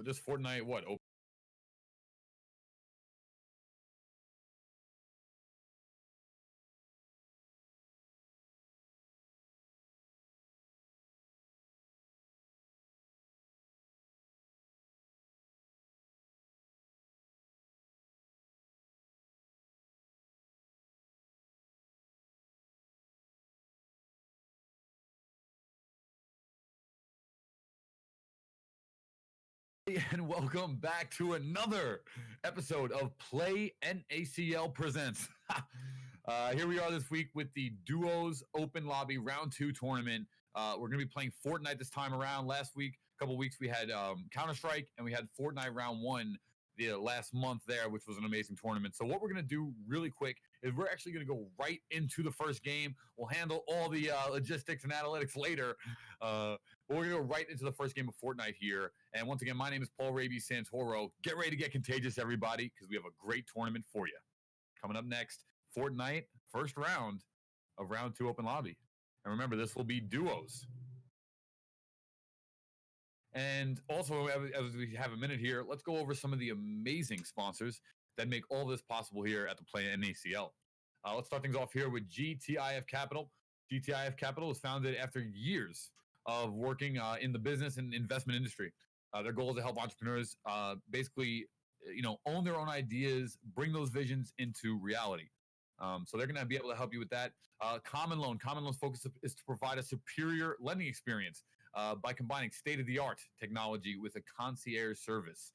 this Fortnite what? And welcome back to another episode of PlayNACL Presents. Here we are this week with the Duos Open Lobby Round 2 tournament. We're going to be playing Fortnite this time around. Last week, a couple weeks, we had Counter-Strike, and we had Fortnite Round 1 the last month there, which was an amazing tournament. So what we're going to do really quick is we're actually going to go right into the first game. We'll handle all the logistics and analytics later. But we're going to go right into the first game of Fortnite here. And once again, my name is Paul Raby Santoro. Get ready to get contagious, everybody, because we have a great tournament for you. Coming up next, Fortnite, first round of Round 2 Open Lobby. And remember, this will be duos. And also, as we have a minute here, let's go over some of the amazing sponsors that make all this possible here at the PlayNACL. Let's start things off here with GTIF Capital. GTIF Capital was founded after years of working in the business and investment industry. Their goal is to help entrepreneurs basically, own their own ideas, bring those visions into reality. So they're going to be able to help you with that. CommLoan. CommLoan's focus is to provide a superior lending experience by combining state-of-the-art technology with a concierge service.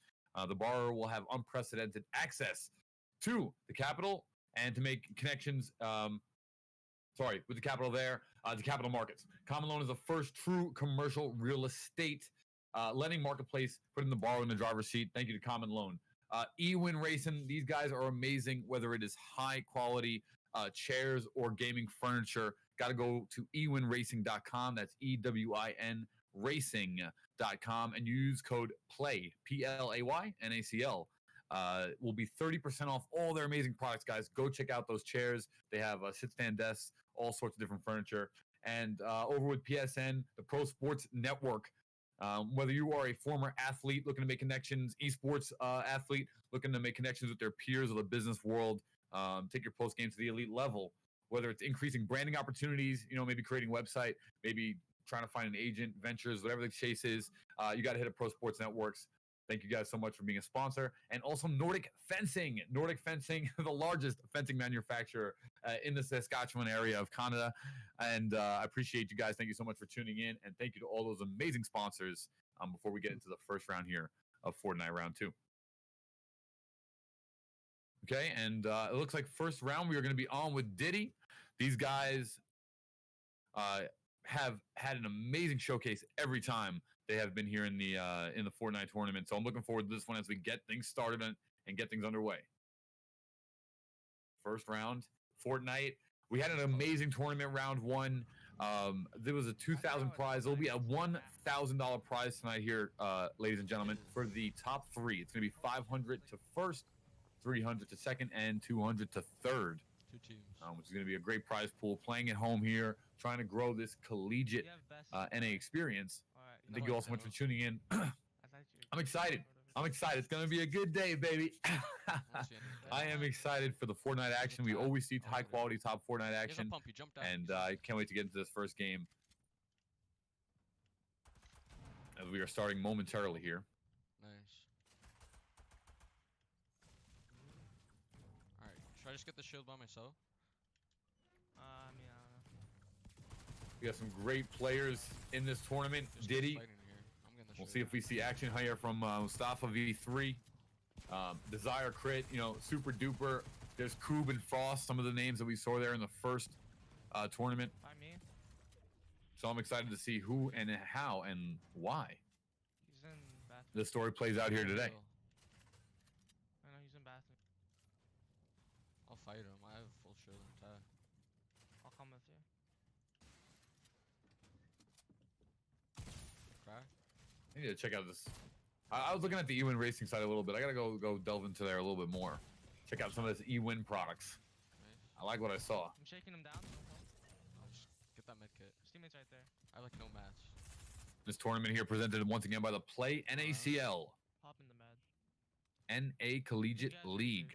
The borrower will have unprecedented access to the capital and to make connections. With the capital there, the capital markets. CommLoan is the first true commercial real estate lending marketplace, putting the borrower in the driver's seat. Thank you to CommLoan. ECUWerks, these guys are amazing, whether it is high quality chairs or gaming furniture. Got to go to ewinracing.com. That's EWIN racing.com and use code PLAY, PLAYNACL. Will be 30% off all their amazing products, guys. Go check out those chairs. They have sit-stand desks, all sorts of different furniture. And over with PSN, the Pro Sports Network. Whether you are a former athlete looking to make connections, esports athlete looking to make connections with their peers of the business world, take your post game to the elite level. Whether it's increasing branding opportunities, maybe creating a website, maybe trying to find an agent, ventures, whatever the chase is, you got to hit up Pro Sports Networks. Thank you guys so much for being a sponsor. And also Nordic Fencing. Nordic Fencing, the largest fencing manufacturer in the Saskatchewan area of Canada. And I appreciate you guys. Thank you so much for tuning in. And thank you to all those amazing sponsors before we get into the first round here of Fortnite Round 2. Okay, and it looks like first round we are going to be on with Diddy. These guys have had an amazing showcase every time they have been here in the Fortnite tournament. So I'm looking forward to this one as we get things started and get things underway. First round, Fortnite. We had an amazing tournament round 1. There was a 2,000 prize. There'll be a $1,000 prize tonight here, ladies and gentlemen, for the top 3. It's going to be 500 to first, 300 to second, and 200 to third. 2 teams. Which is going to be a great prize pool. Playing at home here, trying to grow this collegiate NA experience. Thank you all so much for tuning in. I'm excited. It's going to be a good day, baby. I am excited for the Fortnite action. We always see high-quality top Fortnite action. And I can't wait to get into this first game. As we are starting momentarily here. Nice. Alright, should I just get the shield by myself? We got some great players in this tournament. Diddy. We'll see if we see action here from Mustafa V3. Desire Crit, Super Duper. There's Coob and Frost, some of the names that we saw there in the first tournament. So I'm excited to see who and how and why the story plays out here today. I know he's in bathroom. I'll fight him. I have full shield and attack. I'll come with you. Crack. I need to check out this. I was looking at the eWin Racing side a little bit. I gotta go delve into there a little bit more. Check out some of this eWin products. Nice. I like what I saw. I'm shaking him down. I'll just get that med kit. His teammate's right there. I have like no match. This tournament here presented once again by the Play NACL, Pop in the med. NA Collegiate League.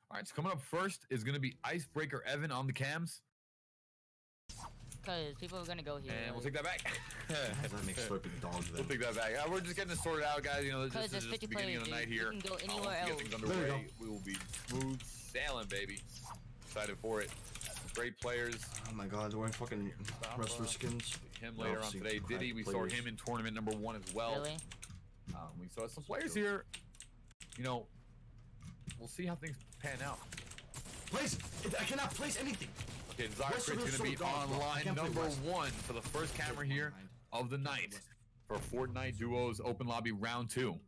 All right, so coming up first is going to be Icebreaker Evan on the cams. Because people are going to go here. And we'll take that back. That makes slurping dogs We'll take that back. We're just getting this sorted out, guys. You know, this is just the beginning of the night here. You can go Once anywhere we else. get things underway, we will be smooth sailing, baby. Excited for it. Great players. Oh my god, they're wearing fucking wrestler skins. Him later on today. Diddy, we saw him in tournament number 1 as well. Really? We saw some players here. You know, we'll see how things pan out. Place! I cannot place anything! Okay, Zyrecrit's going to be online number 1 for the first camera here of the night for Fortnite Duos Open Lobby Round 2.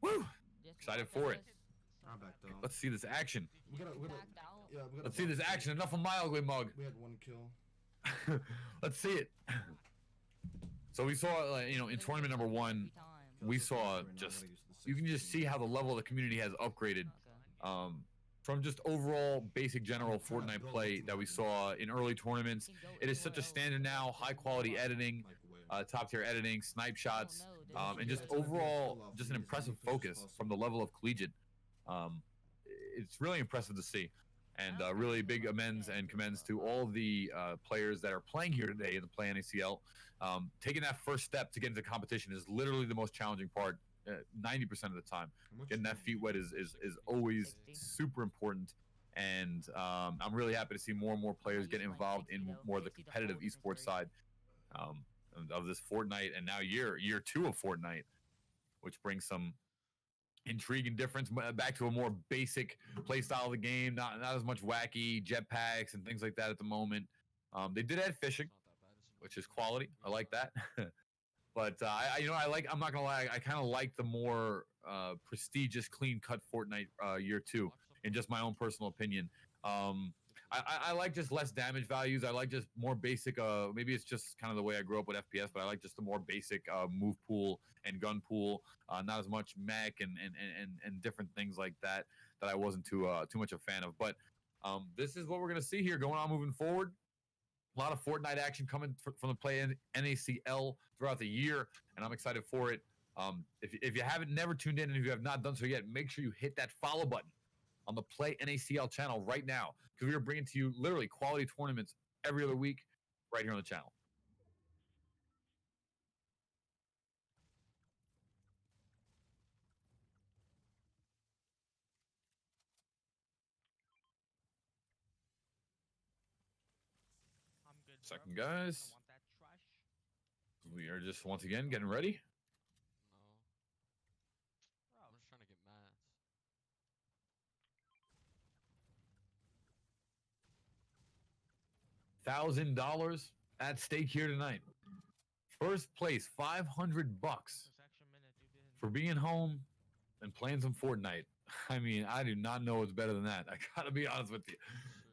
Woo! Excited for it. I'm back though. Let's see this action. Let's see this this action. Enough of my ugly mug. We had 1 kill. Let's see it. So we saw, you know, in tournament number 1, we saw just, you can just see how the level of the community has upgraded. From just overall basic general Fortnite play that we saw in early tournaments. It is such a standard now, high quality editing, top tier editing, snipe shots, and just overall just an impressive focus from the level of collegiate. It's really impressive to see, and really big amends and commends to all the players that are playing here today in the Play NACL. Taking that first step to get into competition is literally the most challenging part. 90% of the time, getting that feet wet is always super important, and I'm really happy to see more and more players get involved in more of the competitive esports side of this Fortnite, and now year 2 of Fortnite, which brings some intrigue and difference back to a more basic play style of the game, not as much wacky jetpacks and things like that at the moment. They did add fishing, which is quality. I like that. But I'm not gonna lie, I kind of like the more prestigious, clean-cut Fortnite year 2, in just my own personal opinion. I like just less damage values. I like just more basic. Maybe it's just kind of the way I grew up with FPS, but I like just the more basic move pool and gun pool. Not as much mech and different things like that I wasn't too much a fan of. But this is what we're gonna see here going on moving forward. A lot of Fortnite action coming from the Play NACL throughout the year, and I'm excited for it. If you haven't never tuned in, and if you have not done so yet, make sure you hit that follow button on the Play NACL channel right now, because we are bringing to you literally quality tournaments every other week right here on the channel. Second, guys. We are just once again getting ready. No. I'm just trying to get mats. $1,000 at stake here tonight. First place, $500 for being home and playing some Fortnite. I mean, I do not know what's better than that. I gotta be honest with you.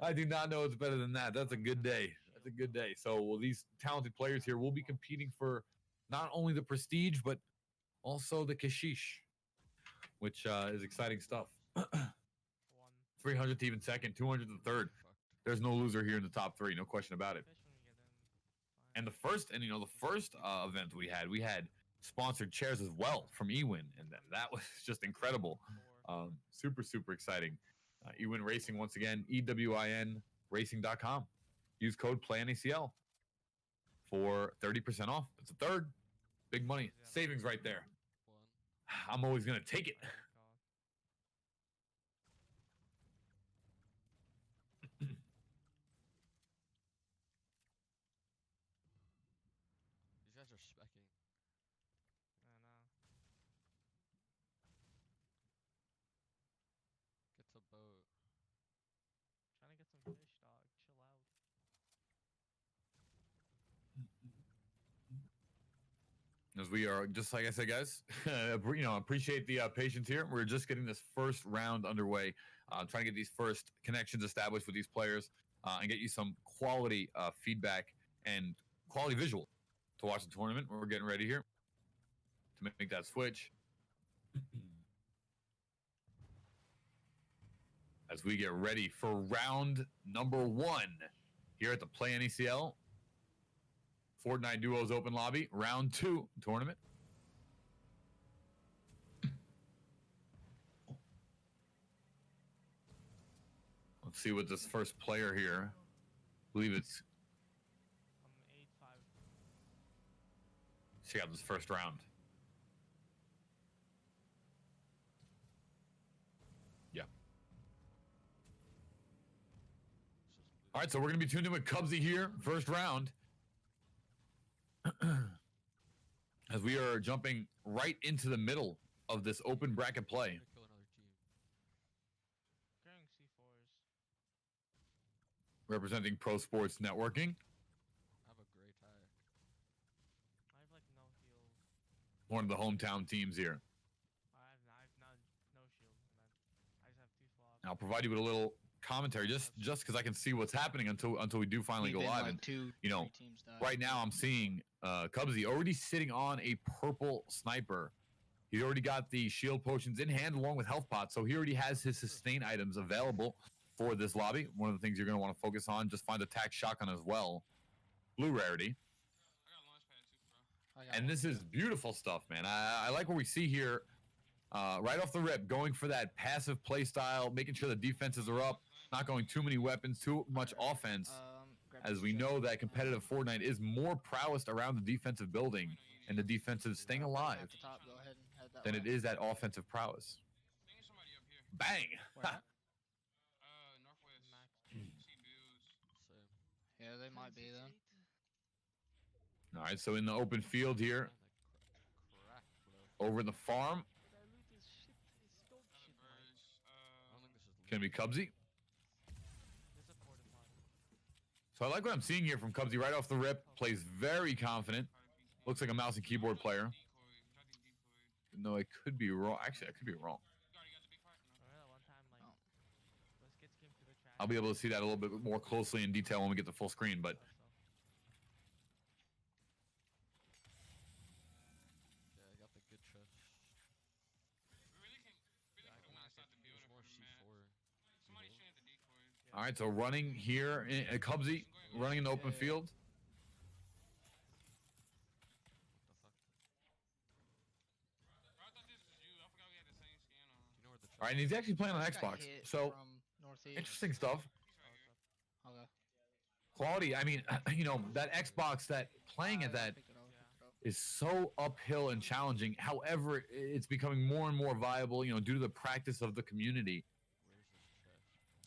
I do not know what's better than that. That's a good day. That's a good day. So these talented players here will be competing for not only the prestige, but also the kashish, which is exciting stuff. 300th even second, 200th and third. There's no loser here in the top 3, no question about it. And the first event we had sponsored chairs as well from EWin, and that was just incredible. Super exciting. EWin Racing, once again, EWINRacing.com. Use code PlayNACL for 30% off. It's a third. Big money. Savings right there. I'm always going to take it. These guys are specking. Get to boat. Trying to get some fish, dog. Chill out. As we are, just like I said, guys, appreciate the patience here. We're just getting this first round underway, trying to get these first connections established with these players, and get you some quality feedback and quality visual to watch the tournament. We're getting ready here to make that switch. As we get ready for round number 1 here at the PlayNACL Fortnite Duos Open Lobby, round 2 tournament. Let's see what this first player here. I believe it's. 8-5. Check out this first round. Yeah. All right, so we're going to be tuned in with Cubsy here, first round. As we are jumping right into the middle of this open bracket play. Gonna kill another team. Carrying C4s. Representing Pro Sports Networking. I have a gray tie. I have like no heals. One of the hometown teams here. I have no shield, and I just have 2 flops. I'll provide you with a little commentary just because I can see what's happening until we do finally go live. And you know, right now I'm seeing Cubsy already sitting on a purple sniper. He's already got the shield potions in hand along with health pots, so he already has his sustain items available for this lobby. One of the things you're going to want to focus on, just find a tac shotgun as well. Blue rarity. I got a launch pad too, bro. And this is beautiful stuff, man. I like what we see here. Right off the rip, going for that passive play style, making sure the defenses are up, not going too many weapons, too much offense. As we know that competitive Fortnite is more prowess around the defensive building and the defensive staying alive than it is that offensive prowess. Think somebody up here. Bang! Ha. Northwest. Max. See builds. Same. Yeah, they might be then. All right, so in the open field here, Kinda crack, bro. over in the farm, But I loot his shit, his scope shit, man. Burst. I don't think this is gonna be Cubsy. This is a porta potty. So I like what I'm seeing here from Cubsy right off the rip. Plays very confident. Looks like a mouse and keyboard player. No, I could be wrong. Actually, I could be wrong. Remember that one time, like, those kids came to the trash. I'll be able to see that a little bit more closely in detail when we get the full screen, but Yeah, I got the good chest. We really can go inside the building There's more for the match. C4. Somebody shoot at the decoys. all right, so running here, Cubsy running in the open field. What the fuck? Bro, I thought this was you. I forgot we had the same skin on. Do you know where the chest All right, and he's actually playing on Got Xbox. hit So from northeast. interesting stuff. Okay. Quality. I mean, you know, that Xbox, that playing at that Pick it up, pick it up. is so uphill and challenging. However, it's becoming more and more viable, you know, due to the practice of the community. Where's this chest?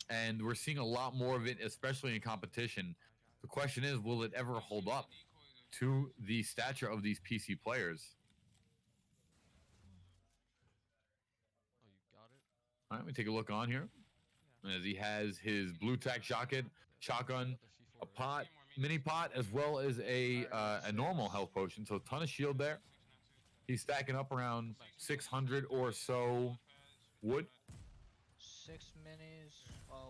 And we're seeing a lot more of it, especially in competition. The question is, will it ever hold up to the stature of these PC players? Oh, you got it? All right, we take a look on here. As he has his blue tack shotgun, Got the C4 a right? pot, mini pot, as well as a normal health potion. So a ton of shield there. He's stacking up around 600 or so wood. 6 minis,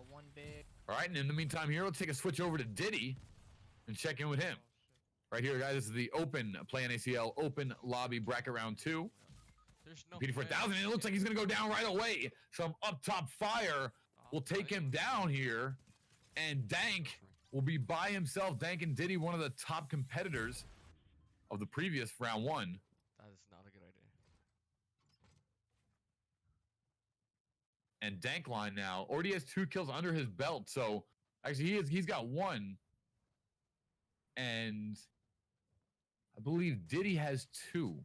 1 big. All right, and in the meantime here, let's take a switch over to Diddy and check in with him. Oh, shit. Right here, guys, this is the open PlayNACL open lobby bracket round 2. There's no Competing for way. 1,000, and it looks like he's going to go down right away. Some up top fire will take him down here, and Dank will be by himself. Dank and Diddy, one of the top competitors of the previous round 1. That is not a good idea. And Dankline now already has 2 kills under his belt. So actually, he's got 1, and I believe Diddy has 2.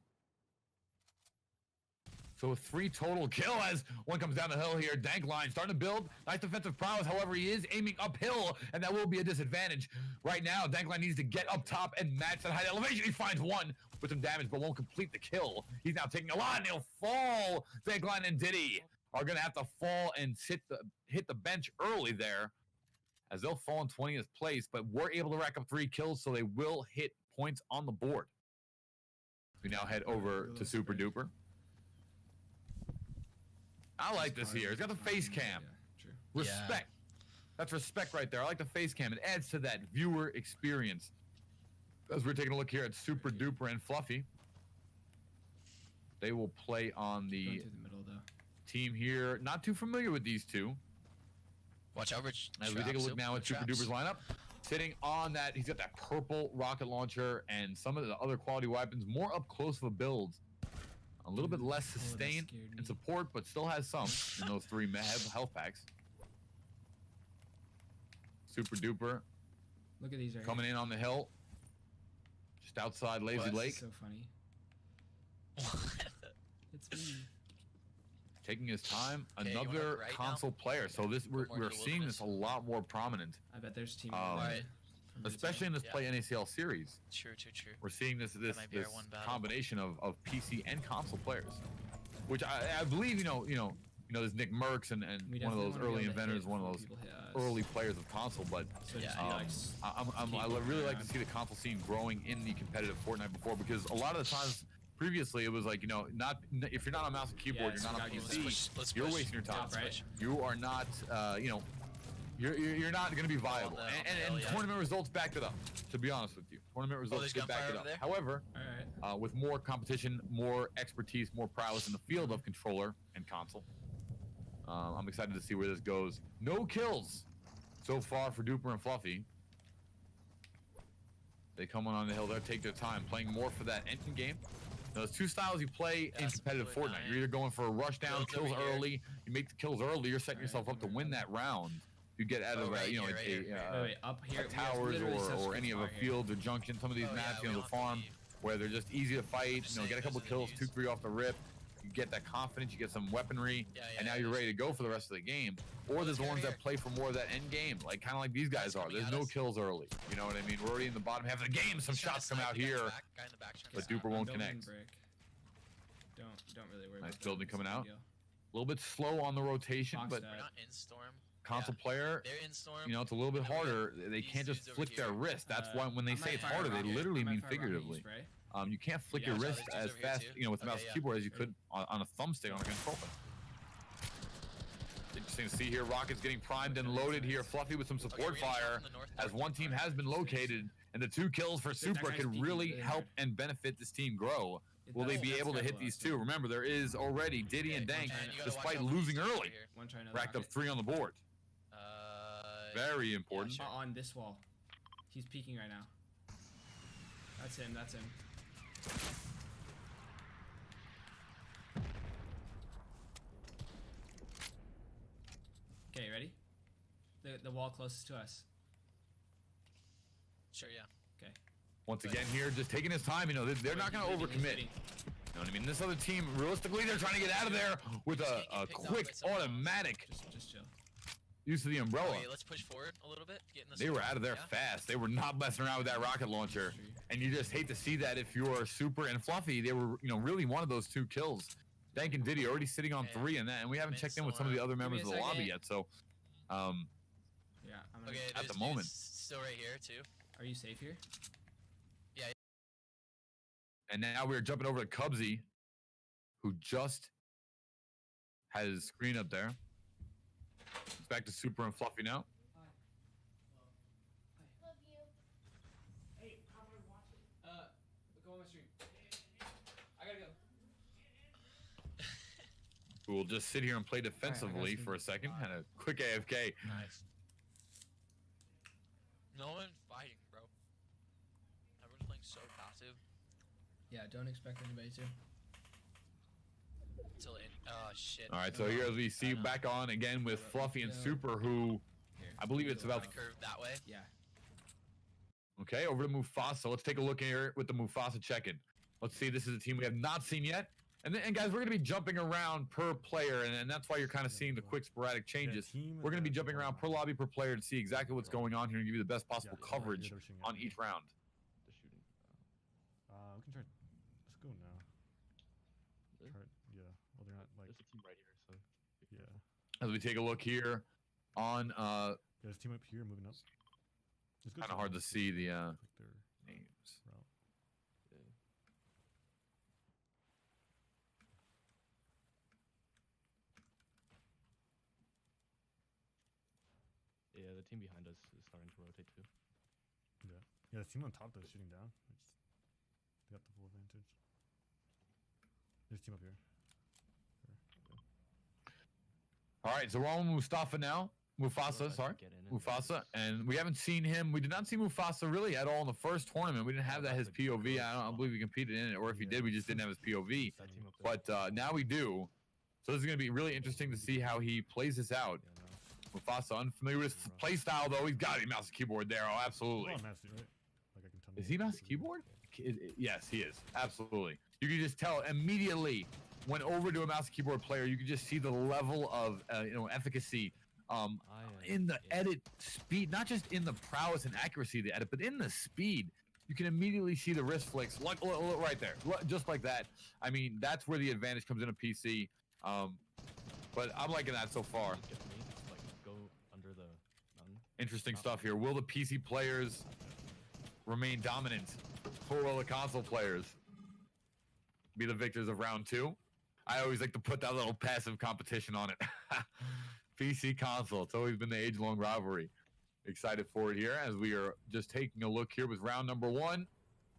So 3 total kill as one comes down the hill here. Dankline starting to build. Nice defensive prowess. However, he is aiming uphill, and that will be a disadvantage. Right now, Dankline needs to get up top and match that high elevation. He finds 1 with some damage, but won't complete the kill. He's now taking a lot, and he'll fall. Dankline and Diddy are going to have to fall and hit the bench early there, as they'll fall in 20th place, but we're able to rack up 3 kills, so they will hit points on the board. We now head over to Super Duper. I like this here. It's got the face cam. Yeah, true. Respect. That's respect right there. I like the face cam. It adds to that viewer experience. As we're taking a look here at Super Duper and Fluffy, they will play on Going the to the middle though. team here. Not too familiar with these two. Watch out, Rich. As we take a look now at Super Duper's lineup. sitting on that. He's got that purple rocket launcher and some of the other quality weapons, more up close of a build. A little bit less sustain and support, but still has some in those 3 health packs. Super duper. Look at these right Coming in on the hill. Just outside Lazy here. Lake. So funny. It's me. Taking his time. Okay, you wanna Another right console player. So this we're more to the seeing this a lot more prominent. I bet there's team. Right. Especially in this Play NACL series. True. We're seeing this might be our one battle. combination of PC and console players. Which I believe, you know, there's Nick Merckx and one of those early inventors, one of those early players of console, but I really like to see the console scene growing in the competitive Fortnite before, because a lot of the times previously it was like, if you're not on mouse and keyboard, you're not on PC, you're wasting your time. Right. You are not, you're not going to be viable. And tournament results backed it up, to be honest with you. Tournament results did back it up. However, with more competition, more expertise, more prowess in the field of controller and console, I'm excited to see where this goes. No kills so far for Duper and Fluffy. They come on the hill there, take their time, playing more for that end game. Now, there's 2 styles you play in competitive Fortnite. You're either going for a rush down, kills early. You make the kills early, you're setting yourself up to win that round. You get out of up here, a towers or any of a field or junction. Some of these maps, the farm, where they're just easy to fight. Get a couple kills, 2-3 off the rip. You get that confidence, you get some weaponry, and now you're ready to go for the rest of the game. Or there's the ones that play for more of that end game, kind of like these guys are. There's no kills early. You know what I mean? We're already in the bottom half of the game. Some shots come out here, but Duper won't connect. Don't really worry. Nice about building that. coming It's a out. big deal. A little bit slow on the rotation, but We're not in Storm. console player, They're in Storm. it's a little bit And we got harder. They these can't just dudes flick over their here. wrist. That's why when they I say might it's fire harder, they rocket. literally I might mean fire rocket, figuratively. you spray? You can't flick Yeah, your so wrist these dudes as over here fast, too? with the mouse Okay, and yeah. keyboard as you could on a thumbstick on a controller. Interesting to see here. Rockets getting primed and loaded here. Fluffy with some support fire, as one team has been located, and the 2 kills for Super could really help and benefit this team grow. Will they be able to hit these 2? Remember, there is already Diddy and Dank, despite losing early, racked up 3 on the board. Very important. sure. On this wall. He's peeking right now. That's him. Okay, ready? The wall closest to us. Sure, yeah. Okay. Once again here, just taking his time. They're not going to overcommit. You know what I mean? This other team, realistically, they're trying to get out of there with a quick automatic Just chill. use of the umbrella. Okay, let's push forward a little bit. Get in the They were storm, out of there yeah? fast. They were not messing around with that rocket launcher. And you just hate to see that if you're Super and Fluffy. They were, really one of those 2 kills. Dank and Diddy already sitting on 3 in that, and we haven't checked in with some of the other members of the lobby yet. So, Yeah, I'm gonna. Okay, At there's the dudes moment. still right here too. Are you safe here? and now we're jumping over to Cubsy, who just had his screen up there. It's back to Super and Fluffy now. Go on my stream. I gotta go. Who will just sit here and play defensively guys. for a second. Had a quick AFK. Nice. No one's fighting, bro. Everyone's playing so passive. Yeah, don't expect anybody to. Until it. Oh shit. All right, so here as we see back on again with Fluffy and Super, who I believe it's about. Curve that way. Yeah. Okay, over to Mufasa. Let's take a look here with the Mufasa check-in. Let's see. This is a team we have not seen yet. And guys, we're going to be jumping around per player, and that's why you're kind of seeing the quick sporadic changes. We're going to be jumping around per lobby, per player to see exactly what's going on here and give you the best possible coverage on each round. The shooting. We can try. Let's go now. Try, yeah. Well, they're not like. There's a team right here, so. Yeah. As we take a look here on, There's a team up here moving up. kind of hard to see the like their names. route. Yeah, the team behind us is starting to rotate too. Yeah. Yeah, the team on top though is shooting down. They got the full advantage. There's a team up here. All right, so we're on Mustafa now. Mufasa, sorry. Get in and Mufasa, and we haven't seen him. We did not see Mufasa really at all in the first tournament. We didn't have that his POV. I don't believe he competed in it, or if he did, we just didn't have his POV. that team up there. But now we do. So this is going to be really interesting to see how he plays this out. Yeah, no. Mufasa, unfamiliar with his playstyle though. He's got to be mouse and keyboard there. Oh, absolutely. Well, master, right? Like I can tell Is he mouse and keyboard? Yes, he is. Absolutely. You can just tell immediately when over to a mouse and keyboard player, you can just see the level of efficacy in the edit speed, not just in the prowess and accuracy of the edit, but in the speed. You can immediately see the wrist flicks, look right there, just like that. I mean, that's where the advantage comes in a PC. But I'm liking that so far. Just get me, like, go under the mountain. Interesting stuff here. Will the PC players remain dominant, or will the console players be the victors of round 2? I always like to put that little passive competition on it. PC console, it's always been the age-long rivalry. Excited for it here as we are just taking a look here with round number 1.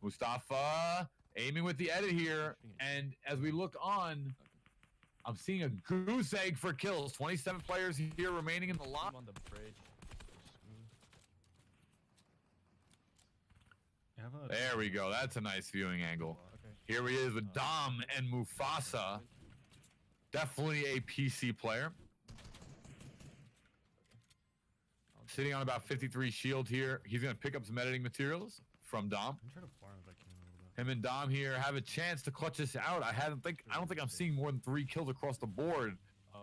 Mustafa aiming with the edit here, and as we look on, I'm seeing a goose egg for kills. 27 players here remaining in the lot. I'm on the bridge. There we go. That's a nice viewing angle. Okay. Here he is with Dom and Mufasa. Definitely a PC player. Sitting on about 53 shield here. He's going to pick up some editing materials from Dom. I'm trying to farm if I can a little bit. Him and Dom here have a chance to clutch this out. I don't think I'm seeing more than 3 kills across the board.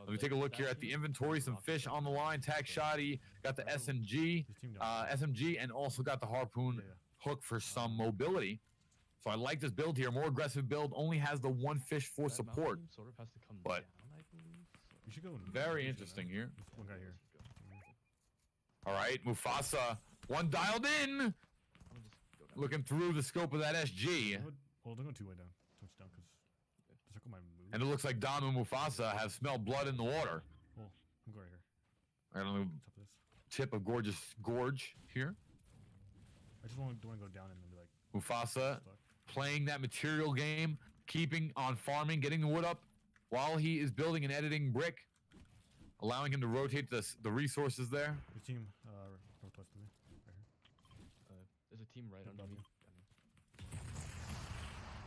Let me take a look here at the inventory. Some fish on the line. Tack Shoddy. Got the SMG. And also got the harpoon hook for some mobility. So I like this build here. More aggressive build. Only has the 1 fish for support. Sort of has to come But down, I believe. You should go in very vision, interesting right? here. There's one guy here. All right, Mufasa. One dialed in. I'm gonna just go down. Looking through the scope of that SG. Well, they're going 2 way down. Touch down because the circle might move. And it looks like Dom and Mufasa have smelled blood in the water. Well, I'm going right here. I don't know. Top of this. Tip of gorgeous gorge here. I just don't want to go down and then be like Mufasa stuck. playing that material game, keeping on farming, getting the wood up while he is building and editing brick, allowing him to rotate the resources there. Your team northwest of me, right here. There's a team right under me.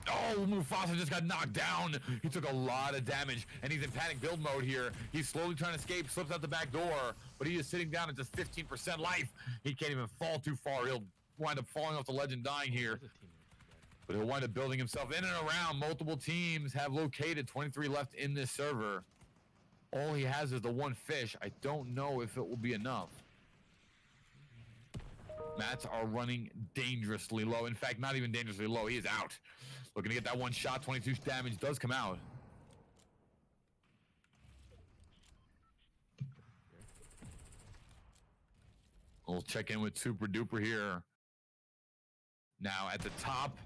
Oh, Mufasa just got knocked down. He took a lot of damage, and he's in panic build mode here. He's slowly trying to escape, slips out the back door, but he is sitting down at just 15% life. He can't even fall too far. He'll wind up falling off the ledge and dying here. There's a team right But he'll wind up building himself in and around. Multiple teams have located 23 left in this server. All he has is the 1 fish. I don't know if it will be enough. Mats are running dangerously low. In fact, not even dangerously low. He is out. Looking to get that 1 shot. 22 damage does come out. We'll check in with Super Duper here. Now at the top,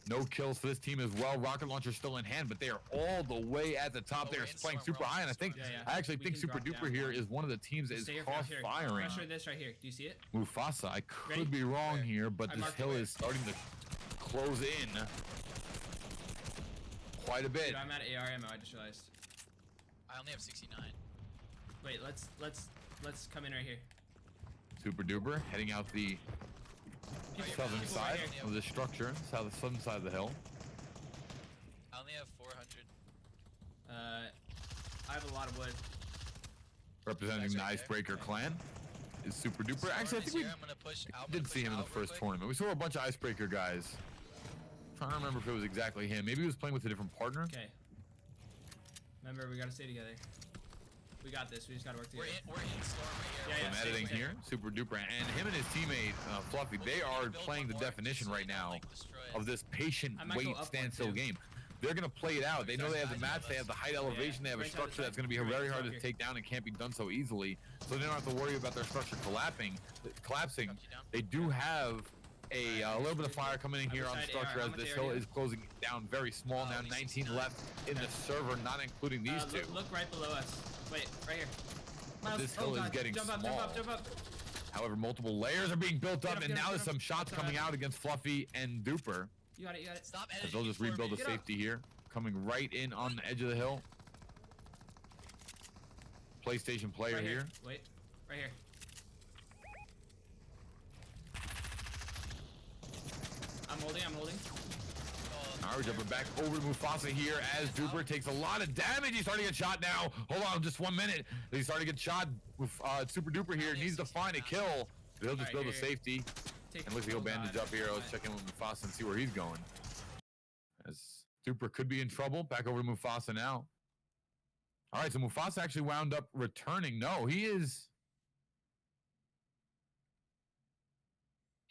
no kills for this team as well. Rocket launcher still in hand, but they are all the way at the top. They're playing super high, and I think I actually think Super Duper here is one of the teams that is cross-firing. Pressure this right here. Do you see it? Mufasa, I could be wrong here, but this hill is starting to close in quite a bit. Dude, I'm out of AR ammo. I just realized. I only have 69. Wait, let's come in right here. Super Duper heading out the southern side of the structure, the southern side of the hill. I only have 400. I have a lot of wood. Representing the Icebreaker clan is Super Duper. Actually, I think we I'm gonna push out. did see him in the first tournament. We saw a bunch of Icebreaker guys. Trying to remember if it was exactly him. Maybe he was playing with a different partner. Okay. Remember, we gotta stay together. We got this. We just gotta work together. We're in storm right here. Yeah, Some editing here, Super Duper, and him and his teammate Fluffy. They are playing the definition right now of this patient wait standstill game. They're gonna play it out. They know they have the mats, they have the height elevation, they have a structure that's gonna be very hard to take down and can't be done so easily. So they don't have to worry about their structure collapsing. They do have a little bit of fire coming in here on the structure as this hill is closing down very small now. 19 left in the server, not including these two. Look right below us. Wait, right here. But this hill is getting small. Jump up. However, multiple layers are being built up, and now there's some shots coming out against Fluffy and Duper. You got it. Stop As editing. they'll just rebuild the safety here. Coming right in on the edge of the hill. PlayStation player Right here. Wait. Right here. I'm holding. All right, we're jumping back over to Mufasa here as Duper takes a lot of damage. He's starting to get shot now. Hold on, just 1 minute. He's starting to get shot. Super Duper here needs to find a kill. He'll just build a safety. And looks like he'll bandage up here. Let's check in with Mufasa and see where he's going. As Duper could be in trouble. Back over to Mufasa now. All right, so Mufasa actually wound up returning. No, he is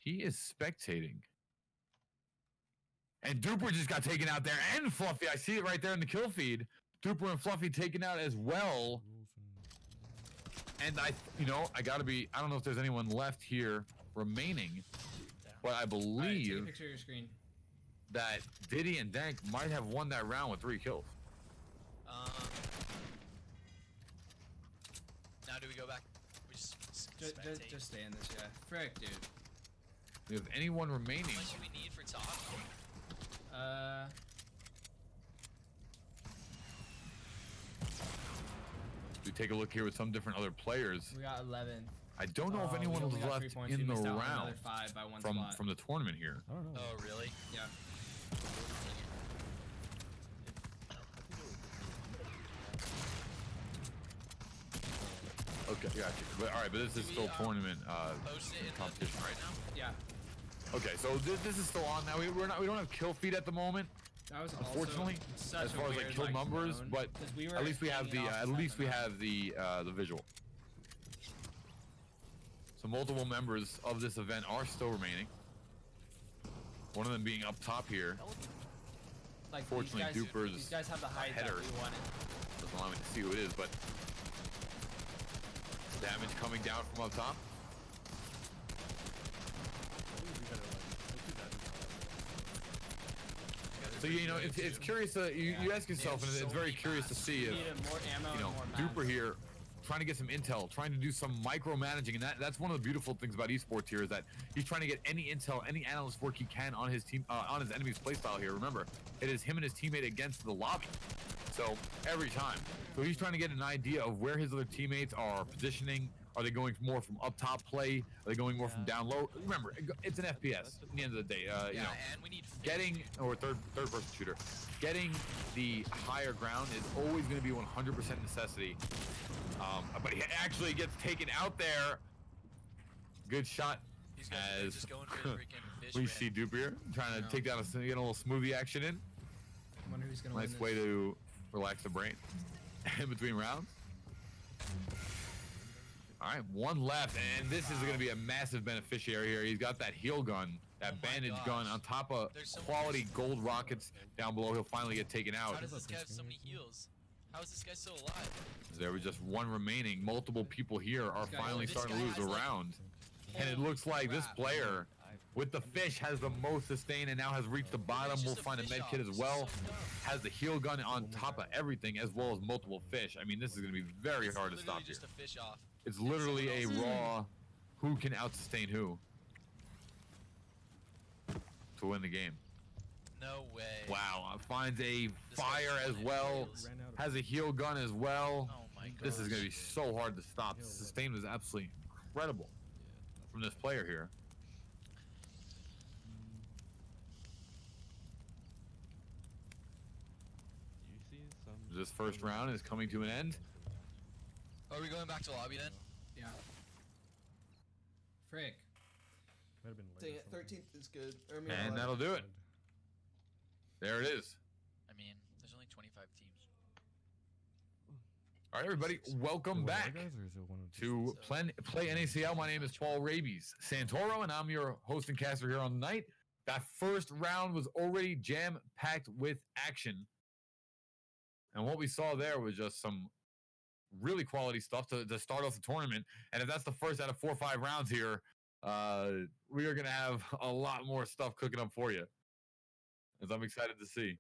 spectating. And Duper just got taken out there, and Fluffy. I see it right there in the kill feed. Duper and Fluffy taken out as well. And I don't know if there's anyone left here remaining, but I believe Right, take a picture of your screen. that Diddy and Dank might have won that round with 3 kills. Now do we go back? We just Just stay in this, yeah. Frick, dude. If anyone remaining, How much do we need for top? we take a look here with some different other players. We got 11. I don't know if anyone was left in the round by one spot. from the tournament here. I don't know. Oh, really? Yeah. Okay, gotcha. But all right, but this is still tournament Post it in competition, right? now? Yeah. Okay, so this is still on now. We don't have kill feed at the moment, That was unfortunately, such as a far as weird, like kill numbers. zone, But 'cause we were at least we have hanging off the visual. So multiple members of this event are still remaining. One of them being up top here. Like, Fortunately, Duper's these guys have the height header that we wanted. doesn't allow me to see who it is, but damage coming down from up top. So it's curious to you ask yourself, and it's very curious to see if We needed more ammo and more Duper here trying to get some intel, trying to do some micromanaging, and that's one of the beautiful things about esports here is that he's trying to get any intel, any analyst work he can on his team, on his enemy's playstyle here. Remember, it is him and his teammate against the lobby, so every time. So he's trying to get an idea of where his other teammates are positioning. Are they going more from up top play? Are they going more from down low? Remember, it's an FPS at the end of the day. You know, and we need getting or third person shooter, getting the higher ground is always going to be 100% necessity. But he actually gets taken out there. Good shot. These guys are As just going for the freaking fish we ring. see Duper here trying to take down get a little smoothie action in. I wonder who's gonna Nice win way this. to relax the brain in between rounds. All right, one left, and this is going to be a massive beneficiary here. He's got that heal gun, that bandage gun on top of quality gold rockets down below. He'll finally get taken out. How does this guy have so many heals? How is this guy still alive? There was just one remaining. Multiple people here are finally this starting guy to lose the has, like, round. And it looks like this player with the fish has the most sustain and now has reached the bottom. We'll find a med kit as well. Has the heal gun on top of everything as well as multiple fish. I mean, this is going to be very hard to stop here. Just a fish off. It's literally a raw who can out-sustain who to win the game. No way. Wow, finds a fire as well. Has a heal gun as well. Oh my god. This is going to be so hard to stop. The sustain was absolutely incredible from this player here. This first round is coming to an end. Are we going back to lobby then? Yeah. Frick. Might have been Dang late it, or something. 13th is good. And that'll do it. There it is. I mean, there's only 25 teams. All right, everybody, welcome Is it one back of the guys, or is it one of to Play NACL. My name is Paul Rabies Santoro, and I'm your host and caster here on the night. That first round was already jam-packed with action. And what we saw there was just some really quality stuff to start off the tournament. And if that's the first out of 4 or 5 rounds here, we are going to have a lot more stuff cooking up for you, as I'm excited to see.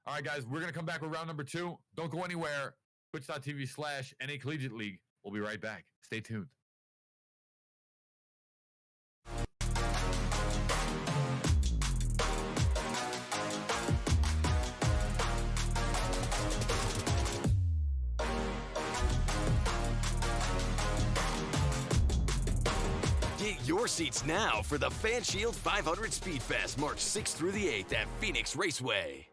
All right, guys, we're going to come back with round number 2. Don't go anywhere. Twitch.tv/NA Collegiate League. We'll be right back. Stay tuned. your seats now for the Fan Shield 500 Speed Fest, March 6th through the 8th at Phoenix Raceway.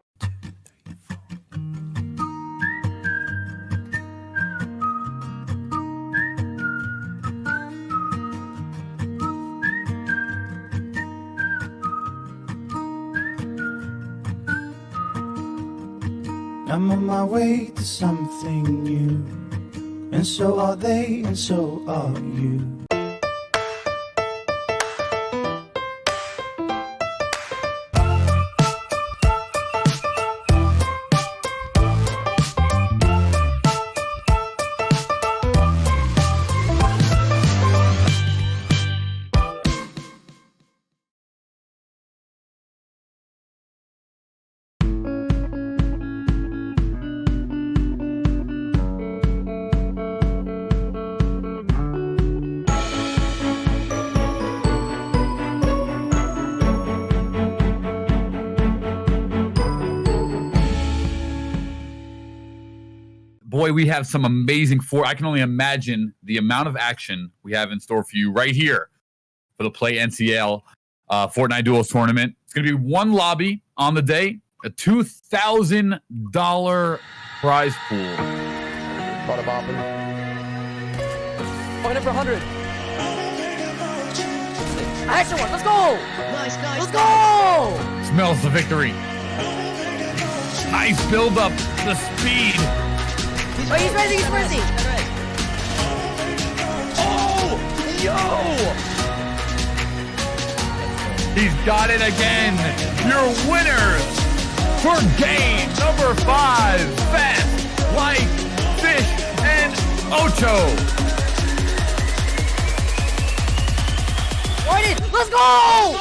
I'm on my way to something new, and so are they, and so are you. Boy, we have some amazing I can only imagine the amount of action we have in store for you right here for the PlayNACL Fortnite Duels tournament. It's going to be one lobby on the day, a $2,000 prize pool. Bada bopping. Point for 100. Extra one. Let's go. Nice, nice. Let's go. Smells the victory. Nice build up, the speed. Oh, he's racing, he's racing! Oh! Yo! He's got it again! Your winners for game number 5, Fast Like Fish and Ocho! Warden, let's go!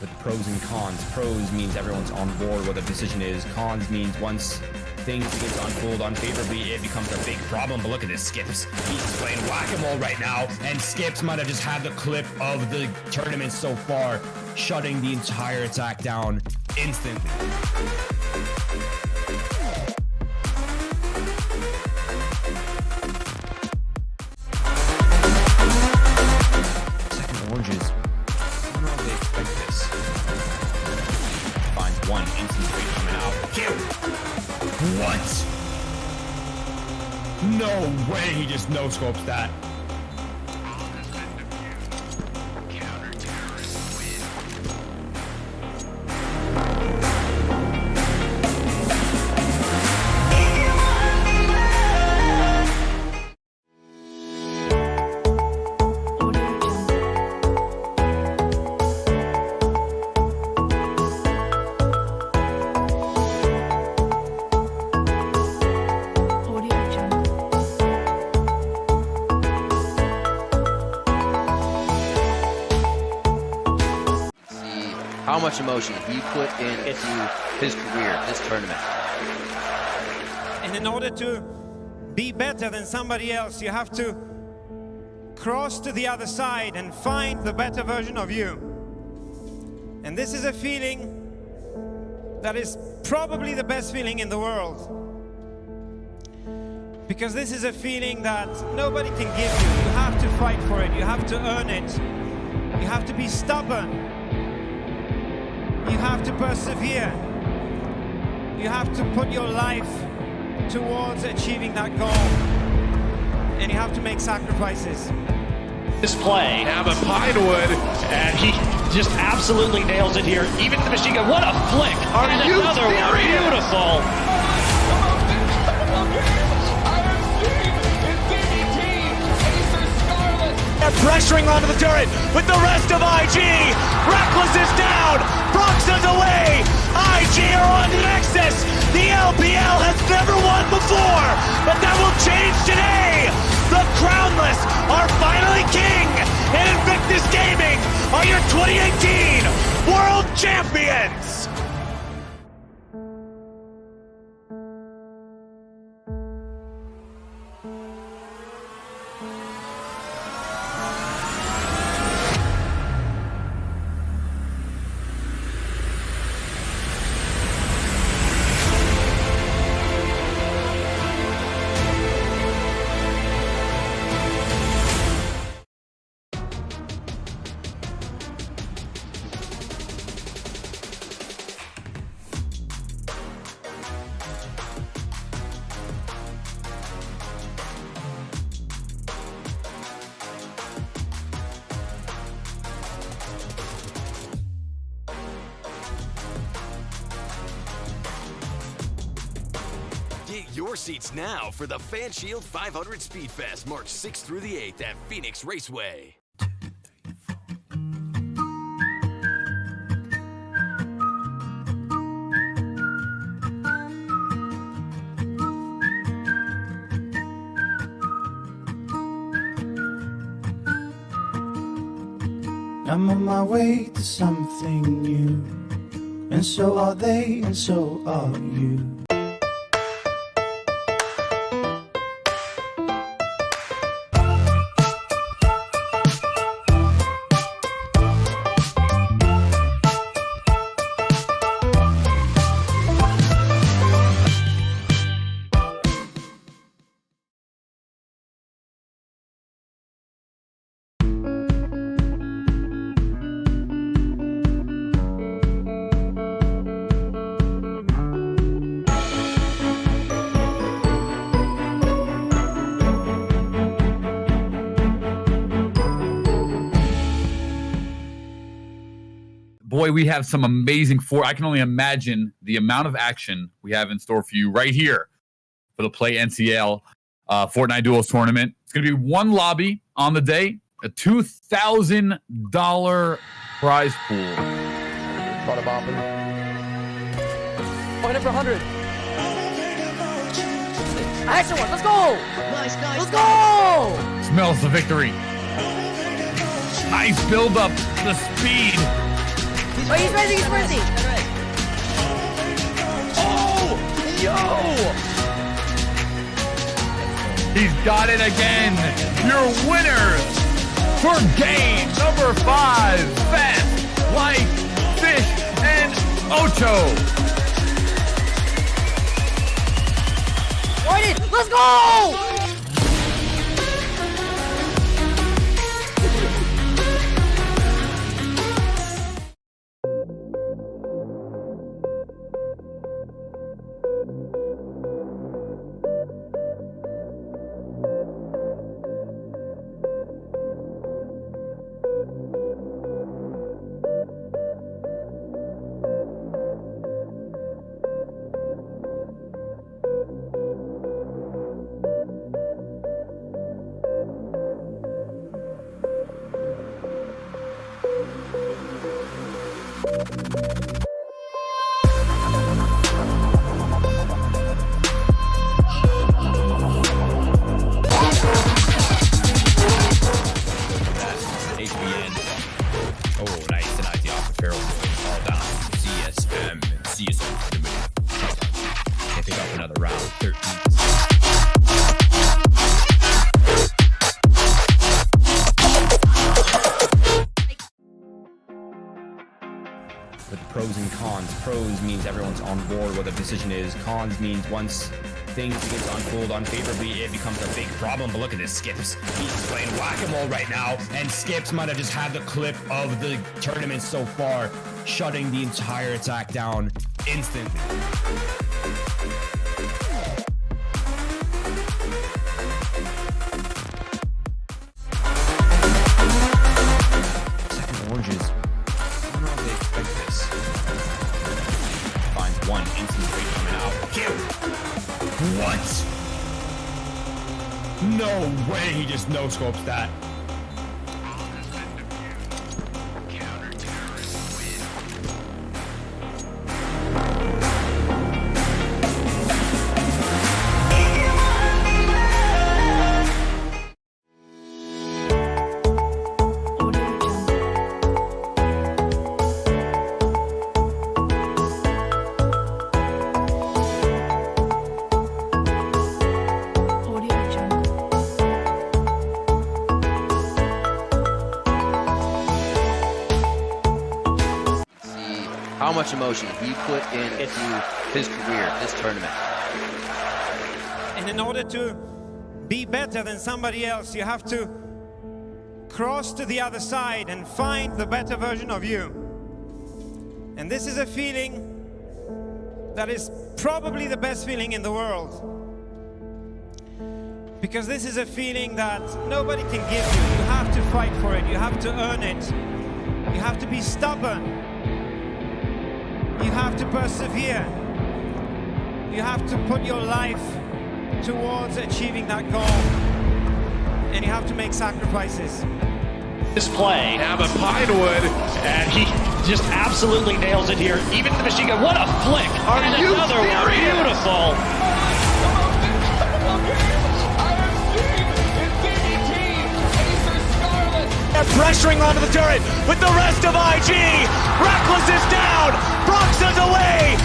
With pros and cons. Pros means everyone's on board what the decision is. Cons means once things begin to unfold unfavorably, it becomes a big problem. But look at this, Skips. He's playing whack-a-mole right now, and Skips might have just had the clip of the tournament so far, shutting the entire attack down instantly. Second oranges. I don't know if they expect this. Finds one instant trade coming out. Kill! What? No way he just no-scopes that. How much emotion he put into his career, this tournament. And in order to be better than somebody else, you have to cross to the other side and find the better version of you. And this is a feeling that is probably the best feeling in the world. Because this is a feeling that nobody can give you. You have to fight for it. You have to earn it. You have to be stubborn. You have to persevere. You have to put your life towards achieving that goal. And you have to make sacrifices. This play, have a Pinewood, and he just absolutely nails it here. Even the machine gun, what a flick! And another one, beautiful. They're pressuring onto the turret with the rest of IG. Reckless is down. Bronx is away. IG are on the Nexus. The LPL has never won before, but that will change today. The Crownless are finally king, and Invictus Gaming are your 2018 World Champions! Get your seats now for the Fan Shield 500 Speed Fest, March 6th through the 8th at Phoenix Raceway. I'm on my way to something new, and so are they, and so are you. Boy, we have some amazing I can only imagine the amount of action we have in store for you right here for the PlayNACL Fortnite Duels tournament. It's going to be one lobby on the day, a $2,000 prize pool. Bada bopping. Point up for 100. Extra one. Let's go. Nice. Let's go. Smells the victory. Nice build up, the speed. Oh, he's racing. Oh, yo! He's got it again. Your winners for game number 5, Fast, Like, Fish, and Ocho. Let's go! With pros and cons. Pros means everyone's on board what the decision is. Cons means once things begin to unfold unfavorably, it becomes a big problem. But look at this, Skips. He's playing whack-a-mole right now, and Skips might have just had the clip of the tournament so far, shutting the entire attack down instantly. he just no scopes that. How much emotion he put into his career, this tournament. And in order to be better than somebody else, you have to cross to the other side and find the better version of you. And this is a feeling that is probably the best feeling in the world. Because this is a feeling that nobody can give you. You have to fight for it. You have to earn it. You have to be stubborn. You have to persevere. You have to put your life towards achieving that goal. And you have to make sacrifices. This play, now the Pinewood, and he just absolutely nails it here. Even the machine gun, what a flick! And another one, beautiful! Pressuring onto the turret with the rest of IG. Reckless is down. Broxa's away.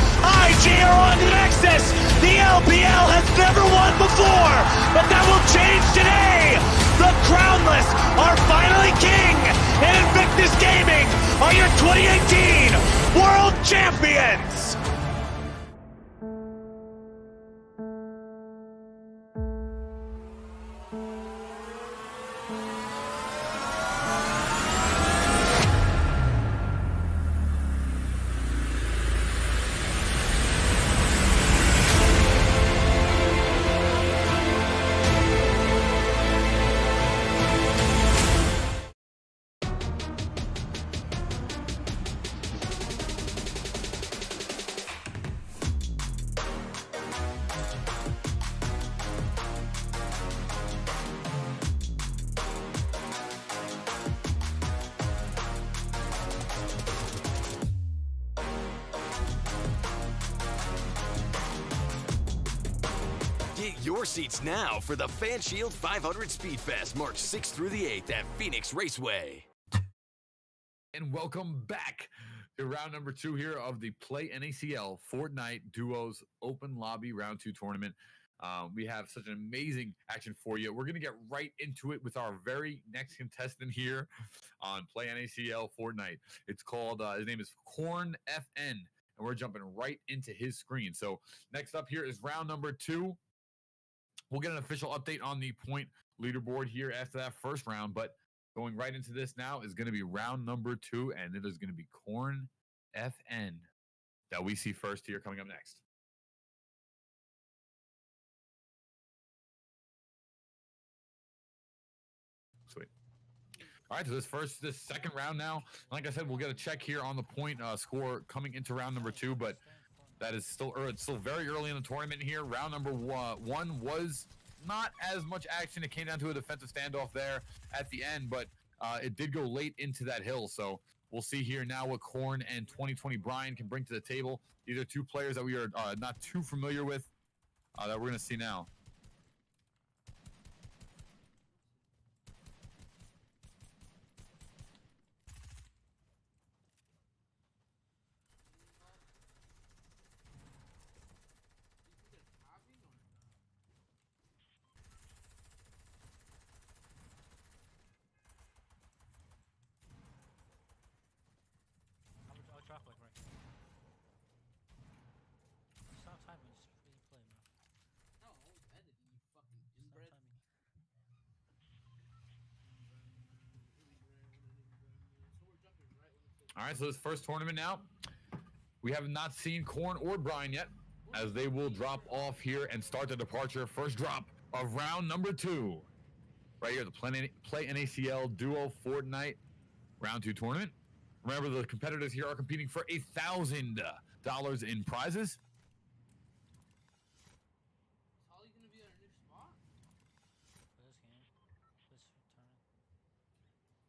IG are on to Nexus. The LPL has never won before, but that will change today. The Crownless are finally king, and Invictus Gaming are your 2018 World Champions. Get your seats now for the FanShield 500 Speedfest, March 6th through the 8th at Phoenix Raceway. And welcome back to round number 2 here of the PlayNACL Fortnite Duos Open Lobby Round 2 tournament. We have such an amazing action for you. We're going to get right into it with our very next contestant here on PlayNACL Fortnite. It's called, his name is Corn FN, and we're jumping right into his screen. So next up here is round number 2. We'll get an official update on the point leaderboard here after that first round, but going right into this now is going to be round number 2, and it is going to be Corn FN that we see first here coming up next. Sweet. All right, so this second round now. Like I said, we'll get a check here on the point score coming into round number 2, but that is still early. It's still very early in the tournament here. Round number 1 was not as much action. It came down to a defensive standoff there at the end, but it did go late into that hill. So we'll see here now what Corn and 2020 Brian can bring to the table. These are two players that we are not too familiar with that we're going to see now. All right, so this first tournament now, we have not seen Corn or Brian yet, as they will drop off here and start the departure. First drop of round number 2. Right here, the PlayNACL Duo Fortnite Round 2 tournament. Remember, the competitors here are competing for $1,000 in prizes.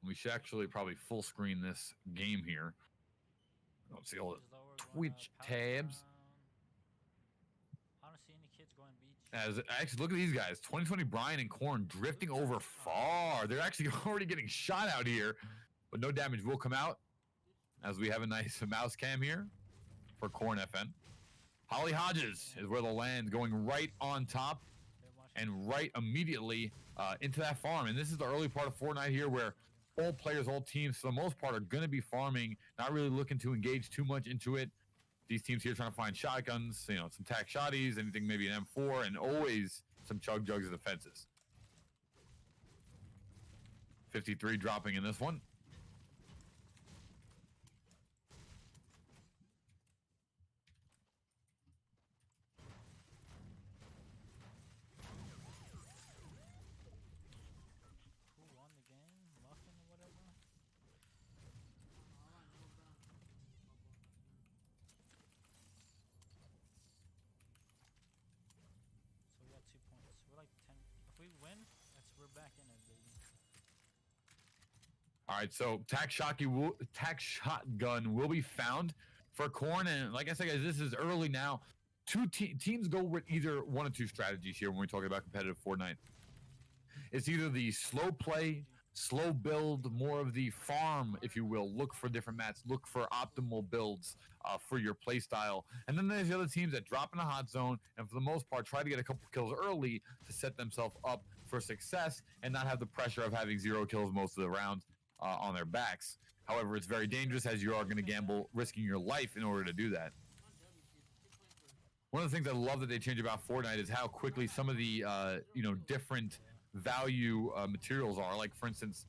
We should actually probably full screen this game here. Let's see all the Twitch tabs. I don't see any kids going beach. As actually, look at these guys. 2020 Brian and Corn drifting over far. They're actually already getting shot out here, but no damage will come out. As we have a nice mouse cam here for Corn FN. Holly Hodges is where they'll land, going right on top and right immediately into that farm. And this is the early part of Fortnite here, where all players, all teams, for the most part, are going to be farming, not really looking to engage too much into it. These teams here trying to find shotguns, you know, some tac shotties, anything, maybe an M4, and always some chug jugs in the fences. 53 dropping in this one. Who won the game? Muffin or whatever? So we got 2 points. We're like 10. If we win, we're back in it, baby. All right, so tac shotgun will be found for Corn, and like I said, guys, this is early now. Teams go with either one of two strategies here when we're talking about competitive Fortnite. It's either the slow play, slow build, more of the farm, if you will. Look for different mats, look for optimal builds for your play style. And then there's the other teams that drop in a hot zone and for the most part try to get a couple kills early to set themselves up for success and not have the pressure of having 0 kills most of the rounds on their backs. However, it's very dangerous as you are going to gamble risking your life in order to do that. One of the things I love that they change about Fortnite is how quickly some of the different value materials are. Like, for instance,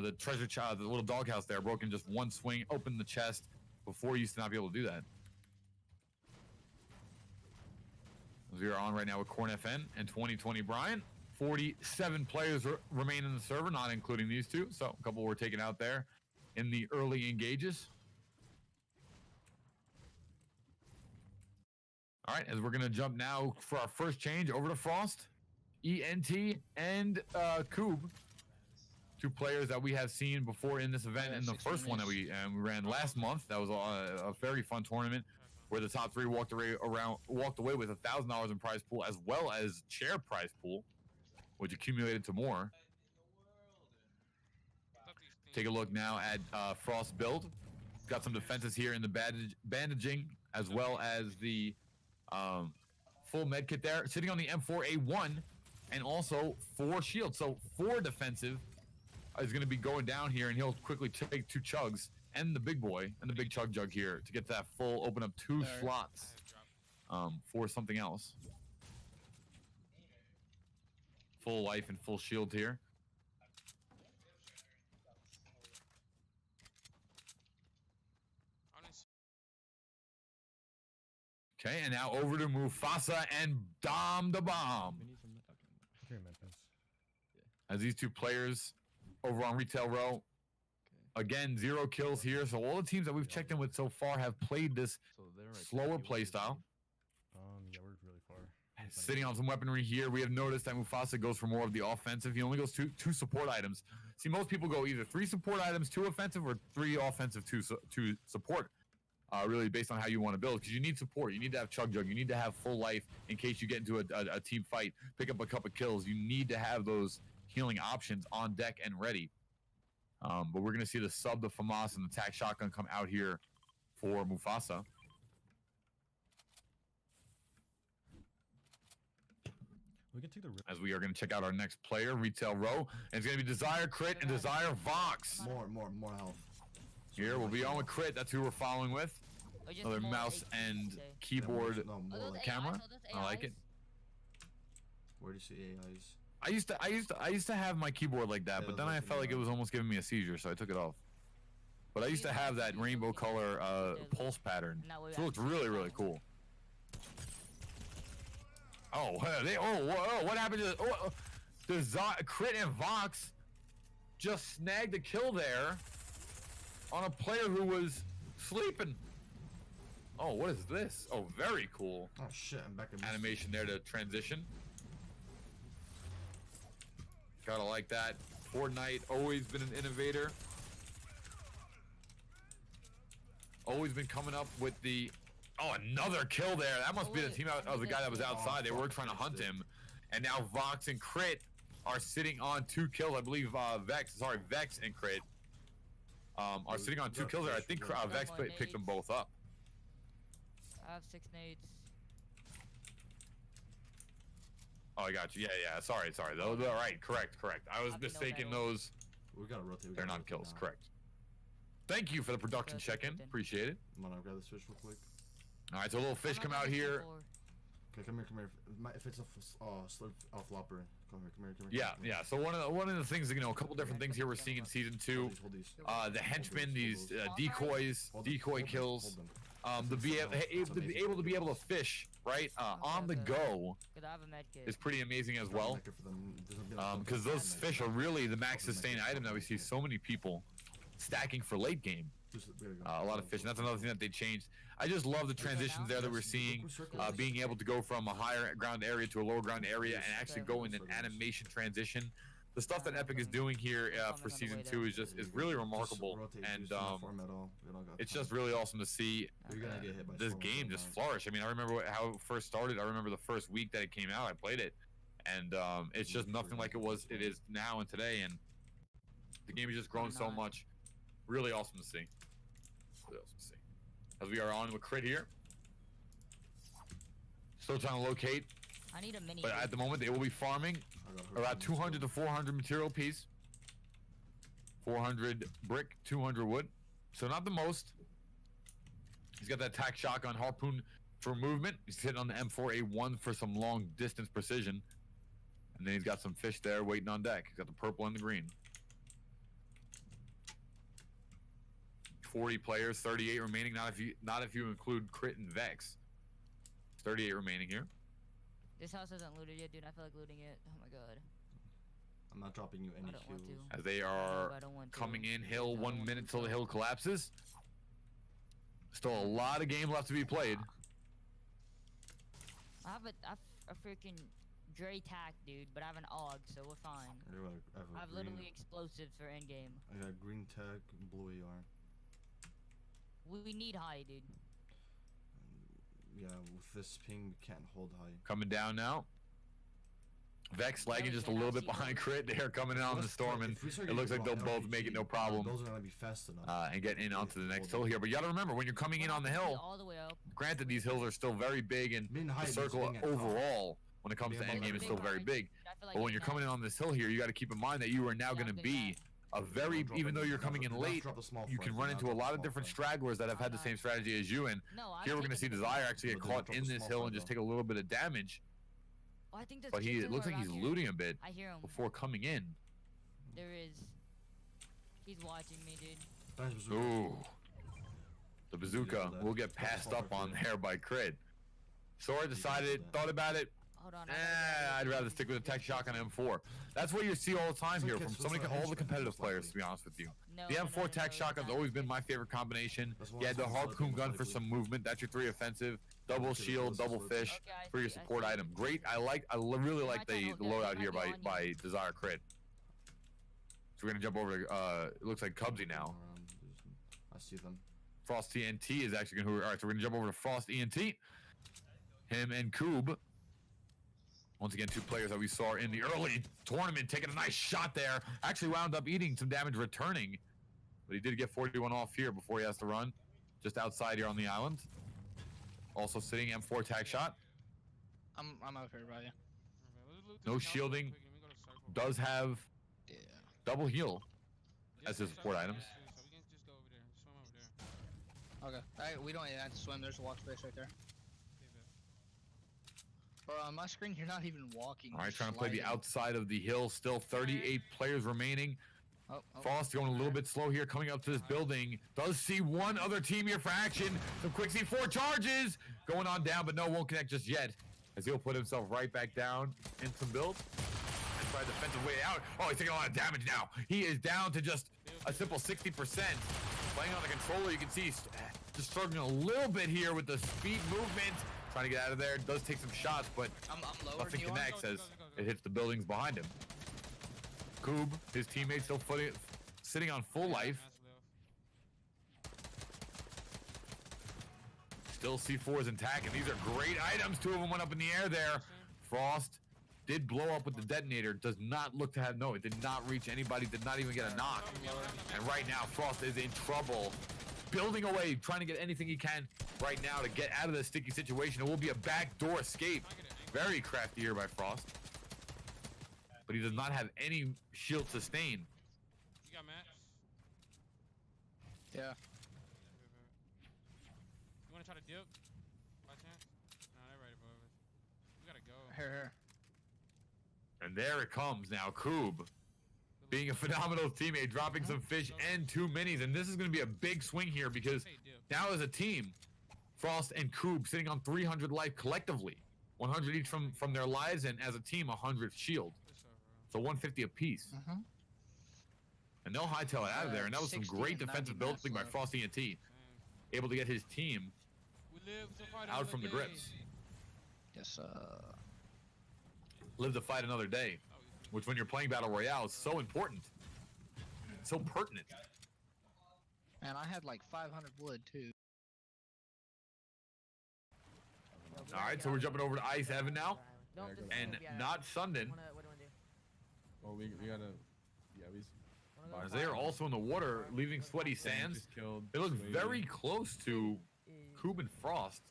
the treasure child, the little doghouse there, broke in just one swing, opened the chest. Before, you used to not be able to do that. As we are on right now with Corn FN and 2020 Brian. 47 players remain in the server, not including these two. So a couple were taken out there in the early engages. All right, as we're going to jump now for our first change over to Frost, ENT, and Coob. 2 players that we have seen before in this event, and the first one that we ran last month. That was a very fun tournament where the top 3 walked away with $1,000 in prize pool, as well as chair prize pool, which accumulated to more. Take a look now at Frost build. Got some defenses here in the bandaging, as well as the full med kit there, sitting on the M4A1, and also 4 shields. So 4 defensive is going to be going down here, and he'll quickly take 2 chugs and the big boy and the big chug jug here to get that full, open up 2 slots for something else. Full life and full shield here. Okay, and now over to Mufasa and Dom the Bomb. As these 2 players over on retail row, again, 0 kills here. So all the teams that we've checked in with so far have played this slower play style. Yeah, we're really far. Sitting on some weaponry here, we have noticed that Mufasa goes for more of the offensive. He only goes 2 support items. See, most people go either 3 support items, 2 offensive, or 3 offensive, 2 support. Really based on how you want to build, because you need support. You need to have chug jug. You need to have full life in case you get into a team fight, pick up a couple kills. You need to have those healing options on deck and ready. But we're going to see the sub, the FAMAS, and the tac shotgun come out here for Mufasa. We can take the as we are going to check out our next player, retail row, and it's going to be Desire Crit and Desire Vox. More health. Here we'll be on with Crit. That's who we're following with. Another mouse and keyboard camera. I like it. Where do you see AIs? I used to have my keyboard like that, but then I felt like it was almost giving me a seizure, so I took it off. But I used to have that rainbow color pulse pattern. It looked really, really cool. Oh, what happened to the Crit and Vox just snagged a kill there on a player who was sleeping. Oh, what is this? Oh, very cool. Oh shit, I'm back in animation there to transition. Gotta like that Fortnite, always been an innovator. Always been coming up with the... Oh, another kill there. That must be the team of the guy that was outside. They were trying to hunt him. And now Vox and Crit are sitting on 2 kills. I believe Vex and Crit are sitting on 2 kills there. I think Vex picked them both up. I have 6 nades. Oh, I got you. Yeah. Sorry. Those are right. Correct. I was mistaken. Those. We gotta rotate. They're not kills. Correct. Thank you for the production check-in. Appreciate it. I'm gonna grab this fish real quick. All right, so a little fish come out here. Okay, come here. If it's a flopper, come here. Yeah. So one of the things, a couple different things here we're seeing in season 2. The henchmen, these decoy kills. To be able to fish right on the go is pretty amazing as well. Because those fish are really the max sustain item that we see so many people stacking for late game. A lot of fish, and that's another thing that they changed. I just love the transitions there that we're seeing, being able to go from a higher ground area to a lower ground area and actually go in an animation transition. The stuff that Epic is doing here for season 2 is really remarkable, and it's just really awesome to see this game just flourish. I mean, I remember how it first started. I remember the first week that it came out. I played it, and it's just nothing like it is now and today, and the game has just grown so much. Really awesome to see. As we are on with Crit here. Still trying to locate. I need a mini. But at the moment, they will be farming around 200 to 400 material piece. 400 brick, 200 wood. So not the most. He's got that tac shotgun harpoon for movement. He's hitting on the M4A1 for some long distance precision. And then he's got some fish there waiting on deck. He's got the purple and the green. 40 players, 38 remaining. Not if you include Crit and Vex. 38 remaining here. This house isn't looted yet, dude. I feel like looting it. Oh my god. I'm not dropping you any kills. As they are coming in hill, 1 minute till the hill collapses. Still a lot of game left to be played. I have a freaking Dre tack, dude, but I have an AUG, so we're fine. I have literally explosives for endgame. I got green tag, blue AR. We need high, dude. Yeah, with this ping, we can't hold high. Coming down now. Vex lagging just a little bit behind Crit. They're coming in on the storm, and it looks like they'll both make it no problem. Those are gonna be fast enough. And get in onto the next hill here. But you gotta remember, when you're coming in on the hill, granted these hills are still very big, and the circle overall, when it comes to endgame, is still very big. But when you're coming in on this hill here, you gotta keep in mind that you are now gonna be even though you're coming in late, you can run into a lot of different stragglers that have had the same strategy as you, and here we're going to see Desire actually get caught in this hill and just take a little bit of damage. But it looks like he's looting a bit before coming in. There is. He's watching me, dude. Ooh. The bazooka will get passed up on there by Crit. Sora decided, thought about it. I'd rather stick with a tech shotgun M4. That's what you see all the time here from all the competitive players, to be honest with you. The M4 tech shotgun's always been my favorite combination. You had the harpoon gun for some movement. That's your 3 offensive. Double shield, double fish for your support item. Great. I really like the loadout here by Desire Crit. So we're gonna jump over to it looks like Cubsy now. I see them. Frost TNT is actually gonna. All right, so we're gonna jump over to Frost ENT. Him and Coob. Once again, 2 players that we saw in the early tournament taking a nice shot there. Actually wound up eating some damage returning. But he did get 41 off here before he has to run. Just outside here on the island. Also sitting M4 tag shot. I'm up here, buddy. No shielding. Does have double heal as his support items. Okay. We don't even have to swim. There's a walk space right there. Bro, on my screen, you're not even walking. All right, trying to play the outside of the hill. Still 38 players remaining. Frost going a little bit slow here, coming up to this building. Does see one other team here for action. Some quick C4 charges going on down, but no, won't connect just yet. As he'll put himself right back down in some build. And try a defensive way out. Oh, he's taking a lot of damage now. He is down to just a simple 60%. Playing on the controller, you can see he's just struggling a little bit here with the speed movement. Trying to get out of there. Does take some shots, but nothing connects as it hits the buildings behind him. Coob, his teammate still sitting on full life. Still C4s intact, and these are great items. 2 of them went up in the air there. Frost did blow up with the detonator. Does not look to have, no, it did not reach anybody, did not even get a knock. And right now, Frost is in trouble. Building away, trying to get anything he can right now to get out of this sticky situation. It will be a backdoor escape. Very crafty here by Frost. But he does not have any shield sustain. You got mats? Yeah. You want to try to dip? By chance? No, they're ready for us. We gotta go. Here. And there it comes now, Coob. Being a phenomenal teammate, dropping some fish and 2 minis. And this is going to be a big swing here because now as a team, Frost and Coob sitting on 300 life collectively. 100 each from their lives, and as a team, 100 shield. So 150 apiece. And they'll hightail it out of there. And that was some great defensive building by Frost ENT. Able to get his team out from the grips. Yes, Live to fight another day. Which, when you're playing Battle Royale, is so important. So pertinent. Man, I had like 500 wood, too. All right, so we're jumping over to Ice Evan now. And not Sundin. Well, we gotta... Yeah, As they are also in the water, leaving sweaty sands. They look very close to Coob and Frost.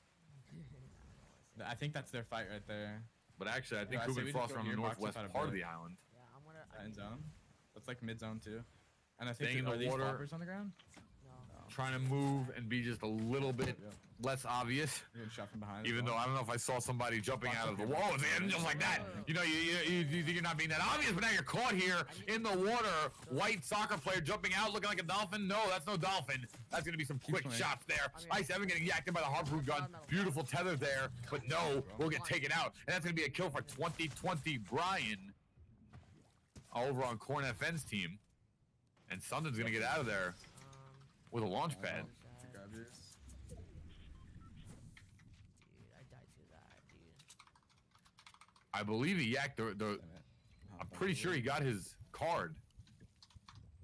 I think that's their fight right there. But actually, I think Coob and Frost are on the northwest part of the island. End zone. That's like mid zone too. And I think Staying in the water, on the ground. trying to move and be just a little bit less obvious. Shot from behind. Even though I don't know if I saw somebody jumping out of the wall, and just like that. You know, you think you're not being that obvious, but now you're caught here in the water. White soccer player jumping out, looking like a dolphin. No, that's no dolphin. That's gonna be some quick shots there. Ice Evan getting yacked in by the harpoon gun. Beautiful tether there, but no, we'll get taken out, and that's gonna be a kill for 2020 Brian over on Corn FN's team. And Sundin's gonna get out of there with a launch pad. I believe he yacked the I'm pretty sure he got his card.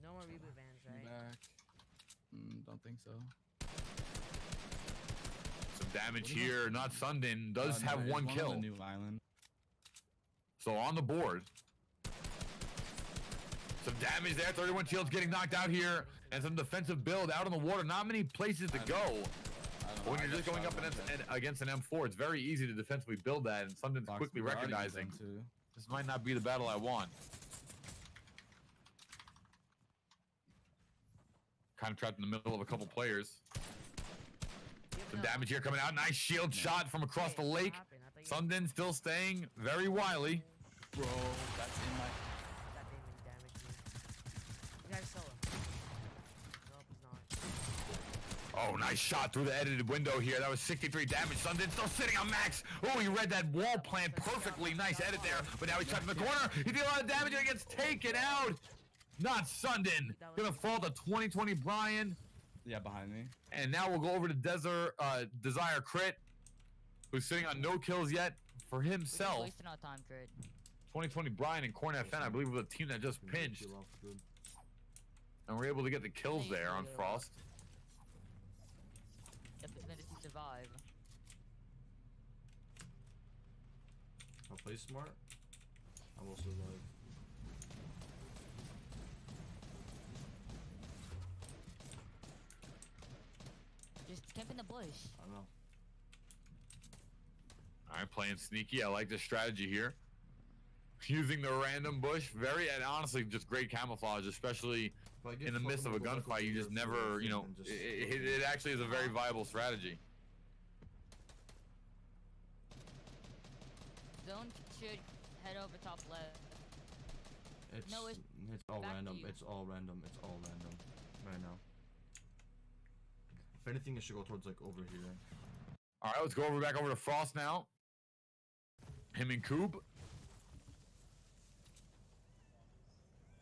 No more reboot vans, right? Back. Don't think so. Some damage here. Not Sundin. Does have one kill. On the new island. So on the board. Some damage there. 31 shields getting knocked out here. And some defensive build out on the water. Not many places to go. When you're just going up against an M4, it's very easy to defensively build that, and Sundin's quickly recognizing this might not be the battle I want. Kind of trapped in the middle of a couple players. Some damage here coming out. Nice shield shot from across the lake. Sundin still staying very wily. Bro, that's in my... That didn't even damage me. You guys solo. Nope, it's not. Oh, nice shot through the edited window here. That was 63 damage. Sundin still sitting on max. Oh, he read that wall plant perfectly. Nice edit there. But now he's trapped in the corner. He did a lot of damage and he gets taken out. Not Sundin. Gonna fall to 2020 Brian. Yeah, behind me. And now we'll go over to Desire Crit, who's sitting on no kills yet for himself. Wasting our time, Crit. 2020 Brian and Corn FN, I believe, was the team that just pinched. And we're able to get the kills there on Frost. Yep, it's meant to survive. I'll play smart. I will survive. Just camp in the bush. I don't know. Alright, playing sneaky. I like this strategy here. Using the random bush. Very, and honestly, just great camouflage, especially in the midst of a gunfight. You just never, you know, it actually is a very viable strategy. Zone should head over top left. It's all random. It's all random. It's all random right now. If anything, it should go towards like over here. All right, let's go back over to Frost now. Him and Coob.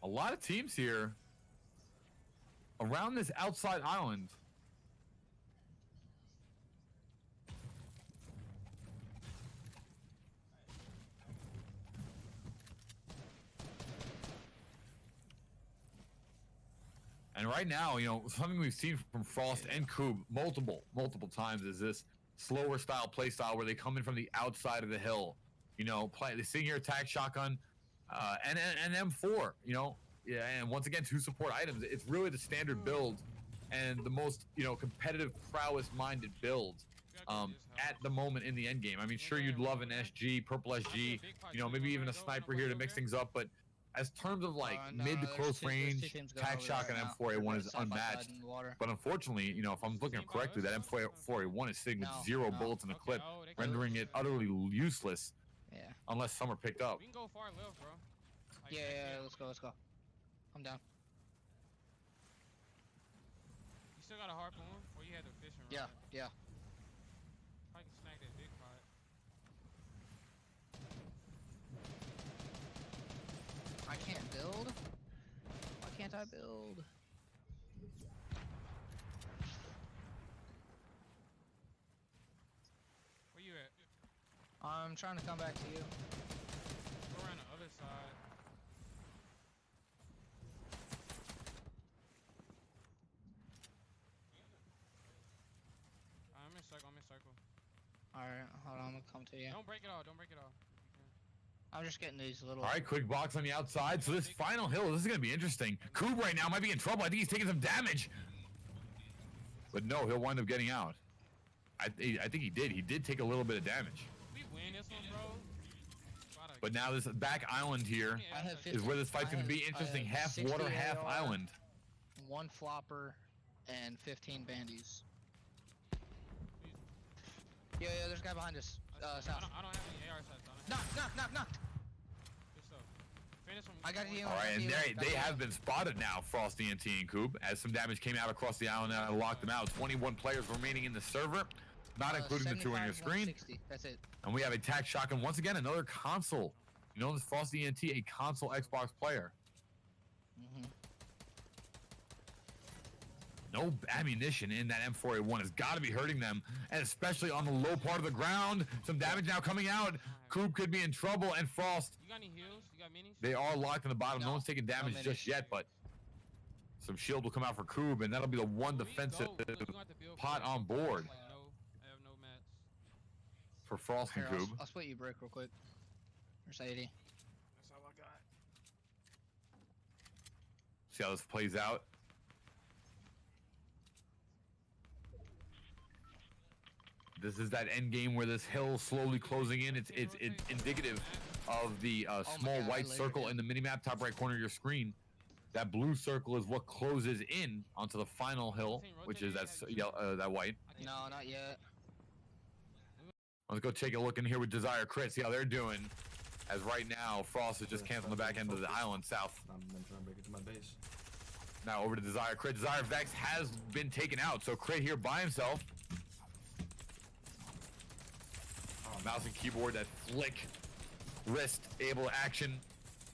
A lot of teams here around this outside island. And right now, you know, something we've seen from Frost and Coob multiple times is this slower style play style where they come in from the outside of the hill. You know, they sing your attack shotgun, and M4. You know, yeah, and once again 2 support items. It's really the standard build, and the most competitive prowess-minded build. At the moment in the end game. I mean, sure, you'd love an SG, purple SG, you know, maybe even a sniper here to mix things up, but as terms of like mid to close range, tac shotgun M4A1 is unmatched. But unfortunately, you know, if I'm looking correctly, that M4A1 is sitting with 0 bullets in the clip, rendering it utterly useless. Yeah. Unless some are picked up. We can go far left, bro. Like, Yeah, let's go. I'm down. You still got a harpoon, or you had the fishing rod? Yeah. I can snack that big pot. I can't build? Why can't I build? Where you at? I'm trying to come back to you. Go around the other side. I'm in circle. Alright, hold on, I'm gonna come to you. Don't break it off. I'm just getting these little... All right, quick box on the outside. So this final hill, this is going to be interesting. Coob right now might be in trouble. I think he's taking some damage. But no, he'll wind up getting out. I think he did. He did take a little bit of damage. We win this one, bro. But now this back island here is where this fight's going to be interesting. Half water, half island. 1 flopper and 15 bandies. Yeah, there's a guy behind us. South. I don't have any AR shots. Knock. Good stuff. Finish him. I got you. All right, and they have been spotted now, Frost, ENT, and Coob, as some damage came out across the island and locked them out. 21 players remaining in the server, not including the 2 on your screen. That's it. And we have a tac shotgun. Once again, another console. You know, this Frost ENT, a console Xbox player. No ammunition in that M4A1 has got to be hurting them, and especially on the low part of the ground. Some damage now coming out. Coob could be in trouble, and Frost. You got any heals? You got minis? They are locked in the bottom. No one's taking damage just yet, but some shield will come out for Coob, and that'll be the one defensive pot on board I have no mats. for Frost and Coob. I'll split you brick real quick. There's 80. That's all I got. See how this plays out. This is that end game where this hill slowly closing in. It's indicative of the small white circle in the minimap top right corner of your screen. That blue circle is what closes in onto the final hill, which is that white. No, not yet. Let's go take a look in here with Desire Crit, see how they're doing. As right now, Frost is just canceling the back end of the island south. I'm trying to break it to my base. Now over to Desire Crit. Desire Vex has been taken out, so Crit here by himself. Mouse and keyboard, that flick, wrist, able action.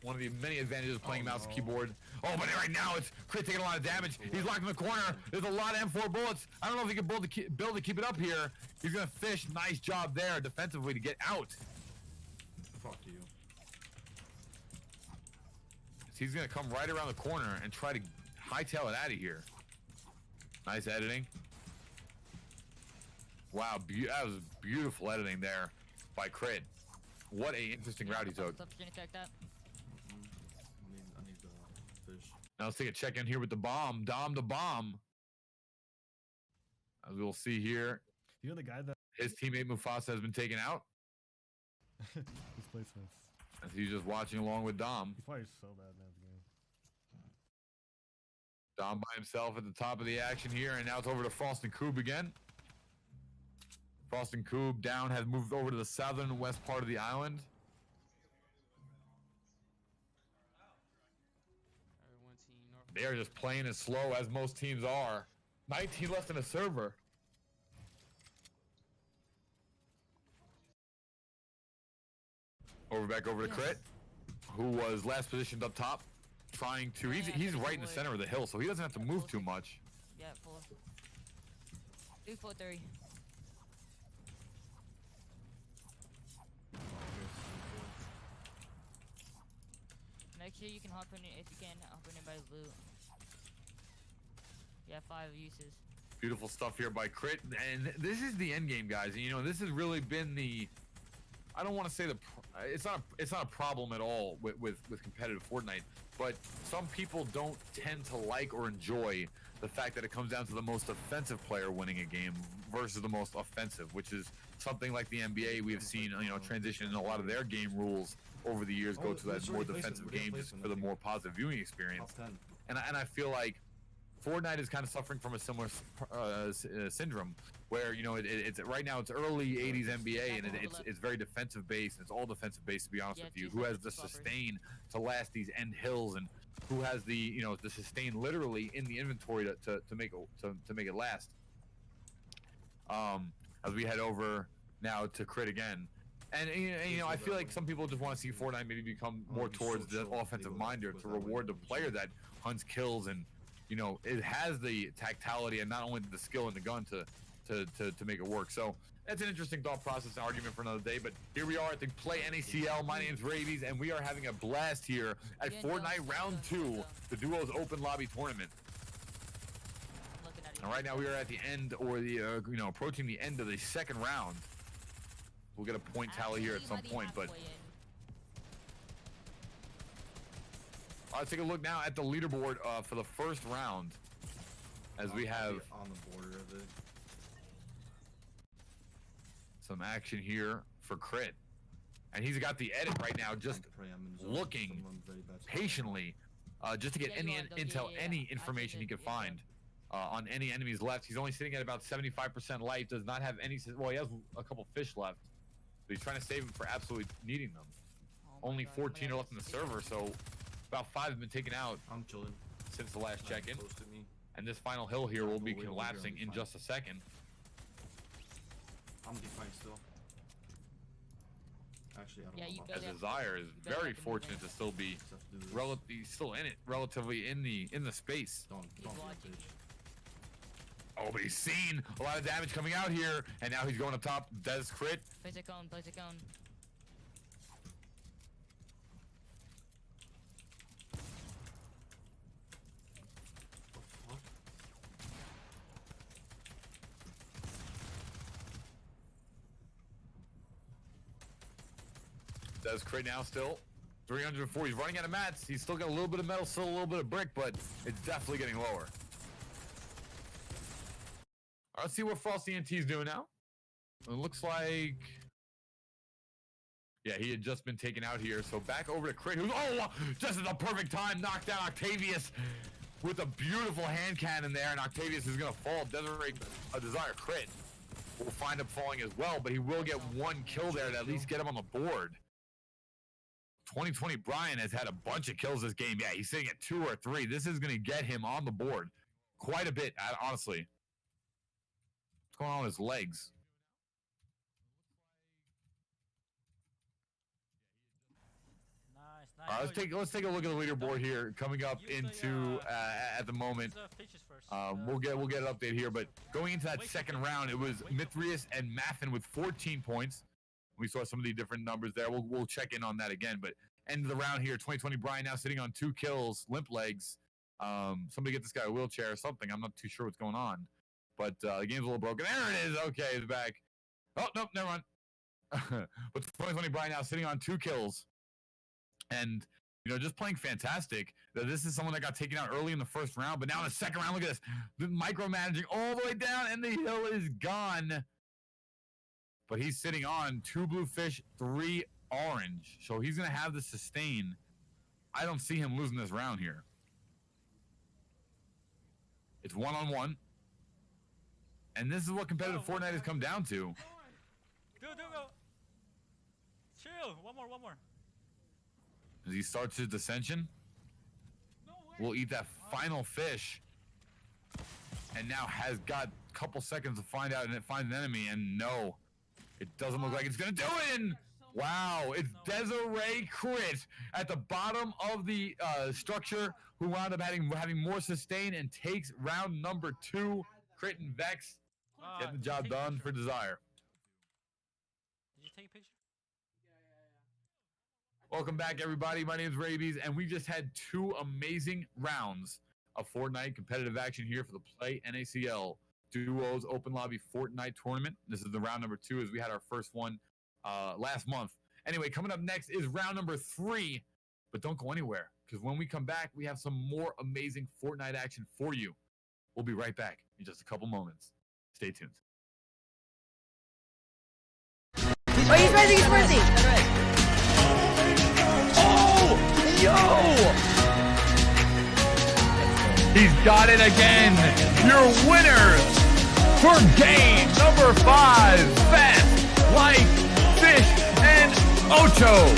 One of the many advantages of playing mouse and keyboard. Oh, but right now it's Crit taking a lot of damage. He's locked in the corner. There's a lot of M4 bullets. I don't know if he can build to keep it up here. He's gonna fish. Nice job there defensively to get out. Fuck you. He's gonna come right around the corner and try to hightail it out of here. Nice editing. Wow, that was beautiful editing there by Crit. What a interesting route he took. I need the fish. Now let's take a check in here with the bomb. Dom the bomb. As we'll see here. You know the guy that his teammate Mufasa has been taken out. His placements. As he's just watching along with Dom. He's probably so bad in that game. Dom by himself at the top of the action here, and now it's over to Frost and Coob again. Frost and Coob down has moved over to the southern and west part of the island. They are just playing it slow as most teams are. 19 left in a server. Back over to Crit, who was last positioned up top, trying to. He's right in the center of the hill, so he doesn't have to move too much. Yeah, 4. 2-4-3. Make sure you can hop in it if you can. Hop in it by loot. Yeah, 5 uses. Beautiful stuff here by Crit, and this is the end game, guys. You know, this has really been the. I don't want to say it's not a problem at all with competitive Fortnite, but some people don't tend to like or enjoy the fact that it comes down to the most offensive player winning a game versus the most offensive, which is something like the NBA we have seen, you know, transition in a lot of their game rules over the years, go to that more defensive game just for the more positive viewing experience. And I feel like Fortnite is kind of suffering from a similar syndrome, where, you know, it's right now it's early 80s NBA, and it's very defensive based. It's all defensive based, to be honest with you. Who has the sustain to last these end hills, and who has the, you know, the sustain literally in the inventory to make it last. As we head over now to Crit again, and you know, I feel like some people just want to see Fortnite maybe become more towards the offensive minder to reward the player that hunts kills, and, you know, it has the tactility and not only the skill in the gun to make it work. So that's an interesting thought process and argument for another day. But here we are at the Play NACL. My name's Rabies, and we are having a blast here at Fortnite Round 2, the Duos Open Lobby Tournament. And right now we are at the end, or the you know, approaching the end of the second round. We'll get a point tally here at some point, but let's take a look now at the leaderboard for the first round, as we have on the border of it. Some action here for Crit, and he's got the edit right now, just looking patiently just to get any intel, any information he can find on any enemies left. He's only sitting at about 75% life, does not have any, well, he has a couple fish left, but he's trying to save them for absolutely needing them. Only 14 are left in the server, so about 5 have been taken out since the last check-in. And this final hill here will be collapsing in just a second. I'm defined still. Actually, I don't know. As Desire is very fortunate to still be still in it, relatively in the space. Oh, but he's seen a lot of damage coming out here, and now he's going up top. Des Crit. Place a cone, place a cone. Does Crit now still 304. He's running out of mats. He's still got a little bit of metal, still a little bit of brick, but it's definitely getting lower. All right, let's see what Frosty NT's doing now. It looks like, yeah, he had just been taken out here. So back over to Crit, who's, oh, just at the perfect time, knocked down Octavius with a beautiful hand cannon there, and Octavius is gonna fall. Desiree, a Desire Crit will find him falling as well, but he will get one kill there to at least get him on the board. 2020 Brian has had a bunch of kills this game. Yeah, he's sitting at 2 or 3. This is going to get him on the board quite a bit, honestly. What's going on with his legs? Nice. All right, let's take a look at the leaderboard here. Coming up into at the moment, we'll get an update here. But going into that second round, it was Mithrius and Maffin with 14 points. We saw some of the different numbers there. We'll check in on that again. But end of the round here, 2020 Brian now sitting on 2 kills, limp legs. Somebody get this guy a wheelchair or something. I'm not too sure what's going on. But the game's a little broken. There it is. Okay, it's back. Oh, nope, never mind. But 2020 Brian now sitting on 2 kills. And, you know, just playing fantastic. This is someone that got taken out early in the first round. But now in the second round, look at this. The micromanaging all the way down, and the hill is gone. But he's sitting on 2 blue fish, 3 orange. So he's going to have the sustain. I don't see him losing this round here. It's 1-on-1. And this is what competitive Fortnite has come down to. Go. Chill. One more. As he starts his dissension, we'll eat that final fish. And now has got a couple seconds to find out and find an enemy. And no. It doesn't look like it's going to do it. And wow, it's Desiree Crit at the bottom of the structure, who wound up having more sustain and takes round number 2. Crit and Vex getting the job done for Desire. Did you take a picture? Welcome back, everybody. My name is Rabies, and we just had 2 amazing rounds of Fortnite competitive action here for the PlayNACL Duos Open Lobby Fortnite Tournament. This is the round number 2 as we had our first one last month. Anyway, coming up next is round number 3, but don't go anywhere because when we come back, we have some more amazing Fortnite action for you. We'll be right back in just a couple moments. Stay tuned. Oh, he's ready, he's ready. Oh, yo! He's got it again. Your winners for game number 5, Fast, Like, Fish, and Ocho.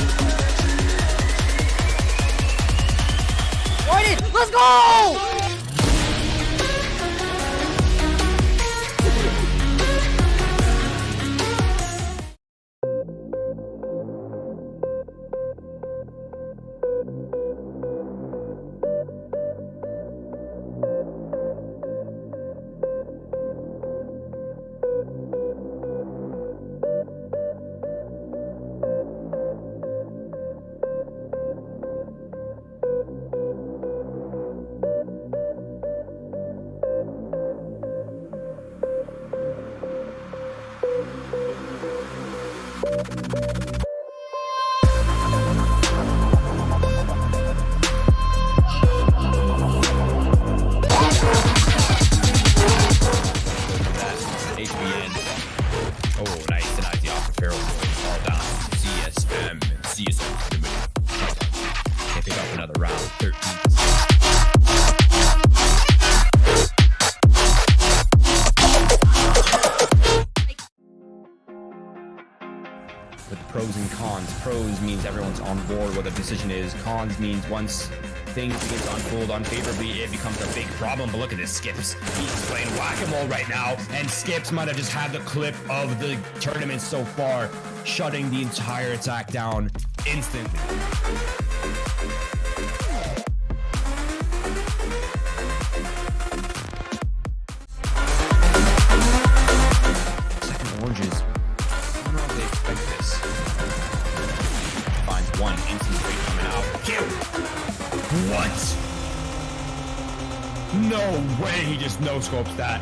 Jordan, let's go! Pros means everyone's on board what the decision is. Cons means once things begin to unfold unfavorably, it becomes a big problem. But look at this, Skips. He's playing whack-a-mole right now, and Skips might have just had the clip of the tournament so far, shutting the entire attack down instantly. Second oranges. I don't know if they expect this. Finds one instant straight coming out. Kill! What? No way he just no-scopes that.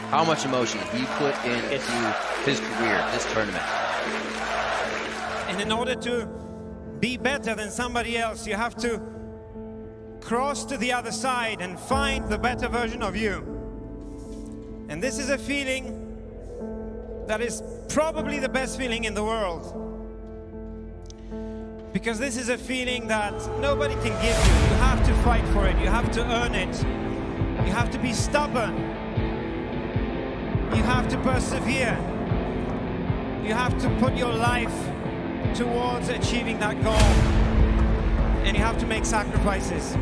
How much emotion he put into his career, this tournament. And in order to be better than somebody else, you have to cross to the other side and find the better version of you. And this is a feeling that is probably the best feeling in the world. Because this is a feeling that nobody can give you. You have to fight for it. You have to earn it. You have to be stubborn. You have to persevere. You have to put your life towards achieving that goal. And you have to make sacrifices.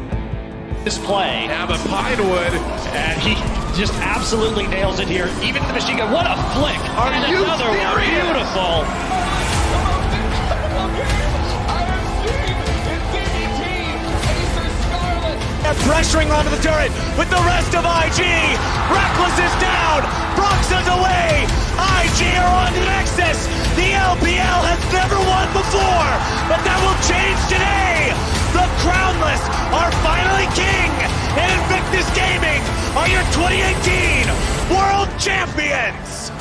This play, now the Pinewood, and he just absolutely nails it here. Even the machine gun, what a flick! And another one, beautiful! Pressuring onto the turret with the rest of IG. Reckless is down. Broxa's away. IG are on the Nexus. The LPL has never won before, but that will change today. The Crownless are finally king, and Invictus Gaming are your 2018 World Champions.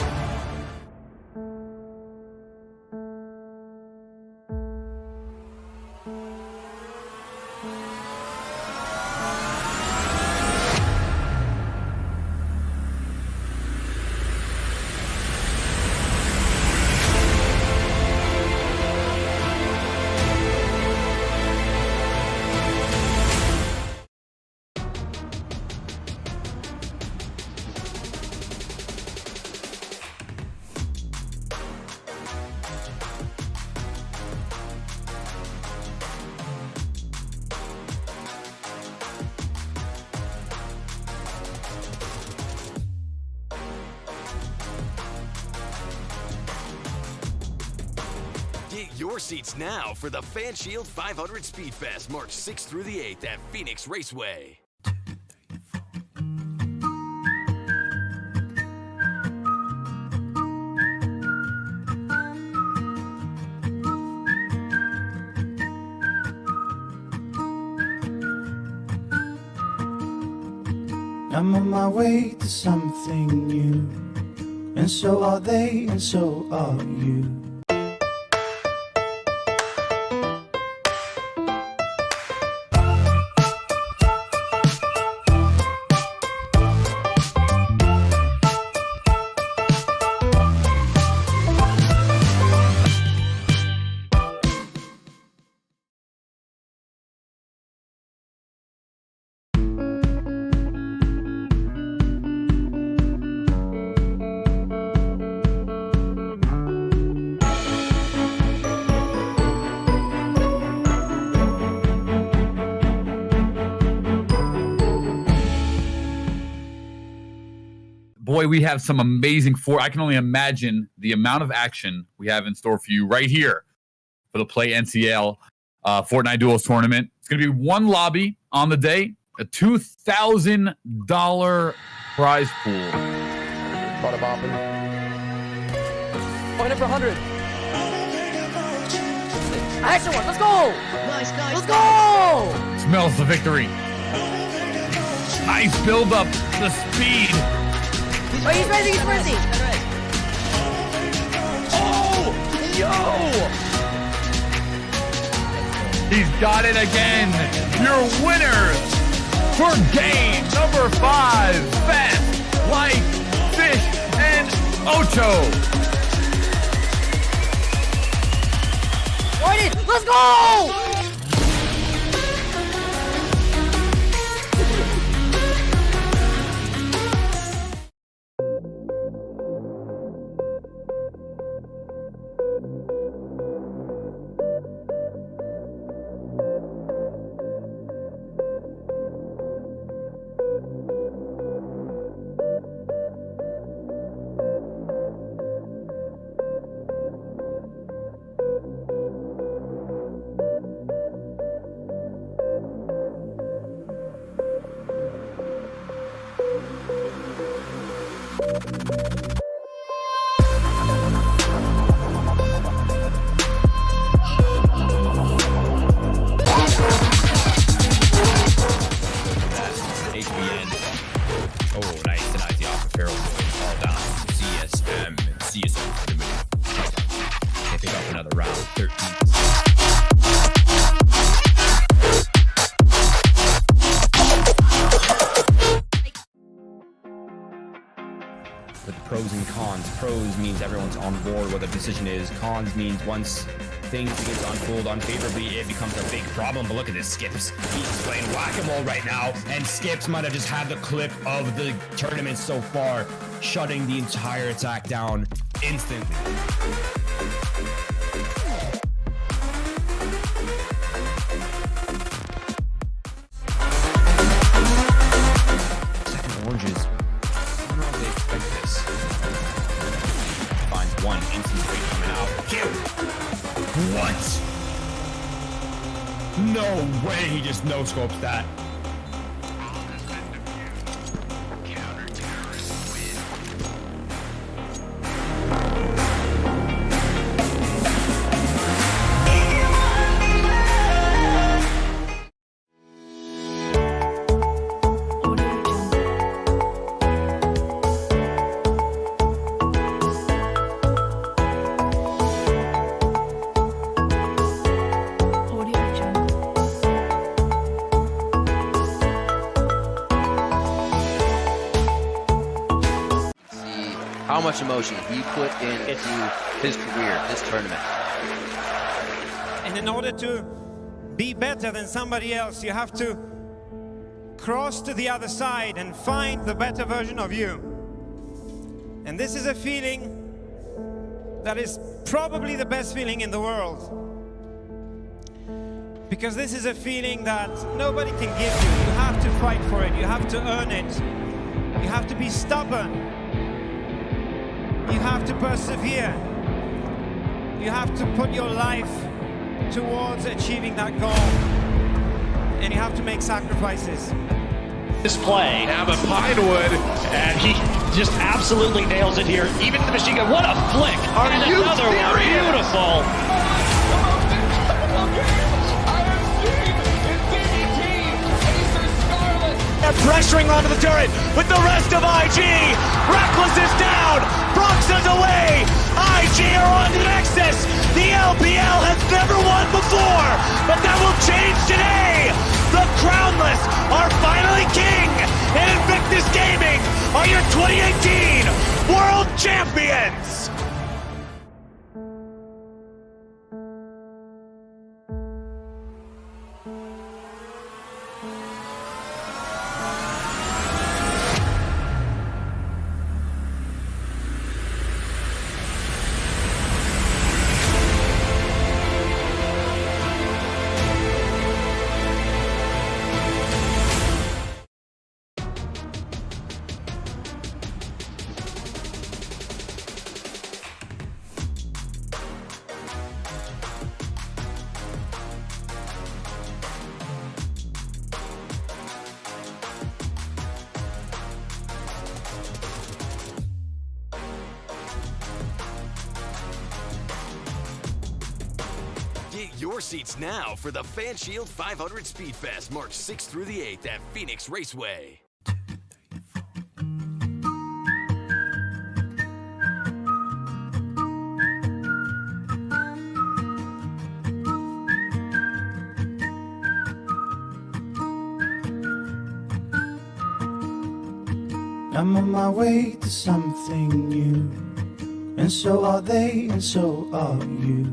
your seats now for the FanShield 500 Speedfest, March 6th through the 8th at Phoenix Raceway. I'm on my way to something new, and so are they, and so are you. Boy, we have some amazing I can only imagine the amount of action we have in store for you right here for the PlayNACL Fortnite Duels tournament. It's going to be one lobby on the day, a $2,000 prize pool. Bada bopping. Point up for 100. Extra one. Let's go. Nice. Let's go. Smells the victory. Nice build up, the speed. Oh, he's racing. Oh, yo! He's got it again. Your winners for game number 5, Fast Like Fish and Ocho. Let's go! With pros and cons. Pros means everyone's on board what the decision is. Cons means once things begin to unfold unfavorably, it becomes a big problem. But look at this, Skips. He's playing whack-a-mole right now, and Skips might have just had the clip of the tournament so far, shutting the entire attack down instantly. Second oranges. I don't know if they expect this. Finds one instant straight coming out. Kill! What? No way he just no-scopes that. How much emotion he put into his career, this tournament. And in order to be better than somebody else, you have to cross to the other side and find the better version of you. And this is a feeling that is probably the best feeling in the world. Because this is a feeling that nobody can give you. You have to fight for it. You have to earn it. You have to be stubborn. You have to persevere. you have to put your life towards achieving that goal. And you have to make sacrifices. This play, now the Pinewood, and he just absolutely nails it here. Even the machine gun, what a flick! And another one, beautiful! Pressuring onto the turret with the rest of IG. Reckless is down. Bronx is away. IG are on the Nexus. The LPL has never won before, but that will change today. The Crownless are finally king, and Invictus Gaming are your 2018 World Champions. Get your seats now for the FanShield 500 Speedfest, March 6th through the 8th at Phoenix Raceway. I'm on my way to something new, and so are they, and so are you.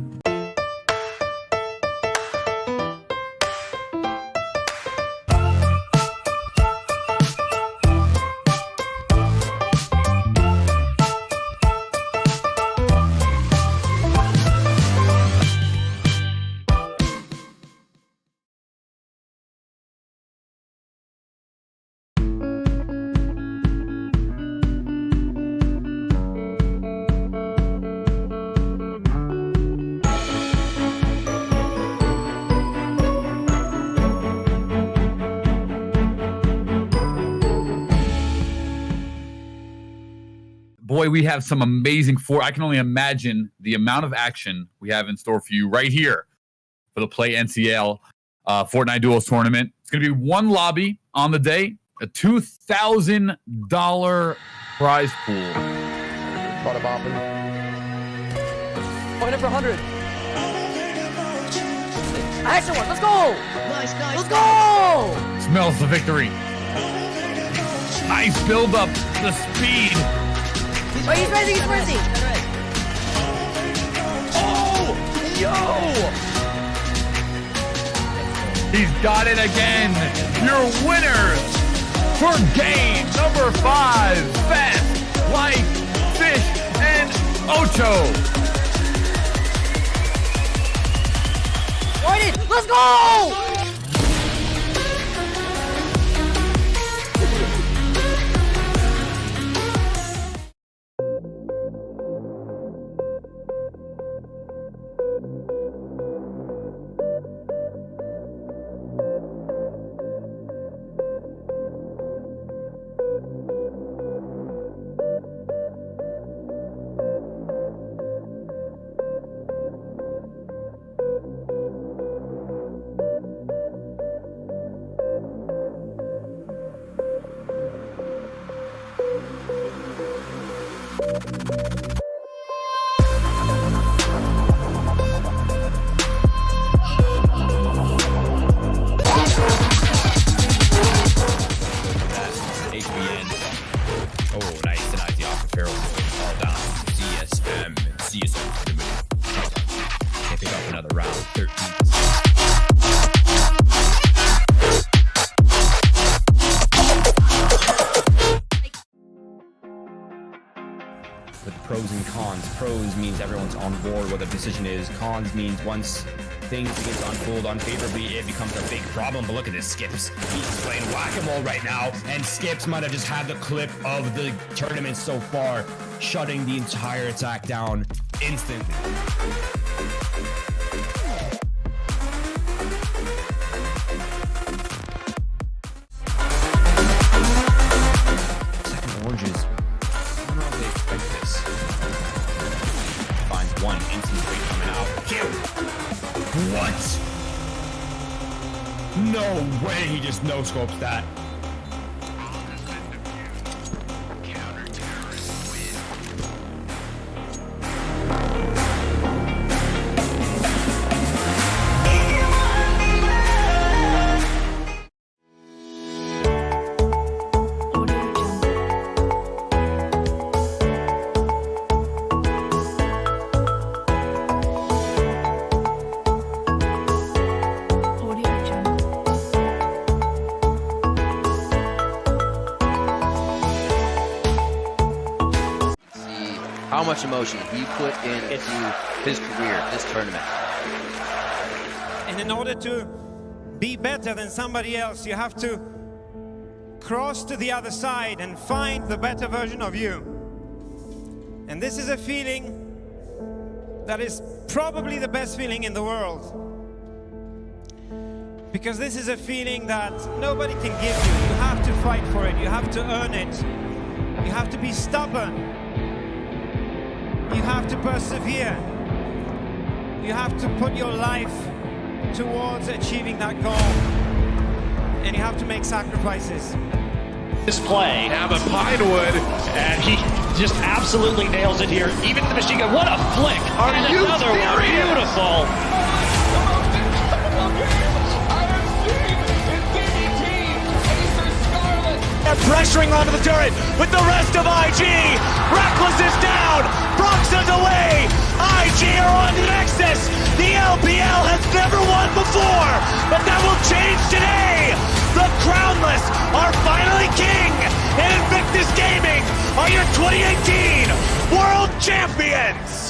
Boy, we have some amazing I can only imagine the amount of action we have in store for you right here for the PlayNACL Fortnite Duels tournament. It's going to be one lobby on the day, a $2,000 prize pool. Panda Wrapping. Point number 100. Action one, let's go! Nice, nice. Let's go! Smells the victory. Nice build up, the speed. Oh, he's ready, he's ready. Oh, yo! He's got it again. Your winners for game number 5, Fast, Like, Fish, and Ocho. Let's go! Pros and cons. Pros means everyone's on board what the decision is. Cons means once things begin to unfold unfavorably, it becomes a big problem. But look at this, Skips. He's playing whack-a-mole right now, and Skips might have just had the clip of the tournament so far, shutting the entire attack down instantly. No way he just no-scopes that. How much emotion he put into his career, this tournament. And in order to be better than somebody else, you have to cross to the other side and find the better version of you. And this is a feeling that is probably the best feeling in the world. Because this is a feeling that nobody can give you. You have to fight for it. You have to earn it. You have to be stubborn. You have to persevere. You have to put your life towards achieving that goal. And you have to make sacrifices. This play, now the Pinewood, and he just absolutely nails it here. Even the machine gun, what a flick! And another one, beautiful! Pressuring onto the turret with the rest of IG. Reckless is down. Broxton's away. IG are on the Nexus. The LPL has never won before, but that will change today. The Crownless are finally king, and Invictus Gaming are your 2018 World Champions.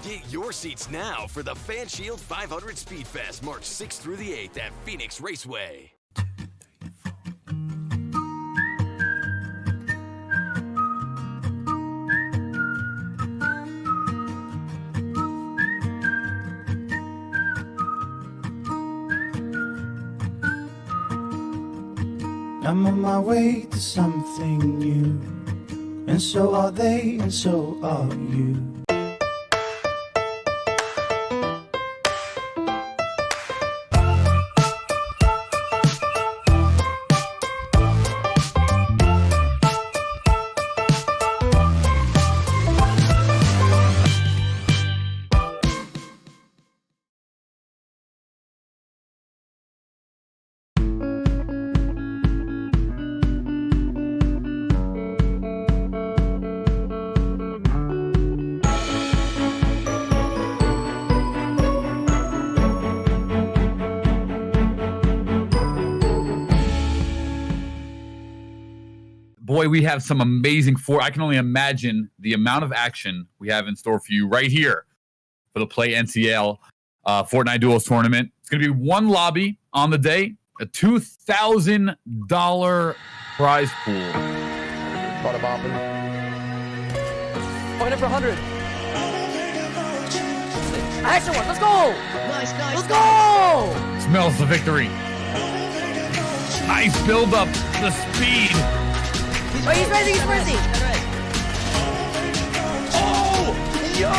Get your seats now for the FanShield 500 Speedfest, March 6th through the 8th at Phoenix Raceway. I'm on my way to something new, and so are they, and so are you. Boy, we have some amazing I can only imagine the amount of action we have in store for you right here for the PlayNACL Fortnite Duels tournament. It's going to be one lobby on the day, a $2,000 prize pool. Bada bopping. Point for 100. Action one, let's go! Nice, nice. Let's go! Smells the victory. Nice build up, the speed. Oh, he's racing, he's racing! Oh, yo!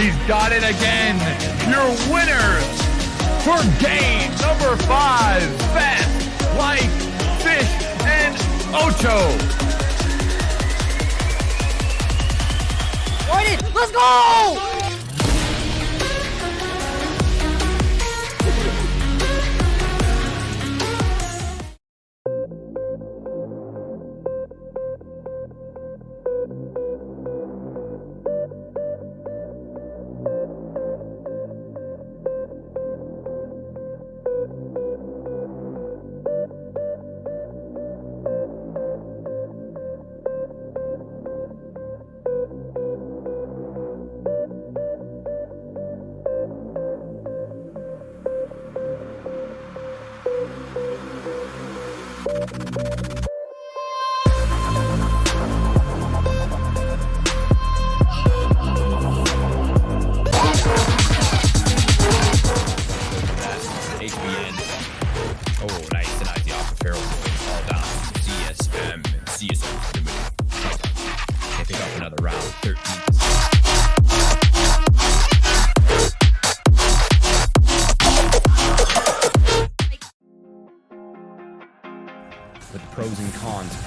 He's got it again. Your winners for game number 5, Fast Like Fish and Ocho. Jordan, let's go!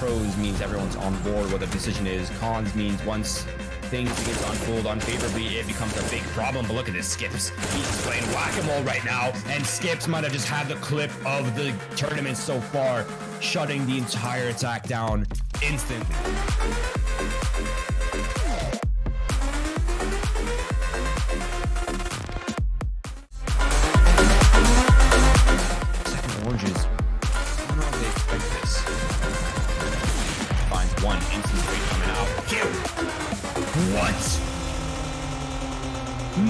pros means everyone's on board what the decision is. Cons means once things begin to unfold unfavorably, it becomes a big problem. But look at this, Skips. He's playing whack-a-mole right now, and Skips might have just had the clip of the tournament so far, shutting the entire attack down instantly. Second oranges. I don't know if they expect this. Finds one instant rate coming out. Kill! What?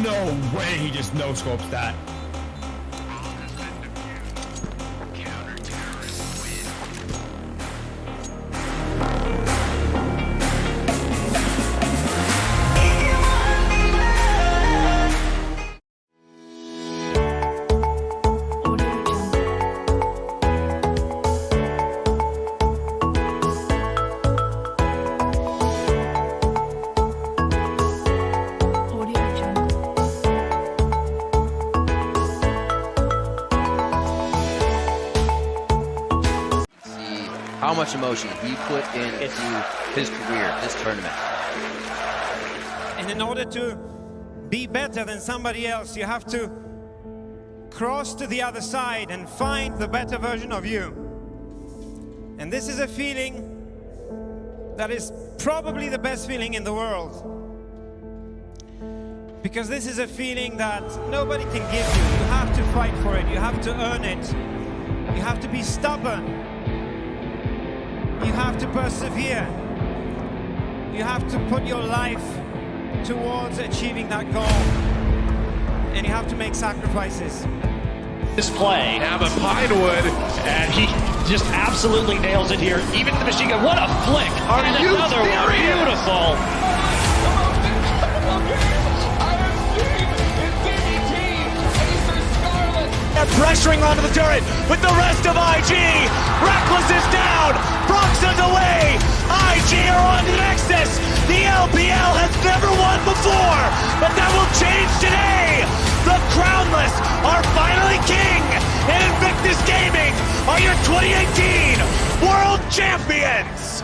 No way he just no-scopes that. How much emotion he put into his career, this tournament. And in order to be better than somebody else, you have to cross to the other side and find the better version of you. And this is a feeling that is probably the best feeling in the world. Because this is a feeling that nobody can give you. You have to fight for it. You have to earn it. You have to be stubborn. You have to persevere. You have to put your life towards achieving that goal. And you have to make sacrifices. This play, now the Pinewood, and he just absolutely nails it here. Even the machine gun, what a flick! And another one, beautiful! They're pressuring onto the turret with the rest of IG. Reckless is down. Broxton's away. IG are on to Nexus. The LPL has never won before, but that will change today. The Crownless are finally king, and Invictus Gaming are your 2018 World Champions.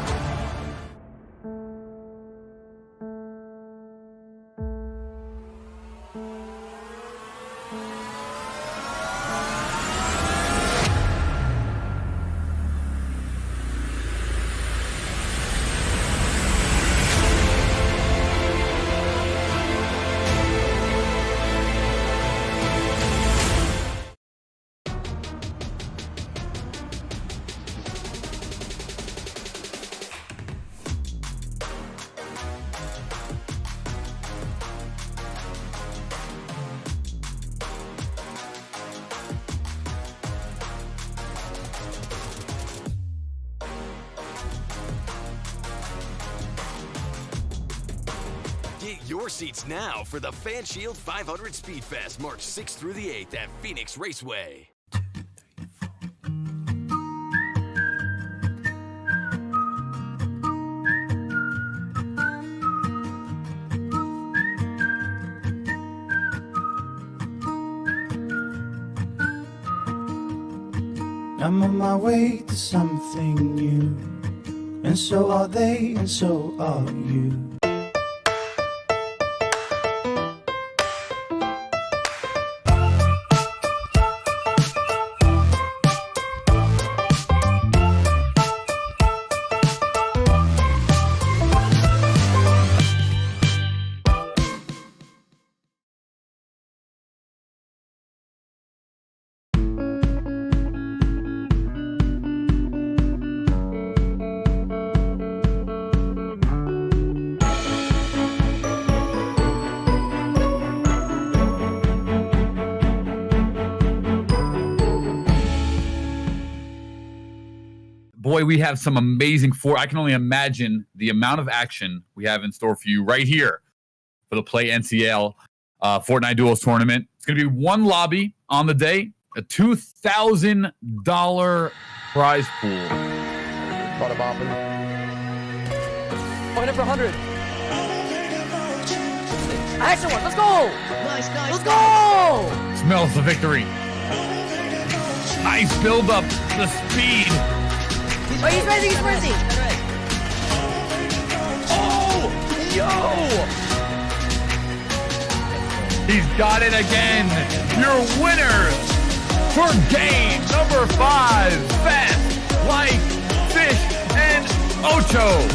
Get your seats now for the FanShield 500 Speedfest, March 6th through the 8th at Phoenix Raceway. I'm on my way to something new, and so are they, and so are you. Boy, we have some amazing I can only imagine the amount of action we have in store for you right here for the PlayNACL Fortnite Duels tournament. It's going to be one lobby on the day, a $2,000 prize pool. Panda Wrapping. Point it for 100. Action one, let's go! Nice, nice. Let's go! Smells the victory. Nice build up, the speed. Oh, he's ready, he's ready. Yo! He's got it again. Your winners for game number 5. Fast like fish and Ocho.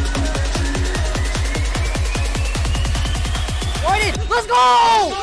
Let's go!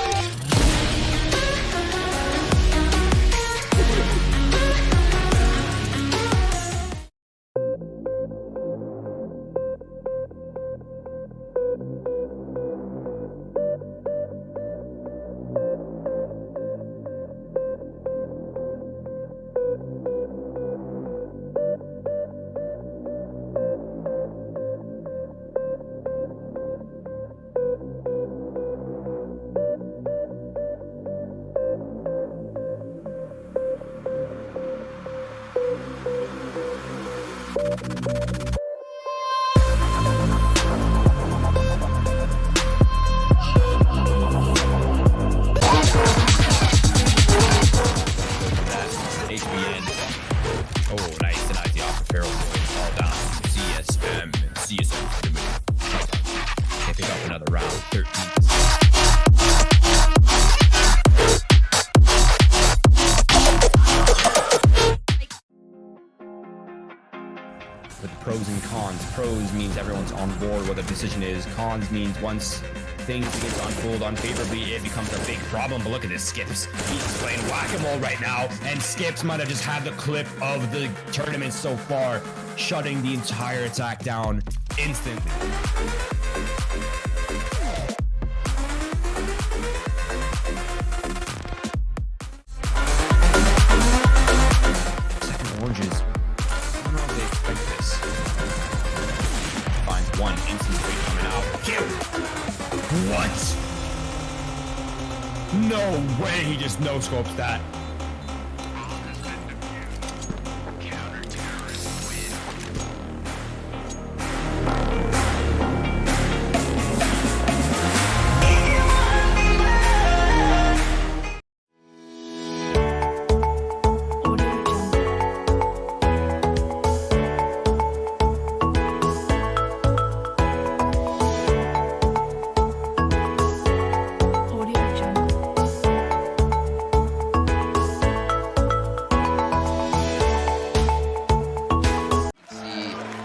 Oh, nice. Denies the offer. Feral boy. All down. CSM. CSM. Can't pick up another round. 13. With the pros and cons. Pros means everyone's on board what the decision is. Cons means once things begin to unfold unfavorably, it becomes a big problem. But look at this, Skips. He's playing whack-a-mole right now, and Skips might have just had the clip of the tournament so far, shutting the entire attack down instantly. Second oranges. I don't know if they expect this. Finds one instant straight coming out. Kill! What? No way he just no-scopes that.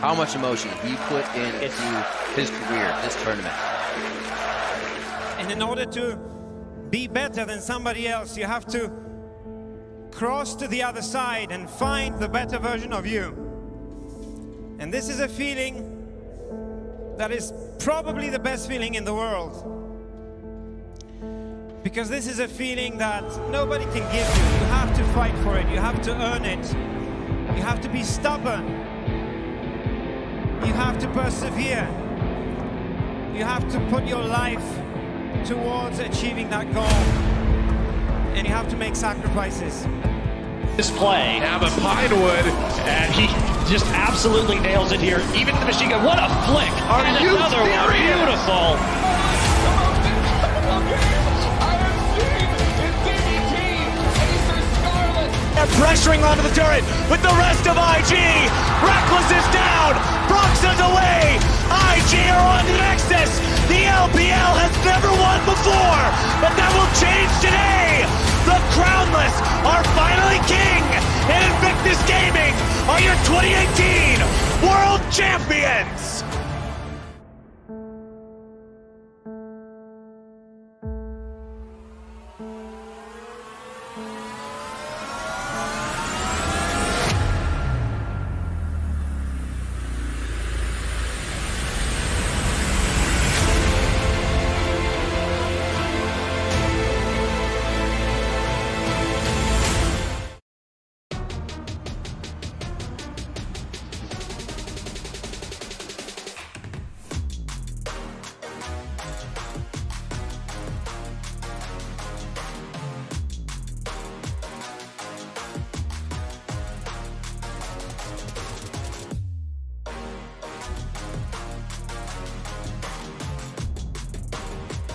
How much emotion he put into his career, this tournament. And in order to be better than somebody else, you have to cross to the other side and find the better version of you. And this is a feeling that is probably the best feeling in the world. Because this is a feeling that nobody can give you. You have to fight for it. You have to earn it. You have to be stubborn. You have to persevere. You have to put your life towards achieving that goal. And you have to make sacrifices. This play, now the Pinewood, and he just absolutely nails it here. Even the machine gun, what a flick! And another one, beautiful! Pressuring onto the turret with the rest of IG. Reckless is down. Broxa's away. IG are on to Nexus. The LPL has never won before, but that will change today. The Crownless are finally king, and Invictus Gaming are your 2018 World Champions.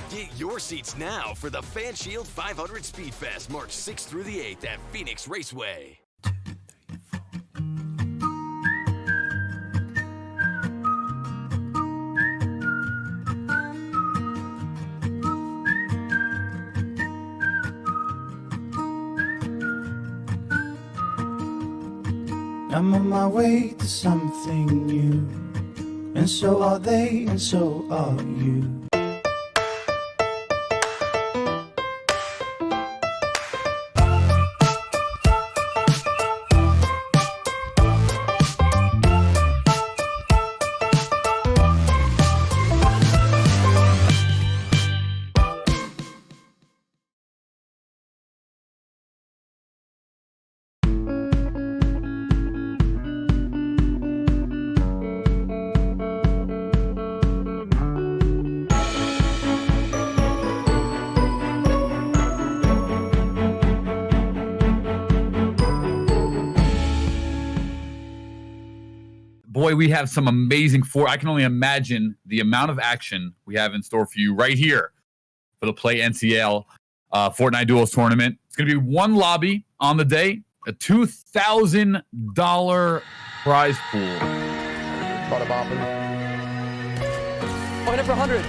Get your seats now for the FanShield 500 Speedfest, March 6th through the 8th at Phoenix Raceway. I'm on my way to something new, and so are they, and so are you. Boy, we have some amazing I can only imagine the amount of action we have in store for you right here for the PlayNACL Fortnite Duels tournament. It's going to be one lobby on the day, a $2,000 prize pool. Bada bopping. Point it for 100.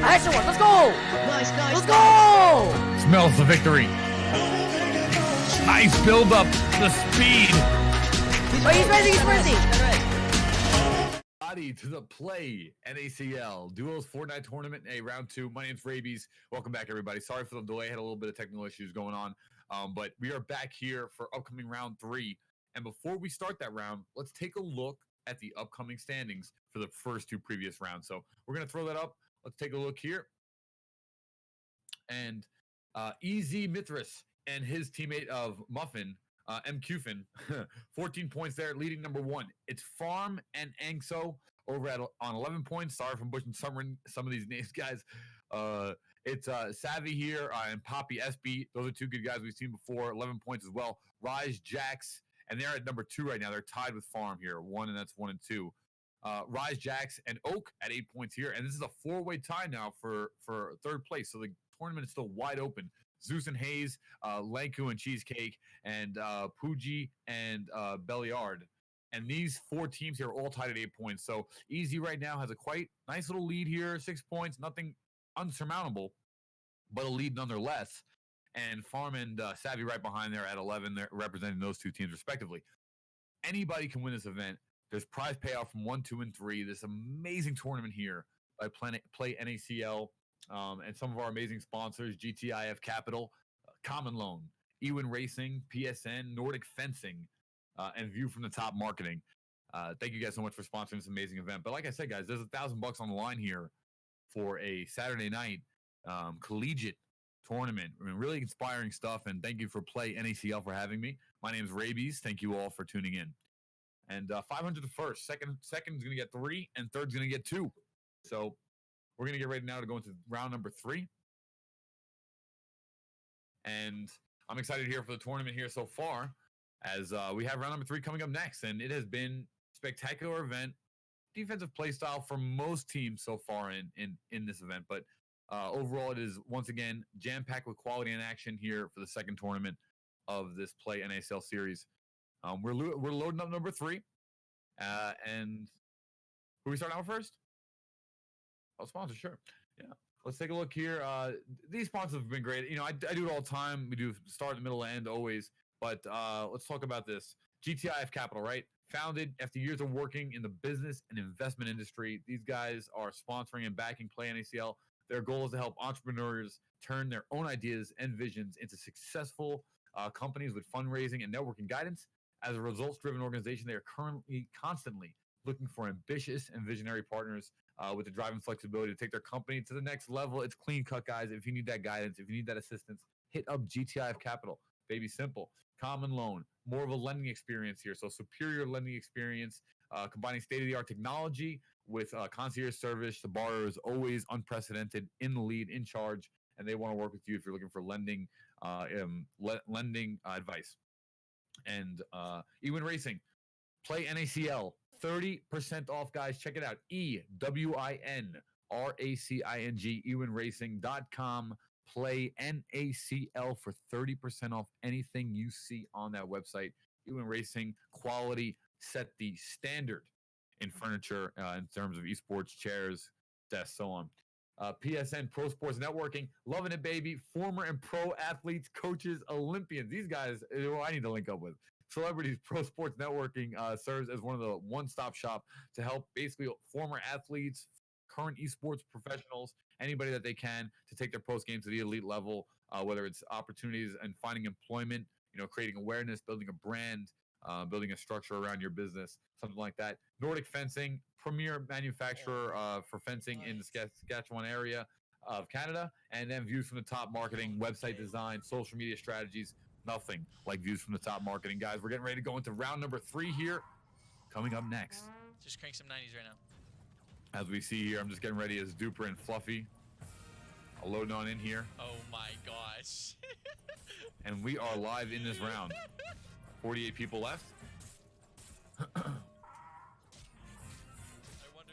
Action one, let's go! Nice. Let's go! Smells the victory. Nice build up, the speed. Oh, he's ready. Body to the PlayNACL Duels Fortnite Tournament, round 2. My name's Rabies. Welcome back, everybody. Sorry for the delay. I had a little bit of technical issues going on, but we are back here for upcoming round 3. And before we start that round, let's take a look at the upcoming standings for the first 2 previous rounds. So we're going to throw that up. Let's take a look here. And Easy Mithras and his teammate of Muffin, MQFin, 14 points there, leading number 1. It's Farm and Angso over on 11 points. Sorry for butchering some of these names, guys. It's Savvy here and Poppy SB. Those are 2 good guys we've seen before. 11 points as well. Rise Jax, and they're at number 2 right now. They're tied with Farm here, 1, and that's 1 and 2. Rise Jax and Oak at 8 points here, and this is a 4-way tie now for 3rd place. So the tournament is still wide open. Zeus and Hayes, Lanku and Cheesecake, and Pooji and Belliard. And these 4 teams here are all tied at 8 points. So Easy right now has a quite nice little lead here, 6 points, nothing unsurmountable, but a lead nonetheless. And Farm and Savvy right behind there at 11, they're representing those 2 teams respectively. Anybody can win this event. There's prize payout from 1, 2, and 3. This amazing tournament here by PlayNACL. And some of our amazing sponsors, GTIF Capital, CommLoan, ECUWerks, PSN, Nordic Fencing, and View from the Top Marketing. Thank you guys so much for sponsoring this amazing event. But like I said, guys, there's $1,000 on the line here for a Saturday night collegiate tournament. I mean, really inspiring stuff. And thank you for PlayNACL for having me. My name is Rabies. Thank you all for tuning in. And 500 to first. Second's going to get 3, and third's going to get 2. So we're going to get ready now to go into round number 3. And I'm excited here for the tournament here so far, as we have round number 3 coming up next. And it has been a spectacular event, defensive play style for most teams so far in this event. But overall, it is, once again, jam-packed with quality and action here for the second tournament of this PlayNACL series. We're loading up number 3. And who we start out first? Oh, sponsor, sure. Yeah. Let's take a look here. These sponsors have been great. You know, I do it all the time. We do start, middle, end always. But let's talk about this. GTIF Capital, right? Founded after years of working in the business and investment industry. These guys are sponsoring and backing PlayNACL. Their goal is to help entrepreneurs turn their own ideas and visions into successful companies with fundraising and networking guidance. As a results-driven organization, they are constantly looking for ambitious and visionary partners with the drive and flexibility to take their company to the next level. It's clean cut, guys. If you need that guidance, if you need that assistance, hit up GTIF Capital. Baby simple. CommLoan, more of a lending experience here. So superior lending experience, combining state-of-the-art technology with concierge service. The borrower is always unprecedented, in the lead, in charge, and they want to work with you if you're looking for lending advice. And ECUWerks, PlayNACL, 30% off, guys. Check it out. EWINRACING, ECUWerks.com. PlayNACL for 30% off anything you see on that website. ECUWerks, quality, set the standard in furniture in terms of esports, chairs, desks, so on. PSN Pro Sports Networking, loving it, baby. Former and pro athletes, coaches, Olympians. These guys, who I need to link up with. Celebrities Pro Sports Networking serves as one of the one-stop shop to help basically former athletes, current esports professionals, anybody that they can to take their post game to the elite level, whether it's opportunities and finding employment, creating awareness, building a brand, building a structure around your business, something like that. Nordic Fencing, premier manufacturer for fencing in the Saskatchewan area of Canada, and then Views from the Top marketing, website design, social media strategies. Nothing like Views from the Top marketing, guys. We're getting ready to go into round number 3 here. Coming up next. Just crank some 90s right now. As we see here, I'm just getting ready as Duper and Fluffy. I'll load on in here. Oh my gosh. And we are live in this round. 48 people left. I wonder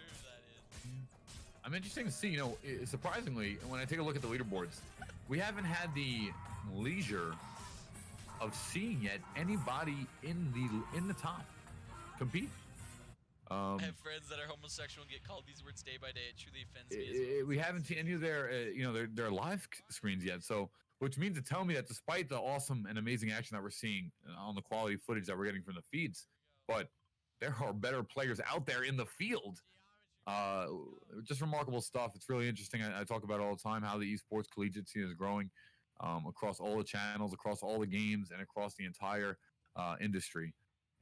who that is. I'm interested to see, surprisingly, when I take a look at the leaderboards, we haven't had the leisure of seeing yet anybody in the top compete. I have friends that are homosexual and get called these words day by day. It truly offends me as well. We haven't seen any of their, their live screens yet. So, which means to tell me that despite the awesome and amazing action that we're seeing on the quality footage that we're getting from the feeds, but there are better players out there in the field. Just remarkable stuff. It's really interesting. I talk about it all the time how the esports collegiate scene is growing across all the channels, across all the games, and across the entire industry.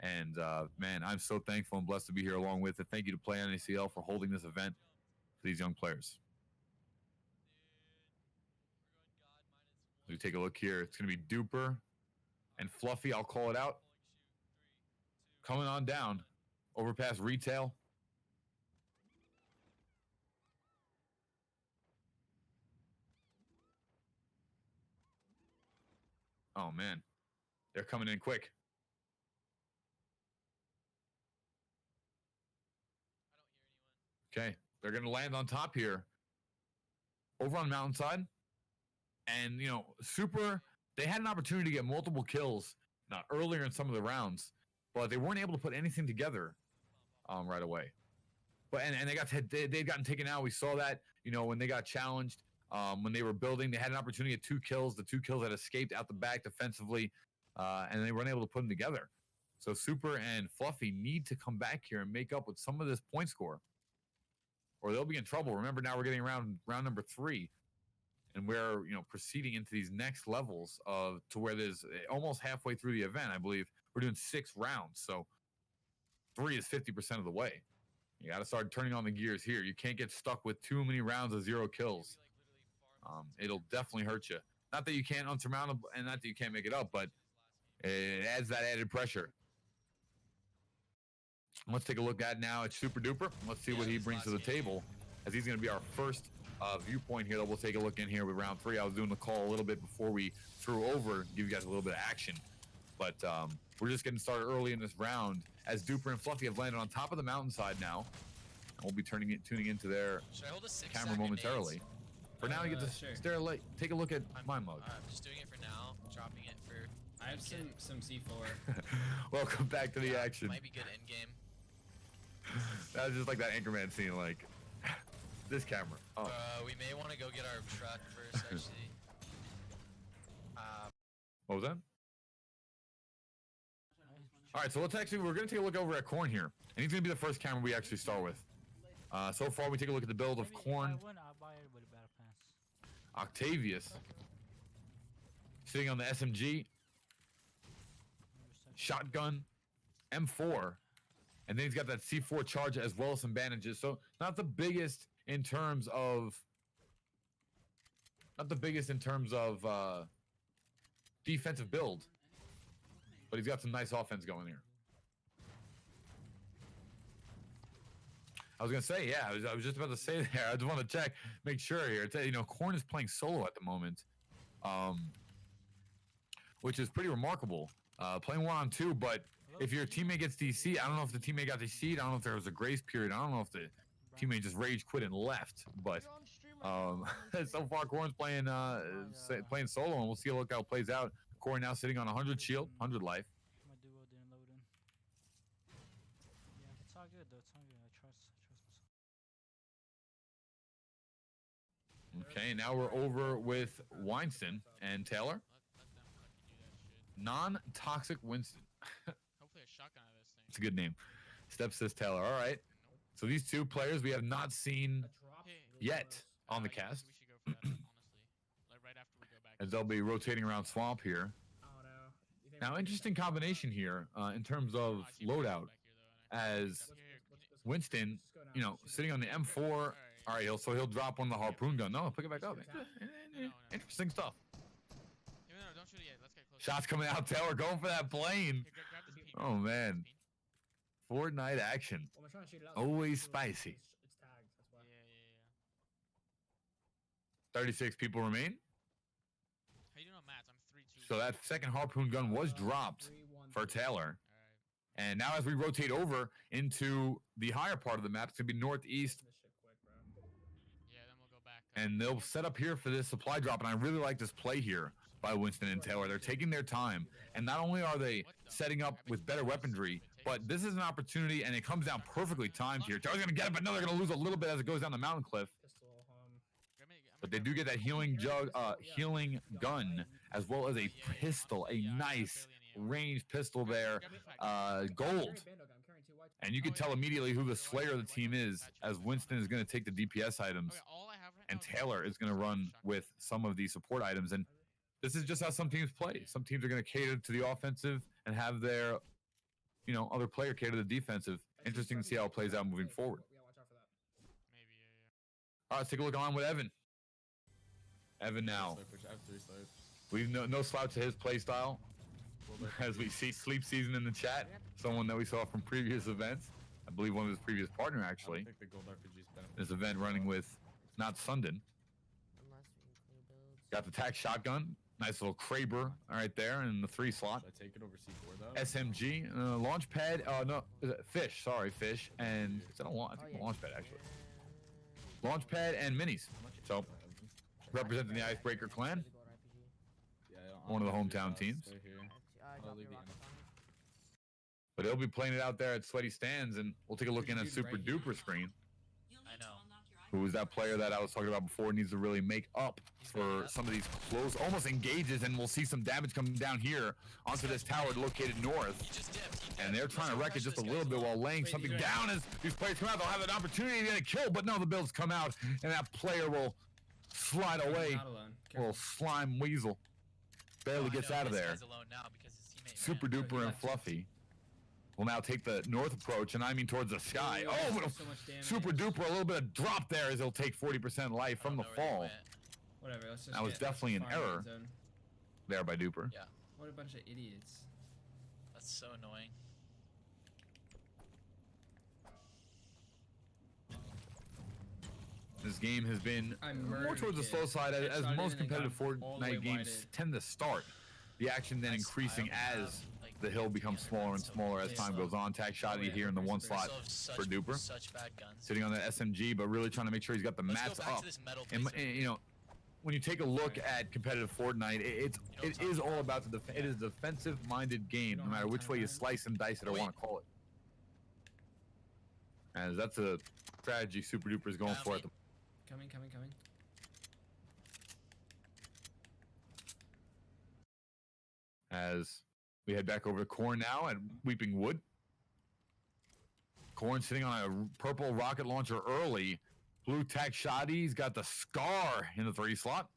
And man, I'm so thankful and blessed to be here along with it. Thank you to PlayNACL for holding this event for these young players. As we take a look here, it's going to be Duper and Fluffy. I'll call it out. Coming on down, over past retail. Oh man, they're coming in quick. Okay, they're going to land on top here. Over on Mountainside. And, Super, they had an opportunity to get multiple kills earlier in some of the rounds, but they weren't able to put anything together right away. But and they'd gotten taken out. We saw that, when they got challenged, when they were building, they had an opportunity at 2 kills. The 2 kills had escaped out the back defensively, and they weren't able to put them together. So Super and Fluffy need to come back here and make up with some of this point score, or they'll be in trouble. Remember, now we're getting around round number 3. And we're, proceeding into these next levels to where there's almost halfway through the event. I believe we're doing 6 rounds. So 3 is 50% of the way. You got to start turning on the gears here. You can't get stuck with too many rounds of 0 kills. It'll definitely hurt you. Not that you can't unsurmountable and not that you can't make it up, but it adds that added pressure. Let's take a look at now at Super Duper. Let's see what he brings to the table, as he's going to be our first viewpoint here that we'll take a look in here with round 3. I was doing the call a little bit before we threw over, give you guys a little bit of action, but we're just getting started early in this round as Duper and Fluffy have landed on top of the mountainside now. And we'll be tuning into their camera momentarily. For now, you get to take a look at my mug. I'm just doing it for now, dropping it for. I have some C4. Welcome back to the action. Might be good end game. That was just like that Anchorman scene, like. This camera. Oh. We may want to go get our truck first, actually. What was that? All right, so we're going to take a look over at Corn here. And he's going to be the first camera we actually start with. So far, we take a look at the build of Corn. Octavius. Sitting on the SMG. Shotgun. M4. And then he's got that C4 charge as well as some bandages. So not the biggest in terms of defensive build, but he's got some nice offense going here. I was gonna say, yeah, I was just about to say there. I just want to check, make sure here. Corn is playing solo at the moment, which is pretty remarkable. Playing 1-on-2, but if your teammate gets DC'd, I don't know if the teammate got DC'd. I don't know if there was a grace period. I don't know if the teammate just rage quit and left. But so far, Corn's playing solo, and we'll see how it plays out. Corn now sitting on 100 shield, 100 life. My duo didn't load in. Yeah, it's all good though. It's all good. I trust myself. Okay, now we're over with Winston and Taylor. Non-toxic Winston. Hopefully a shotgun out of this thing. It's a good name. Step says Taylor. All right. So these two players we have not seen yet on the cast. We should go for that, honestly. Like right after we go back. As they'll be rotating around swamp here. Now, interesting combination here in terms of loadout. As Winston, you know, sitting on the M4. All right, he'll drop one of the harpoon gun. No, pick it back up. Interesting stuff. No, don't shoot it yet. Let's get close. Shots coming out. Taylor going for that plane. Oh man. Fortnite action. Always spicy. 36 people remain. How you doing on mats? I'm 3-2. So that second harpoon gun was dropped for Taylor. And now as we rotate over into the higher part of the map, it's going to be northeast. Yeah, then we'll go back. And they'll set up here for this supply drop. And I really like this play here by Winston and Taylor. They're taking their time. And not only are they setting up with better weaponry, but this is an opportunity, and it comes down perfectly timed here. Taylor's going to get it, but no, they're going to lose a little bit as it goes down the mountain cliff. But they do get that healing gun, as well as a pistol, a nice ranged pistol there, gold. And you can tell immediately who the slayer of the team is, as Winston is going to take the DPS items, and Taylor is going to run with some of the support items. And this is just how some teams play. Some teams are going to cater to the offensive and have their, other player cater to the defensive. Interesting to see how it plays out moving forward. All right, let's take a look on with Evan. Evan now. We've no slouch to his play style. As we see Sleep Season in the chat, someone that we saw from previous events. I believe one of his previous partner actually. This event running with not Sundin. Got the tac shotgun. Nice little Kraber right there in the 3 slot. Should I take it over C4 though? SMG, launch pad. No, fish. Sorry, fish. And is that a launch? I think a launch pad actually. Launch pad and minis. So representing the Icebreaker clan. One of the hometown teams. But he'll be playing it out there at Sweaty Stands, and we'll take a look in at Super Duper screen. I know. Who was that player that I was talking about before? Needs to really make up for some of these close, almost engages, and we'll see some damage coming down here onto this tower located north. And they're trying to wreck it just a little bit while laying something down. As these players come out, they'll have an opportunity to get a kill, but no, the builds come out, and that player will slide away. Little slime weasel. Barely gets out of there. Super Duper and Fluffy will now take the north approach, and I mean towards the sky. Oh, Super Duper, a little bit of drop there as he'll take 40% life from the fall. Whatever, let's just that was definitely an error there by Duper. Yeah. What a bunch of idiots. That's so annoying. This game has been more towards the slow side, as most competitive Fortnite games tend to start. The action then increasing as the hill becomes smaller and smaller as time goes on. Tag shot here in the 1 slot for Duper. Sitting on the SMG, but really trying to make sure he's got the mats up. And when you take a look at competitive Fortnite, it is all about it is a defensive-minded game, no matter which way you slice and dice it or want to call it. As that's a strategy Super Duper is going for at the Coming. As we head back over to Corn now at Weeping Wood. Corn sitting on a purple rocket launcher early. Blue tac shotty. He's got the Scar in the 3 slot.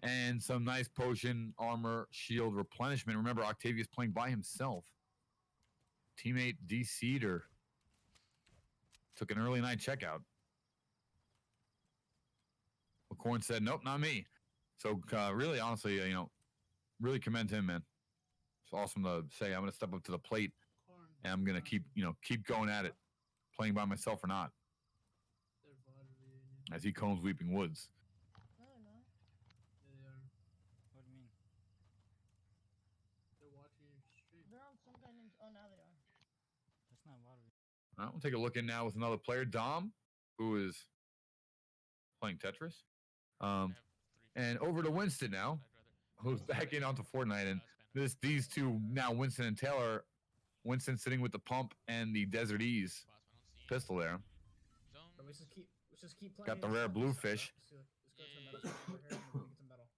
And some nice potion, armor, shield replenishment. Remember, Octavius playing by himself. Teammate D-Cedar took an early night checkout. Well, Corn said, nope, not me. So really, honestly, really commend him, man. It's awesome to say I'm going to step up to the plate and I'm going to keep going at it, playing by myself or not. As he combs Weeping Woods. What do you mean? They're watching your stream. They're on some kind of... Oh, now they are. That's not water. All right, we'll take a look in now with another player, Dom, who is playing Tetris. And over to Winston now, who's back in onto Fortnite. And these two now, Winston and Taylor. Winston sitting with the pump and the Desert Ease pistol there. Let's just keep playing. Got the rare bluefish. fish over here and we get some metal.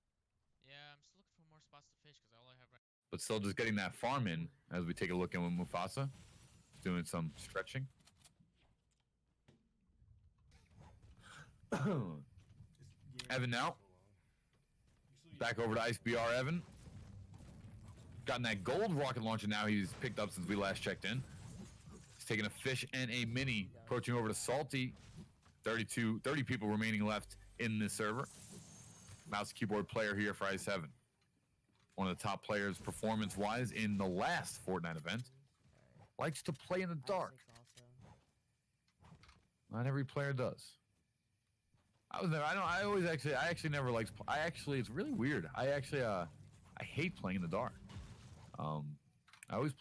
Yeah, I'm still looking for more spots to fish because all I have right But still just getting that farm in as we take a look at Mufasa. Doing some stretching. Evan now. Back over to Ice BR Evan. Gotten that gold rocket launcher now he's picked up since we last checked in. He's taking a fish and a mini. Approaching over to Salty. 30 people remaining left in this server. Mouse keyboard player here for i7. One of the top players performance-wise in the last Fortnite event. Likes to play in the dark. Not every player does. I actually never liked. It's really weird. I hate playing in the dark. I always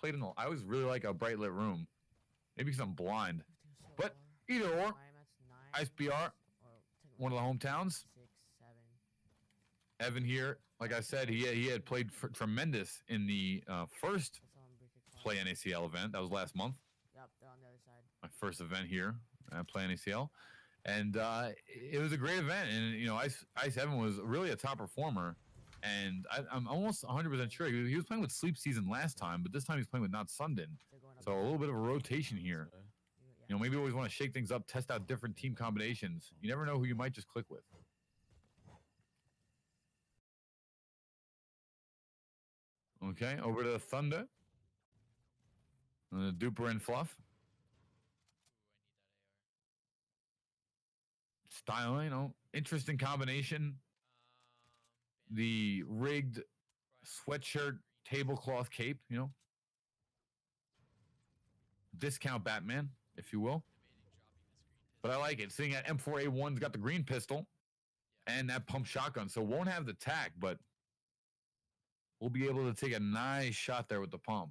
really like a bright lit room. Maybe because I'm blind. But either or. Ice BR, one of the hometowns. Evan here, like I said, he had played tremendous in the first PlayNACL event. That was last month. Yep, they're on the other side. My first event here at PlayNACL. And it was a great event. And, you know, Ice Evan was really a top performer. And I'm almost 100% sure. He was playing with Sleep Season last time, but this time he's playing with Not Sundin. So a little bit of a rotation here. You know, maybe you always want to shake things up, test out different team combinations. You never know who you might just click with. Okay, over to Thunder. Duper and Fluff. Style, you know, interesting combination. The rigged sweatshirt tablecloth cape, you know. Discount Batman, if you will. But I like it. Seeing that M4A1's got the green pistol and that pump shotgun. So won't have the tack, but we'll be able to take a nice shot there with the pump.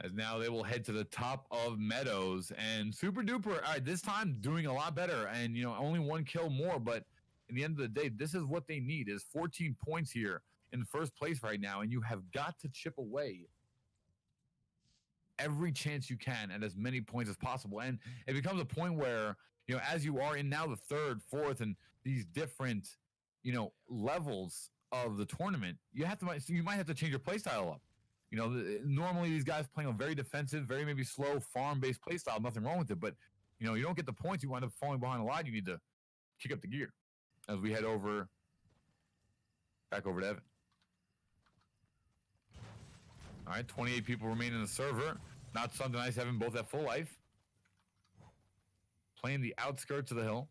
As now they will head to the top of Meadows, and Super Duper, all right, this time doing a lot better, and you know, only one kill more, but in the end of the day, this is what they need, is 14 points here in first place right now, and you have got to chip away every chance you can at as many points as possible. And it becomes a point where, you know, as you are in now the third, fourth, and these different, you know, levels of the tournament, you might have to change your play style up. You know, normally these guys playing a very defensive, very maybe slow farm-based play style, nothing wrong with it. But, you know, you don't get the points, you wind up falling behind a lot. You need to kick up the gear as we head back over to Evan. All right, 28 people remain in the server. Not something nice having both at full life. Playing the outskirts of the hill.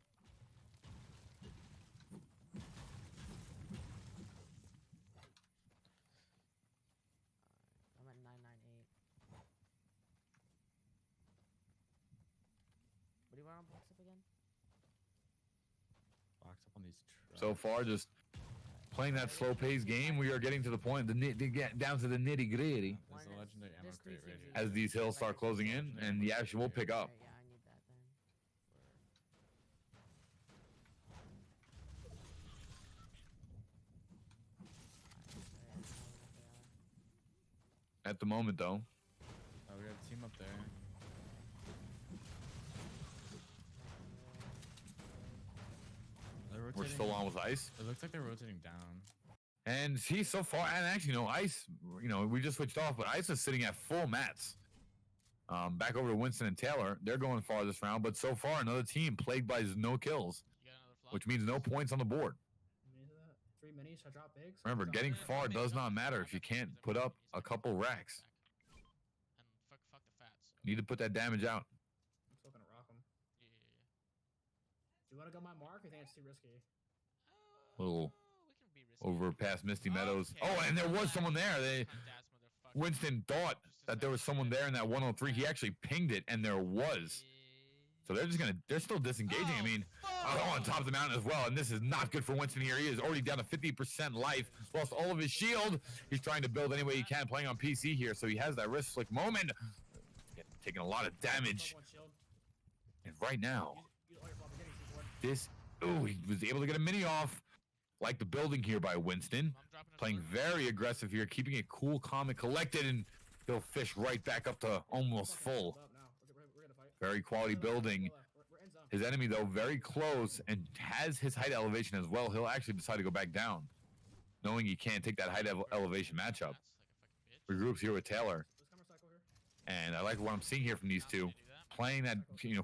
I'm at 998. What do you want on box up again? Box up on these trucks. So far, just playing that slow-paced game. We are getting to the point, down to the nitty-gritty. There's a legendary ammo crate right here. As these hills start closing in, and the action will pick up. Yeah, I need that then. At the moment, though. Oh, we got a team up there. We're still on with Ice. It looks like they're rotating down. And see, so far, and actually, you know, Ice, you know, we just switched off, but Ice is sitting at full mats. Back over to Winston and Taylor. They're going far this round, but so far, another team plagued by no kills, which means no points on the board. 3 minis, I drop bigs. Remember, getting far does not matter if you can't put up a couple racks. and fuck the fats. You need to put that damage out. I'm still gonna rock them. Do you want to go my mark? Or you think it's too risky? Little over past Misty Meadows. Oh, and there was someone there. Winston thought that there was someone there in that 103. He actually pinged it, and there was So they're still disengaging. I mean, on top of the mountain as well, and this is not good for Winston here. He is already down to 50% life, lost all of his shield. He's trying to build any way he can, playing on PC here, so he has that wrist flick moment. Taking a lot of damage. And right now, he was able to get a mini off. Like the building here by Winston. Playing very aggressive here, keeping it cool, calm, and collected, and he'll fish right back up to almost full. Very quality building. His enemy, though, very close and has his height elevation as well. He'll actually decide to go back down, knowing he can't take that height elevation matchup. Regroups here with Taylor. And I like what I'm seeing here from these two. Playing that,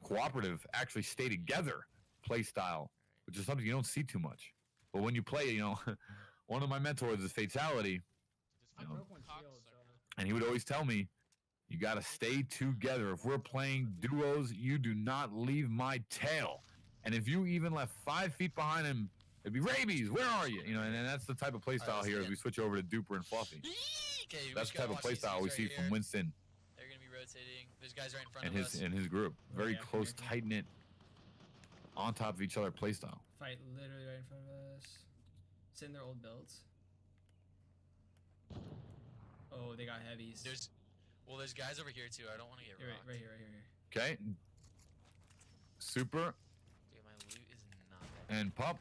cooperative, actually stay together play style, which is something you don't see too much. But when you play, one of my mentors is Fatality. And he would always tell me, you got to stay together. If we're playing duos, you do not leave my tail. And if you even left 5 feet behind him, it'd be rabies. Where are you? And that's the type of play style here as we switch over to Duper and Fluffy. That's the type of play style we see from Winston. They're going to be rotating. There's guys right in front of us. And his group. Very close, tight-knit, on top of each other play style. Fight literally right in front of us. It's in their old builds. Oh, they got heavies. There's guys over here too. I don't want to get rocked. Right here. Okay. Super. Dude, my loot is not that and Pup.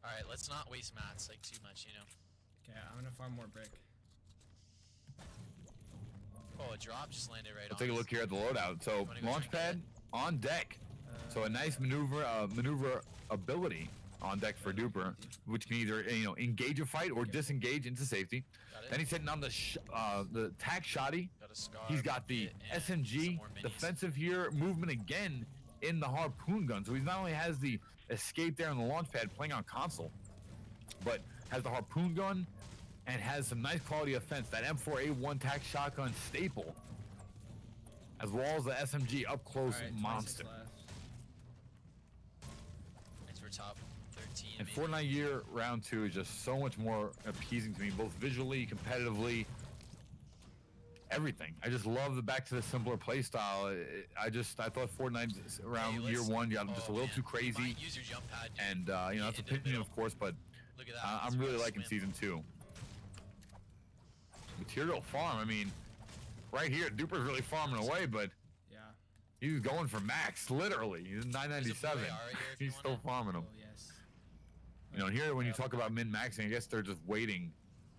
All right, let's not waste mats like too much, Okay, I'm gonna farm more brick. Oh, a drop just landed right on. Let's take a look here at the loadout. So launch pad on deck. So a nice maneuver ability on deck for Duper, which can either engage a fight or disengage into safety. Then he's hitting on the tack shotty. He's got the SMG defensive here, movement again in the harpoon gun. So he not only has the escape there on the launch pad playing on console, but has the harpoon gun and has some nice quality offense. That M4A1 tack shotgun staple, as well as the SMG up close monster. Thanks for top 13. And Fortnite year round 2 is just so much more appeasing to me, both visually, competitively, everything. I just love the back to the simpler play style. I thought Fortnite around year 1 got just a little too crazy. Use your jump pad, and that's opinion, of course, but I'm really liking season 2. Material farm. I mean, right here, Duper's really farming away, but he's going for max, literally. He's 997. He's still farming them. And here when you talk about min-maxing, I guess they're just waiting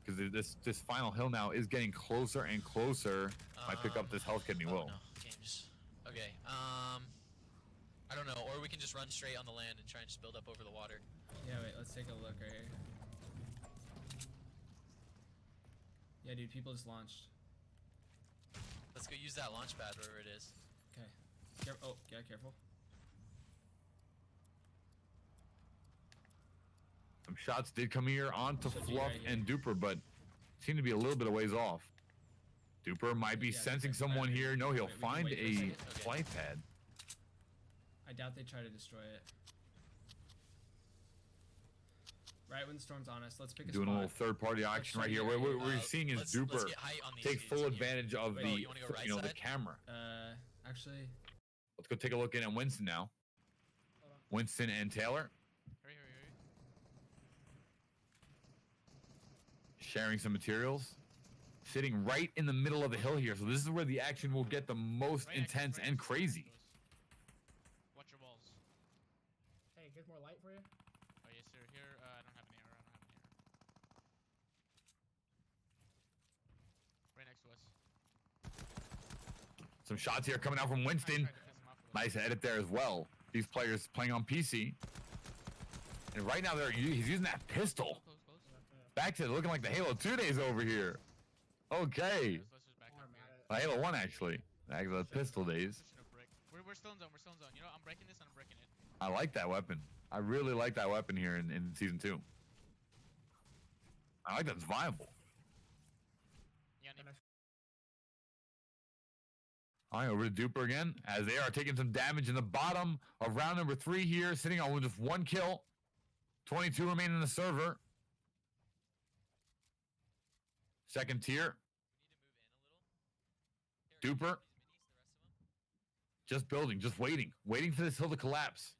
because this final hill now is getting closer and closer. Might pick up this health kit, and he will. No. Okay. I don't know, or we can just run straight on the land and try and just build up over the water. Yeah, wait. Let's take a look right here. Yeah, dude, people just launched. Let's go use that launch pad wherever it is. Okay. Careful. Some shots did come here onto Fluff and Duper, but seem to be a little bit of ways off. Duper might be sensing someone here. No, he'll find a flight pad. I doubt they try to destroy it. Right when the storm's on us, let's pick a Doing spot. a little third-party action right here. What we're seeing is Duper take full advantage of the camera. Actually, let's go take a look in at Winston now. Winston and Taylor. Sharing some materials. Sitting right in the middle of the hill here. So this is where the action will get the most intense and crazy. Watch your balls. Hey, get more light for you? Oh, yes, sir. Here, I don't have any arrow. Right next to us. Some shots here coming out from Winston. Nice edit there as well. These players playing on PC. And right now he's using that pistol. Back to looking like the Halo 2 days over here. Okay. Halo 1 actually. Back to the pistol days. We're still in zone. I'm breaking this and I'm breaking it. I like that weapon. I really like that weapon here in season 2. I like that it's viable. Alright, over to Duper again, as they are taking some damage in the bottom of round number 3 here, sitting on just 1 kill. 22 remain in the server. Second tier. Duper. Just building, just waiting for this hill to collapse.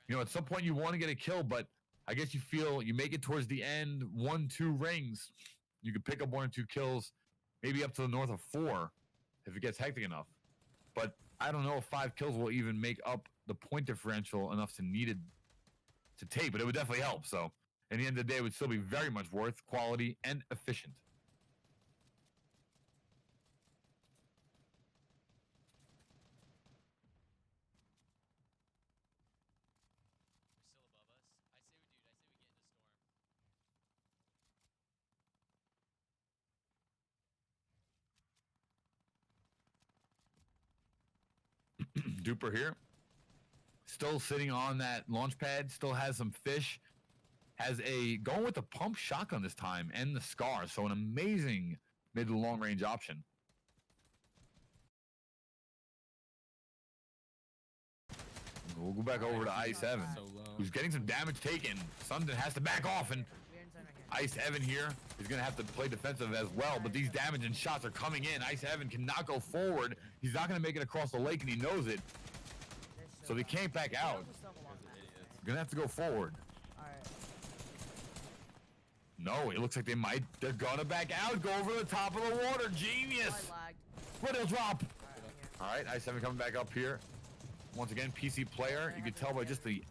You know, at some point you want to get a kill, but I guess you feel you make it towards the end, 1-2 rings. You could pick up 1 or 2 kills, maybe up to the north of 4 if it gets hectic enough. But I don't know if 5 kills will even make up the point differential enough to needed to take, but it would definitely help. So, in the end of the day, it would still be very much worth quality and efficient. Duper here. Still sitting on that launch pad. Still has some fish. Has a going with the pump shotgun this time and the SCAR. So an amazing mid to long range option. We'll go back over to Ice7, who's getting some damage taken. Sundin has to back off, and Ice7 here is going to have to play defensive as well, but these damage and shots are coming in. Ice7 cannot go forward. He's not going to make it across the lake, and he knows it. So they can't back out. Going to have to go forward. No, it looks like they might. They're going to back out, go over the top of the water. Genius. But he'll drop. All right, Ice7 coming back up here. Once again, PC player. You can tell by just the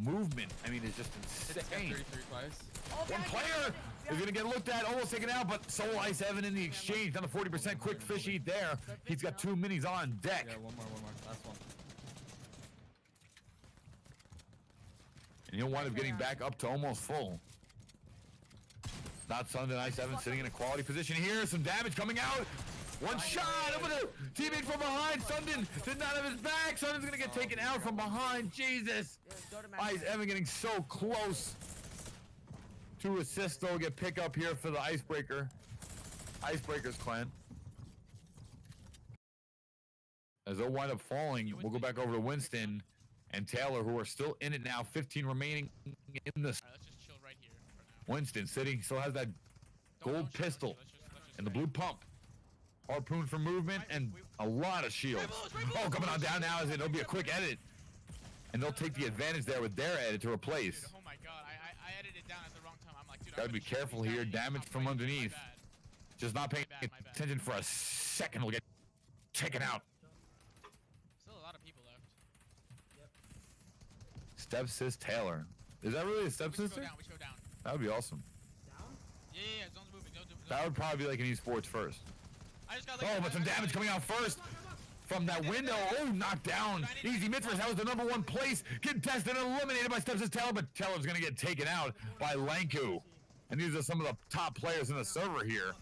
movement. I mean, it's just insane. One player is going to get looked at, almost taken out, but Soul Ice7 in the exchange. Down to 40% quick fish eat there. He's got 2 minis on deck. Yeah, one more. Last one. And he'll wind up getting back up to almost full. Not Sundin. Ice7 sitting in a quality position here. Some damage coming out. One shot over the teammate from behind. Sundin did not have his back. Sundin's going to get taken out from behind. Jesus. Ice7 getting so close. 2 assists, though, get pick up here for the Icebreakers clan. As they'll wind up falling, we'll go back over to Winston and Taylor, who are still in it now. 15 remaining in this. Alright, let's just chill right here for now. Winston sitting, still has that gold pistol and the blue pump. Harpoon for movement and a lot of shields. Oh, coming on down now, as it'll be a quick edit. And they'll take the advantage there with their edit to replace. Oh my god, I edited it down at the wrong time. I'm like, dude, Gotta be careful here. Damage from underneath. Just not paying attention for a second will get taken out. Still a lot of people left. Stepsis Taylor. Is that really a stepsister? We should go down. That would be awesome. Yeah, zone's moving. That would probably be like an esports first. Oh, but some damage coming out first from that window. Oh, knocked down. Easy Mitzvahs. That was the #1 place. Contested and eliminated by Stepsis Taylor, but Taylor's going to get taken out by Lanku. And these are some of the top players in the server here.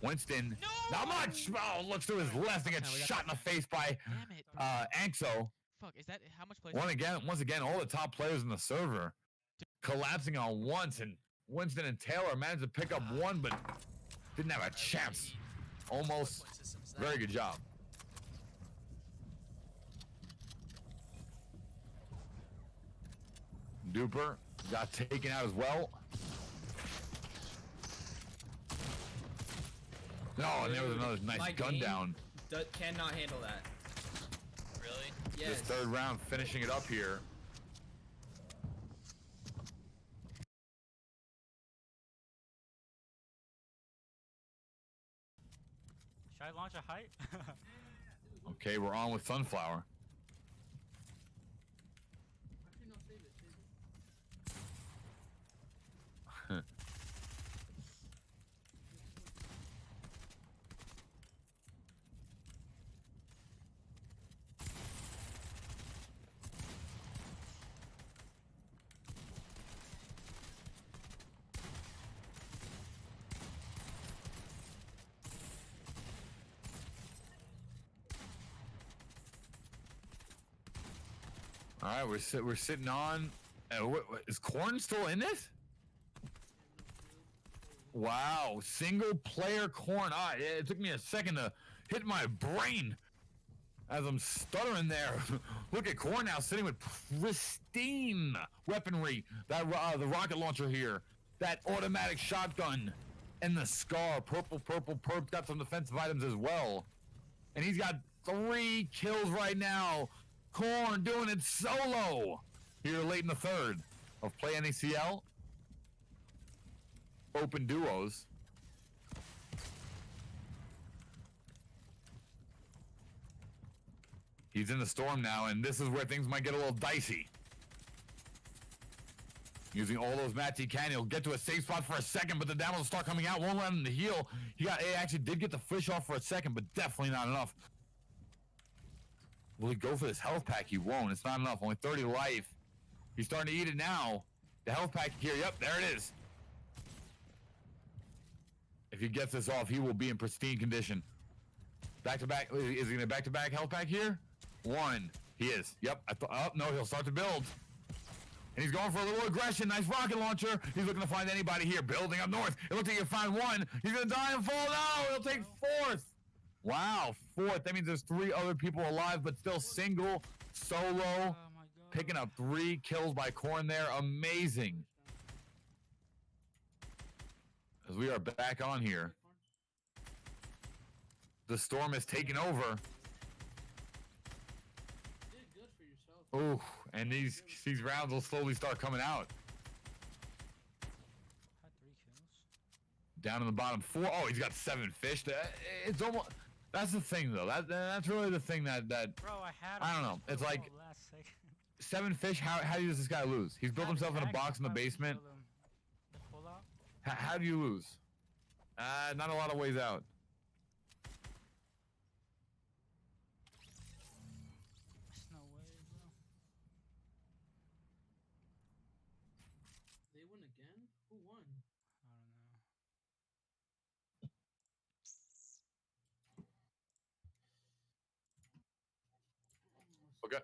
Winston, not much. Oh, looks to his left and gets shot in the face by Anxo. Fuck, is that how much plays? Once again, all the top players in the server collapsing on once, and Winston and Taylor managed to pick up 1, but didn't have a chance. Almost. Very good job. Duper got taken out as well. No, and there was another nice gun down. Cannot handle that. Really? Yes. This 3rd round, finishing it up here. Should I launch a height? Okay, we're on with Sunflower. All right, we're sitting on. Is Corn still in this? Wow, single player Corn. It took me a second to hit my brain as I'm stuttering there. Look at Corn now sitting with pristine weaponry. That the rocket launcher here, that automatic shotgun, and the SCAR. Purple perp. Got some defensive items as well. and he's got 3 kills right now. Corn doing it solo here late in the third of PlayNACL. Open duos. He's in the storm now, and this is where things might get a little dicey. Using all those mats he can, he'll get to a safe spot for a second, but the down will start coming out, won't let him to heal. He actually did get the fish off for a second, but definitely not enough. Will he go for this health pack? He won't. It's not enough. Only 30 life. He's starting to eat it now. The health pack here. Yep, there it is. If he gets this off, he will be in pristine condition. Back-to-back. Is he going to back-to-back health pack here? 1. He is. Yep. Oh, no, he'll start to build. And he's going for a little aggression. Nice rocket launcher. He's looking to find anybody here. Building up north. It looks like you found 1. He's going to die and fall. No, he'll take 4th. Wow, 4th. That means there's 3 other people alive, but still single, solo. Picking up 3 kills by Corn there. Amazing. As we are back on here. The storm is taking over. Ooh, and these rounds will slowly start coming out. Down in the bottom 4. Oh, he's got 7 fish. It's almost. That's the thing, though. That's really the thing that. Bro, I don't know. It's like 7 fish. How does this guy lose? He's built himself in a box in the basement. How do you lose? Not a lot of ways out. Okay.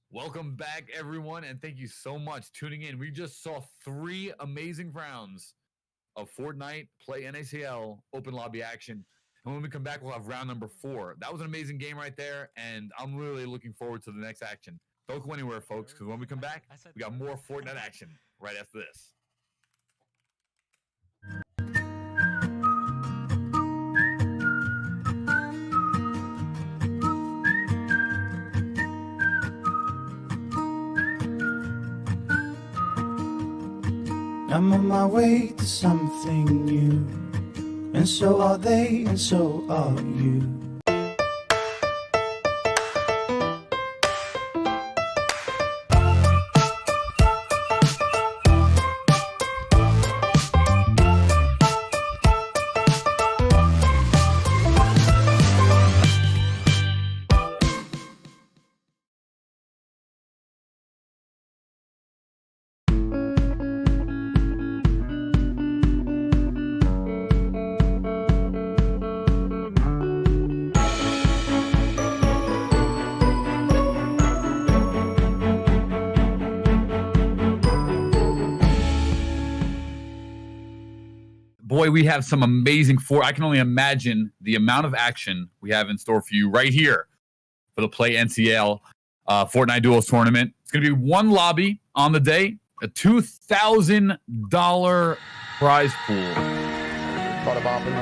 Welcome back, everyone, and thank you so much tuning in. We just saw 3 amazing rounds of Fortnite PlayNACL open lobby action. And when we come back, we'll have round number 4. That was an amazing game right there, and I'm really looking forward to the next action. Don't go anywhere, folks, because when we come back, we got more Fortnite action right after this. I'm on my way to something new, and so are they, and so are you. Boy, we have some amazing I can only imagine the amount of action we have in store for you right here for the PlayNACL Fortnite Duels tournament. It's going to be 1 lobby on the day, a $2,000 prize pool. Panda Wrapping.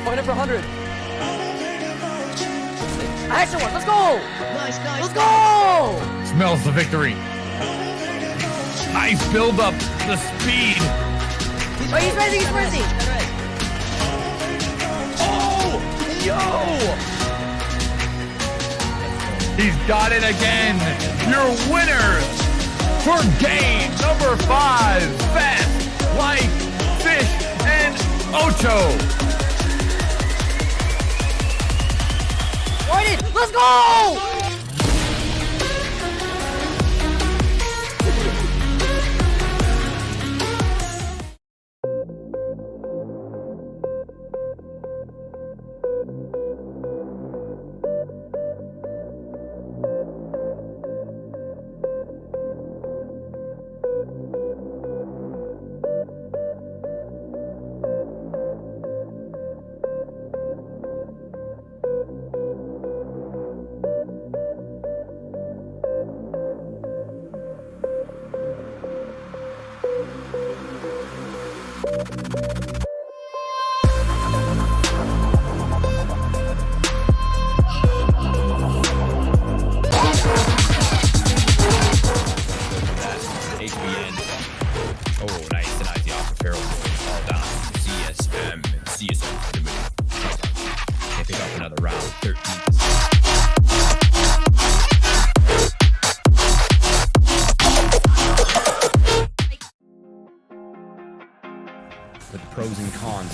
Point up for 100. Extra one. Let's go. Nice. Let's go. Smells the victory. Nice build up, the speed. Oh, he's ready. Oh, yo! He's got it again. Your winners for game number 5, Fast Like Fish and Ocho. Let's go!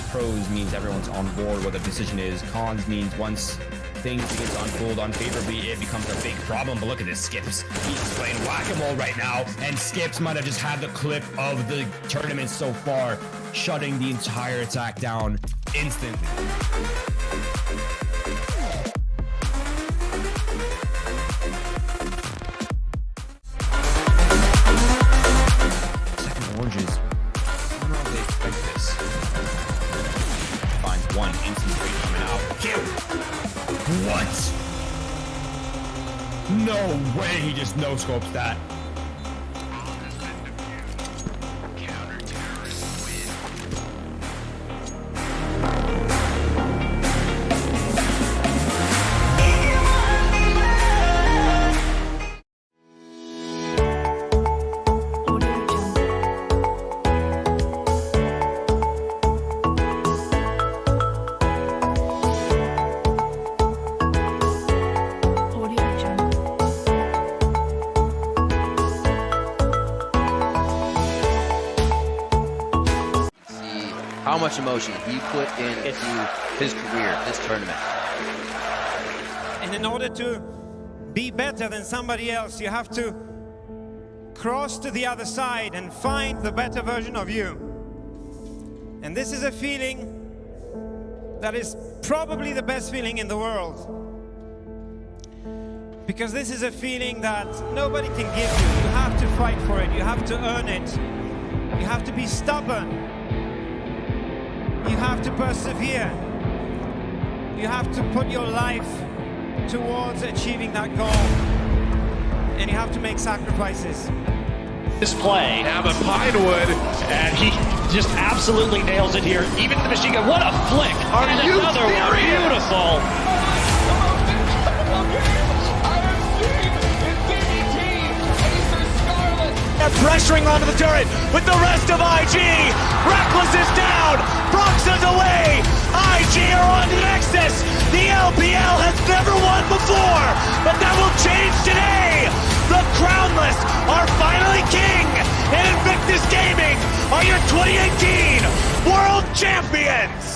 pros means everyone's on board what the decision is. Cons means once things begin to unfold unfavorably, it becomes a big problem. But look at this, Skips. He's playing whack-a-mole right now, and Skips might have just had the clip of the tournament so far, shutting the entire attack down instantly. Second oranges. I don't know if they expect this. Finds one instant straight coming out. Kill! What? No way he just no-scopes that. How much emotion he put into his career, this tournament. And in order to be better than somebody else, you have to cross to the other side and find the better version of you. And this is a feeling that is probably the best feeling in the world. Because this is a feeling that nobody can give you. You have to fight for it. You have to earn it. You have to be stubborn. You have to persevere. You have to put your life towards achieving that goal. And you have to make sacrifices. This play, now but Pinewood, and he just absolutely nails it here. Even the machine gun, what a flick! And another one, beautiful! Pressuring onto the turret with the rest of IG. Reckless is down. Bronx is away. IG are on the Nexus. The LPL has never won before, but that will change today. The Crownless are finally king, and Invictus Gaming are your 2018 World Champions.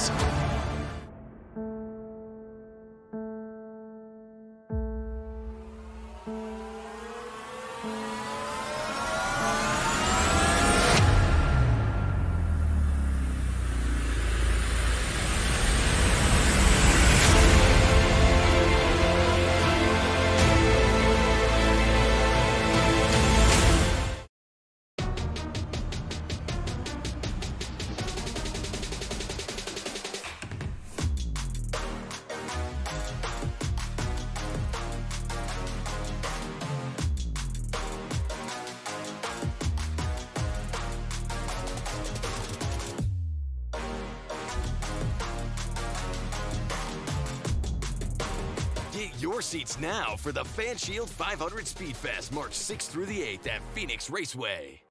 Get your seats now for the FanShield 500 Speedfest, March 6th through the 8th at Phoenix Raceway.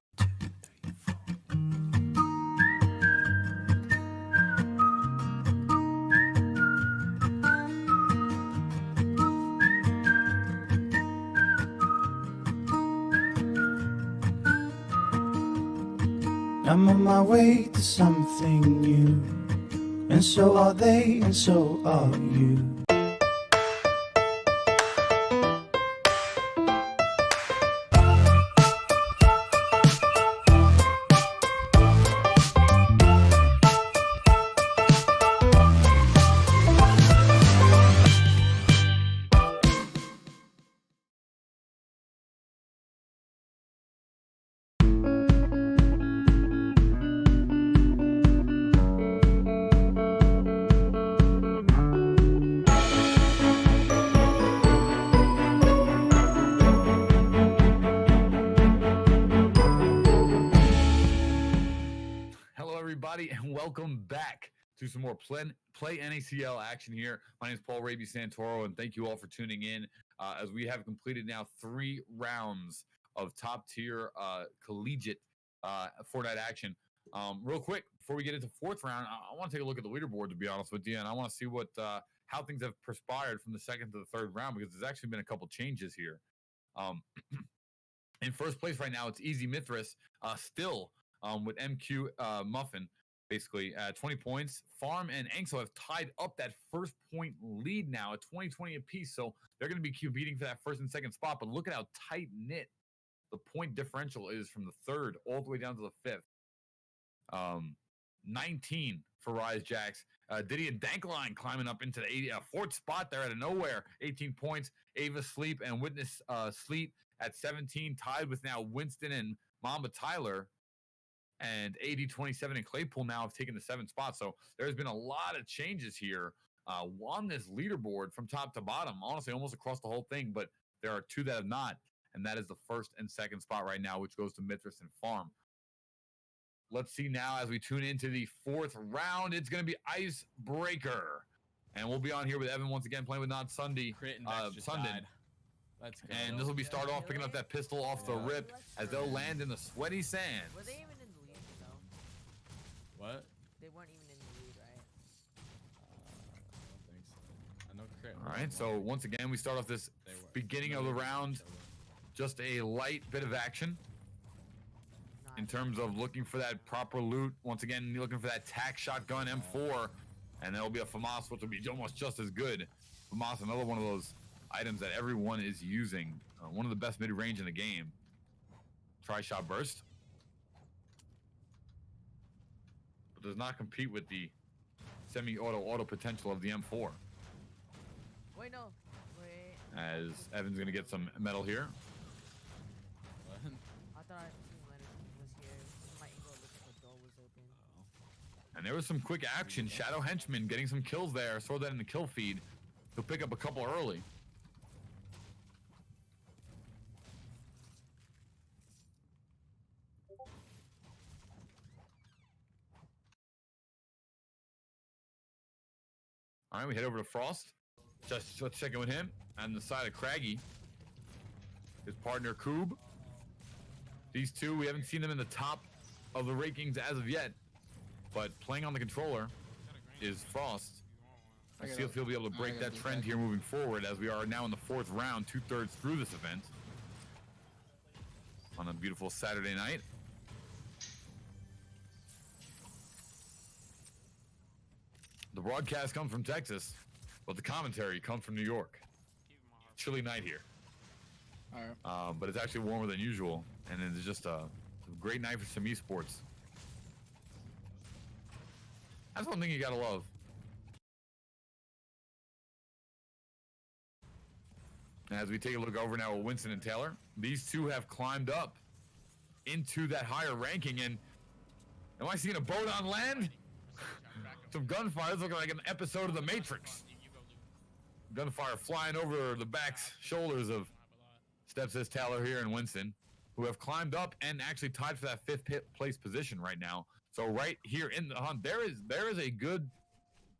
I'm on my way to something new, and so are they, and so are you. And welcome back to some more Play NACL action here. My name is Paul Raby Santoro, and thank you all for tuning in as we have completed now 3 rounds of top-tier collegiate Fortnite action. Real quick, before we get into 4th round, I want to take a look at the leaderboard, to be honest with you, and I want to see what how things have perspired from the 2nd to the 3rd round, because there's actually been a couple changes here. In first place right now, it's Easy Mithras, still with MQ Muffin. basically at 20 points. Farm and Angso have tied up that first point lead now at 20-20 apiece. So they're going to be competing for that first and second spot. But look at how tight knit the point differential is from the third all the way down to the fifth. 19 for Rise Jacks. Didier Dankline climbing up into the fourth spot there out of nowhere. 18 points. Ava Sleep and Witness Sleep at 17, tied with now Winston and Mamba Tyler. And AD27 and Claypool now have taken the 7th spot. So there's been a lot of changes here on this leaderboard from top to bottom. Honestly, almost across the whole thing. But there are 2 that have not. And that is the 1st and 2nd spot right now, which goes to Mithras and Farm. Let's see now as we tune into the 4th round. It's going to be Icebreaker. And we'll be on here with Evan once again playing with Not Sunday. Sundin. Let's go. And this will be start off picking up that pistol off the rip as they'll land in the sweaty sands. Were they even in the lead, though? What? They weren't even in the lead, right? I don't think so. I know crit. All right, so once again, we start off this beginning of the round. Just a light bit of action in terms of looking for that proper loot. Once again, you're looking for that tac shotgun M4, and there'll be a FAMAS, which will be almost just as good. FAMAS, another one of those items that everyone is using. One of the best mid-range in the game. Tri-shot burst. But does not compete with the semi-auto potential of the M4. Wait, no. Wait. As Evan's going to get some metal here. I thought Leonard was here. My angle looked like the door was open. And there was some quick action. Shadow Henchman getting some kills there. Saw that in the kill feed. He'll pick up a couple early. All right, we head over to Frost. Just let's check in with him. On the side of Craggy, his partner Koob. These two, we haven't seen them in the top of the rankings as of yet, but playing on the controller is Frost. I see if he'll be able to break that trend here moving forward as we are now in the 4th round, 2/3 through this event on a beautiful Saturday night. The broadcast comes from Texas, but the commentary comes from New York. Chilly night here. All right. But it's actually warmer than usual, and it's just a great night for some esports. That's one thing you gotta love. As we take a look over now at Winston and Taylor, these two have climbed up into that higher ranking. And am I seeing a boat on land? Some gunfire. It's looking like an episode of The Matrix. Gunfire flying over the backs, shoulders of Stepsis, Taylor here, and Winston, who have climbed up and actually tied for that 5th place position right now. So right here in the hunt, there is a good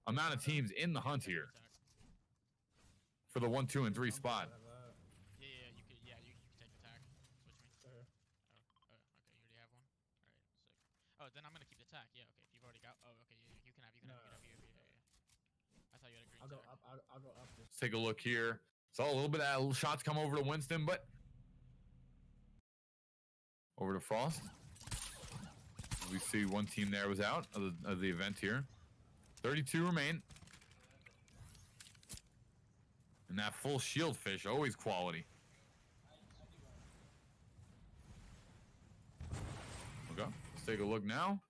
amount of teams in the hunt here for the 1, 2, and 3 spot. You can take the tack. Switch me. Okay, you already have one. All right, sick. Oh, then I'm gonna keep the tack. Yeah, okay. If you've already got. Oh, okay. You can have. I thought you had a green. I'll go up. Let's take a look here. Saw a little bit of shots come over to Winston, but over to Frost. We see one team there was out of the event here. 32 remain. And that full shield fish, always quality. Okay, let's take a look now.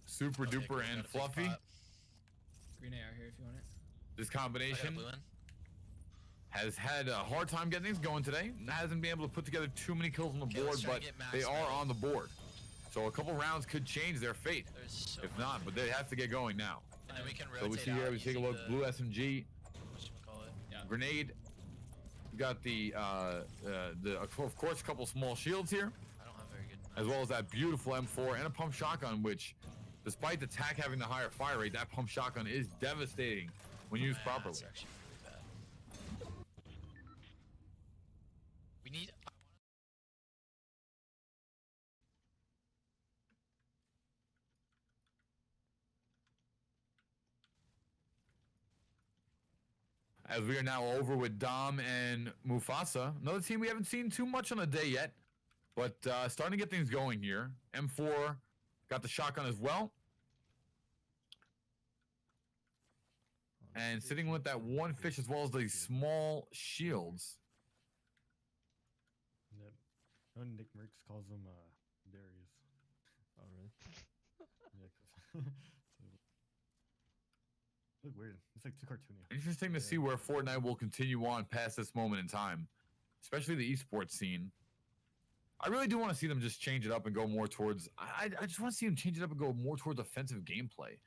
Super duper and fluffy. Green AR here if you want it. This combination has had a hard time getting things going today. Hasn't been able to put together too many kills on the board, but they are on the board. So a couple rounds could change their fate. If not, but they have to get going now. And then we can so we see here, we take a look, blue SMG, grenade. We got the of course, a couple small shields here. I don't have very good. As well as that beautiful M4 and a pump shotgun, which, despite the TAC having the higher fire rate, that pump shotgun is devastating when used properly. That's actually really bad. We need. as we are now over with Dom and Mufasa. Another team we haven't seen too much on the day yet, but starting to get things going here. M4 got the shotgun as well. And sitting with that one fish as well as the small shields. Yep. Oh, Nick Merckx calls them Darius. Oh, really? Yeah, look weird. It's like too cartoony. Interesting to see where Fortnite will continue on past this moment in time, especially the esports scene. I really do want to see them just change it up and go more towards. I just want to see them change it up and go more towards offensive gameplay.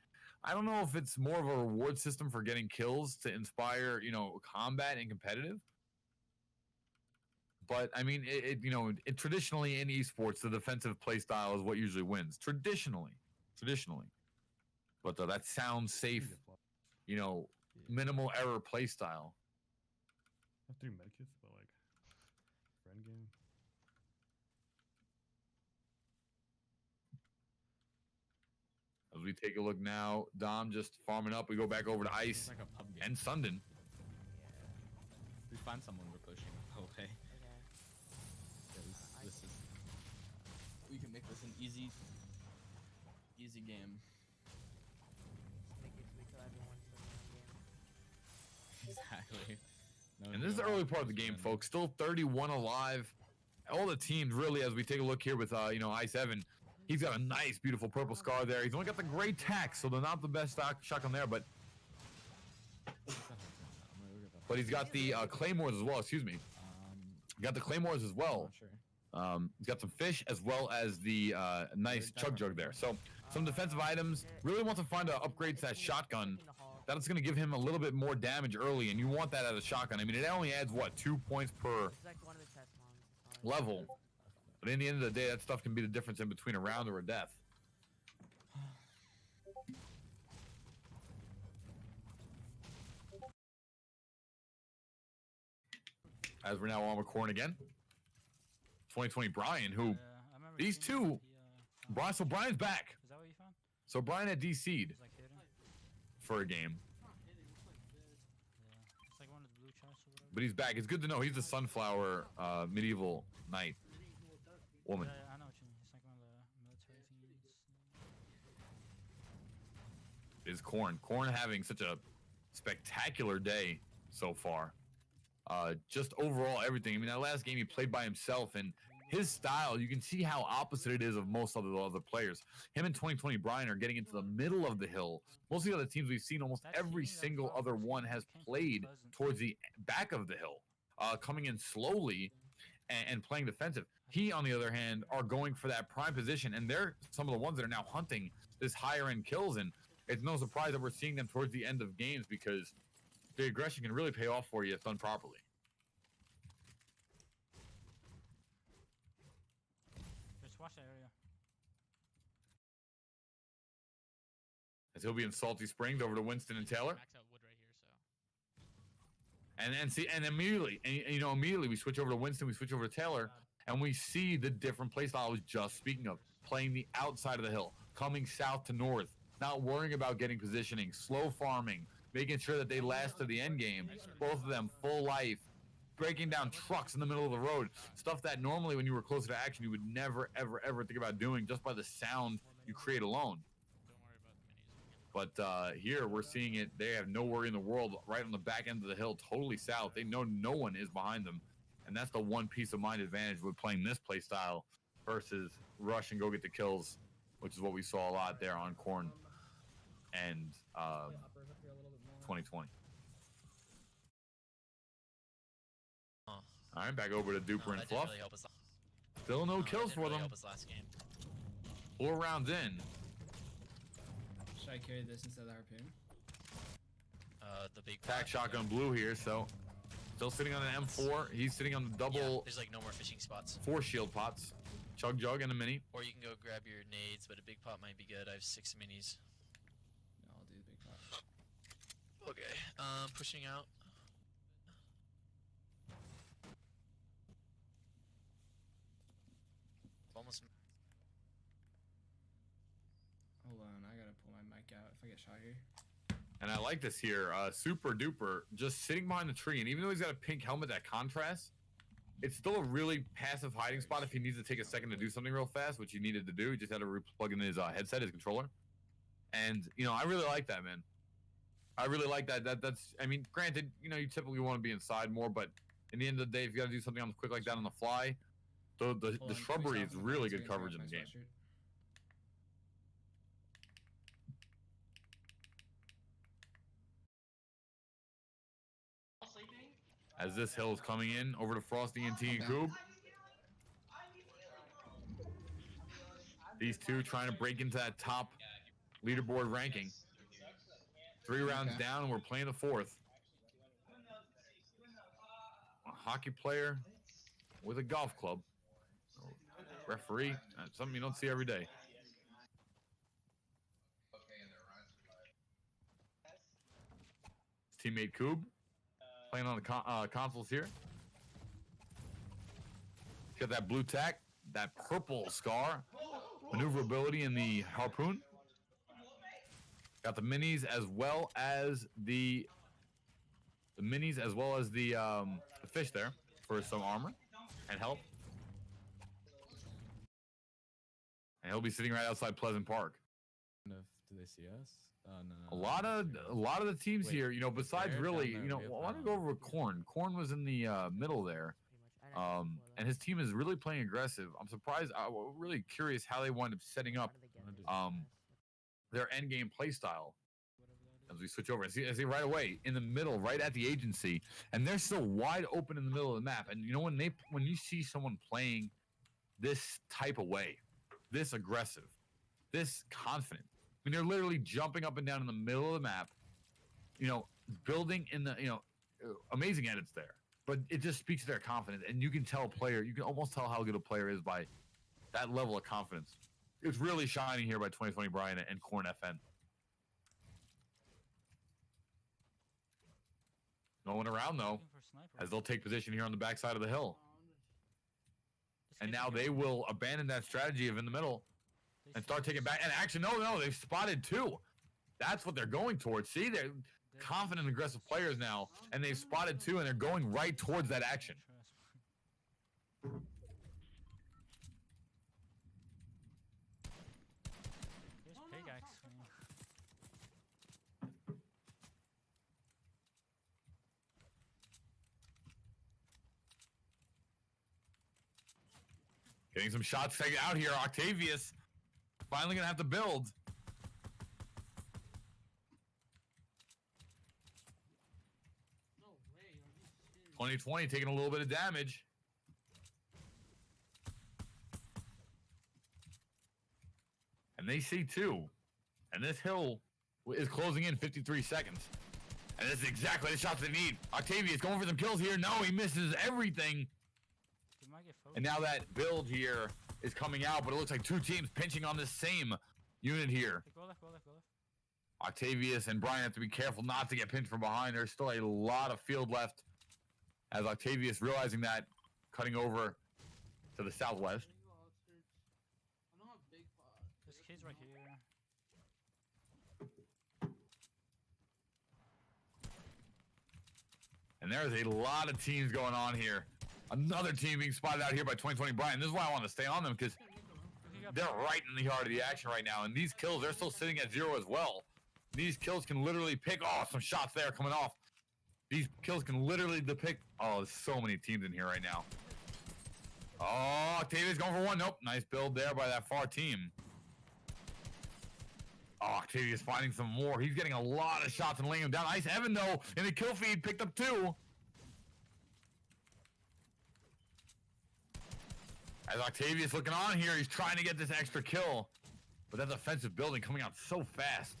I don't know if it's more of a reward system for getting kills to inspire, you know, combat and competitive. But I mean, traditionally in esports, the defensive play style is what usually wins. Traditionally. But that sounds safe, you know, minimal error play style. I have 3 medkits, but like, friend game. As we take a look now, Dom just farming up. We go back over to Ice like a pub game. and Sundin. We find someone we're pushing. Okay. This is. We can make this an easy game. Exactly. And this is the early part of the game, folks. Still 31 alive. All the teams really, as we take a look here with Ice Evan. He's got a nice, beautiful purple scar there. He's only got the gray tack, so they're not the best shotgun there, but he's got the claymores as well. Excuse me. Got the claymores as well. He's got some fish as well as the nice chug jug there. So some defensive items. Really want to find an upgrade to that shotgun. That's going to give him a little bit more damage early, and you want that out of shotgun. I mean, it only adds what, 2 points per level. But in the end of the day, that stuff can be the difference in between a round or a death. As we're now on with Corn again. 2020 Brian, who these two, Brian. So Brian's back. Is that what you found? So Brian had DC'd for a game. It's like one of the blue chests or whatever. But he's back. It's good to know he's the Sunflower medieval knight. Woman. Yeah, I know what you mean. It's like one of the military things. Is Corn. Corn having such a spectacular day so far. Just overall everything. I mean, that last game he played by himself, and his style, you can see how opposite it is of most of the other players. Him and 2020 Brian are getting into the middle of the hill. Most of the other teams we've seen, almost every single other one has played towards the back of the hill, coming in slowly and playing defensive. He, on the other hand, are going for that prime position, and they're some of the ones that are now hunting this higher end kills, and it's no surprise that we're seeing them towards the end of games because the aggression can really pay off for you if done properly. Just watch that area. As he'll be in Salty Springs over to Winston and Taylor. Max out wood right here, so. And immediately we switch over to Winston, we switch over to Taylor, and we see the different play style I was just speaking of. Playing the outside of the hill, coming south to north, not worrying about getting positioning, slow farming, making sure that they last to the end game. Both of them full life, breaking down trucks in the middle of the road, stuff that normally when you were closer to action you would never ever think about doing just by the sound you create alone. But here we're seeing it. They have no worry in the world. Right on the back end of the hill, totally south. They know no one is behind them, and that's the one peace of mind advantage with playing this play style versus rush and go get the kills, which is what we saw a lot there on Corn and 2020. All right, back over to Duper and Fluff. Really help us. Still no kills for them. Help us last game. 4 rounds in. Should I carry this instead of the harpoon? The big Pack shotgun blue here, so still sitting on an M4. He's sitting on the double. Yeah, there's like no more fishing spots. 4 shield pots. Chug jug and a mini. Or you can go grab your nades, but a big pot might be good. I have 6 minis. No, I'll do the big pot. Okay, pushing out. Almost. Hold on, I gotta pull my mic out if I get shot here. And I like this here. Super Duper just sitting behind the tree. And even though he's got a pink helmet that contrasts, it's still a really passive hiding spot if he needs to take a second to do something real fast, which he needed to do. He just had to plug in his headset, his controller. And, you know, I really like that, man. I really like that. That's, I mean, granted, you know, you typically want to be inside more, but in the end of the day, if you got to do something on the quick like that on the fly, the shrubbery is really good coverage in the game. As this hill is coming in over to Frosty and T and Coob. These two trying to break into that top leaderboard ranking. 3 rounds down, and we're playing the 4th. A hockey player with a golf club. Referee, that's something you don't see every day. His teammate Coob playing on the consoles here. Got that blue tack, that purple scar, maneuverability in the harpoon. Got the minis as well as the fish there for some armor and health. And he'll be sitting right outside Pleasant Park. Do they see us? A No. lot of the teams here, you know, besides really, you know, I want to go over with Korn. Korn was in the middle there. And his team is really playing aggressive. I'm surprised. I'm really curious how they wind up setting up their end game play style. As we switch over, I see right away in the middle, right at the agency, and they're still wide open in the middle of the map. And you know, when you see someone playing this type of way, this aggressive, this confident, I mean, they're literally jumping up and down in the middle of the map, you know, building in the, you know, amazing edits there. But it just speaks to their confidence, and you can tell a player, you can almost tell how good a player is by that level of confidence. It's really shining here by 2020 Brian and Korn FN. No one around though, as they'll take position here on the backside of the hill. And now they will abandon that strategy of in the middle and start taking back. And actually, no, they've spotted 2. That's what they're going towards. See, they're confident, aggressive players now, and they've spotted 2, and they're going right towards that action. Getting some shots taken out here. Octavius finally gonna have to build. No way, are you serious? 2020 taking a little bit of damage. And they see 2. And this hill is closing in 53 seconds. And this is exactly the shots they need. Octavius going for some kills here. No, he misses everything. And now that build here is coming out, but it looks like 2 teams pinching on this same unit here. Go left. Octavius and Brian have to be careful not to get pinched from behind. There's still a lot of field left. As Octavius realizing that, cutting over to the southwest. This kid's right here. And there's a lot of teams going on here. Another team being spotted out here by 2020 Brian. This is why I want to stay on them, because they're right in the heart of the action right now. And these kills, they're still sitting at 0 as well. These kills can literally pick off some shots there coming off. These kills can literally depict. Oh, there's so many teams in here right now. Oh, Octavius going for 1. Nope. Nice build there by that far team. Oh, Octavius finding some more. He's getting a lot of shots and laying them down. Ice Evan, though, in the kill feed, picked up 2. As Octavius looking on here, he's trying to get this extra kill. But that defensive building coming out so fast.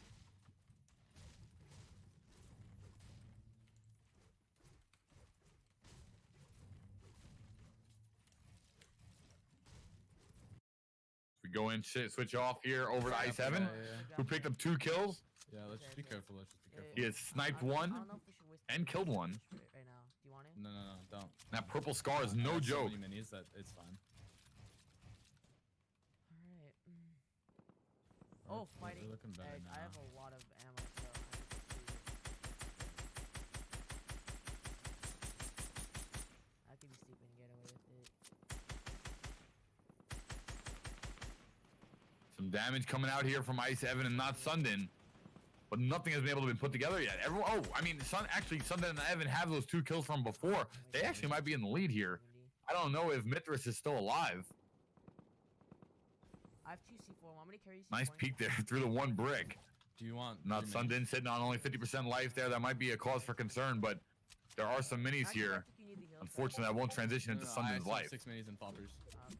We go in, switch off here over to Ice Evan, who picked up 2 kills. Yeah, let's just be careful. Let's just be careful. He has sniped 1 and killed 1. Right now. Do you want it? No, don't. That purple scar is no joke. So many minis that it's fine. Oh, fighting. They're looking better now. I have a lot of ammo, so Damage coming out here from Ice Evan and not Sundin. But nothing has been able to be put together yet. Everyone, I mean, Sundin and Evan have those 2 kills from before. They actually might be in the lead here. I don't know if Mithras is still alive. I have 2 C4. Want me to carry C4? Nice peek there through the 1 brick. Do you want... Not Sundin sitting on only 50% life there. That might be a cause for concern, but there are some minis here. Unfortunately, I won't transition into Sundin's life. 6 minis and poppers. Okay.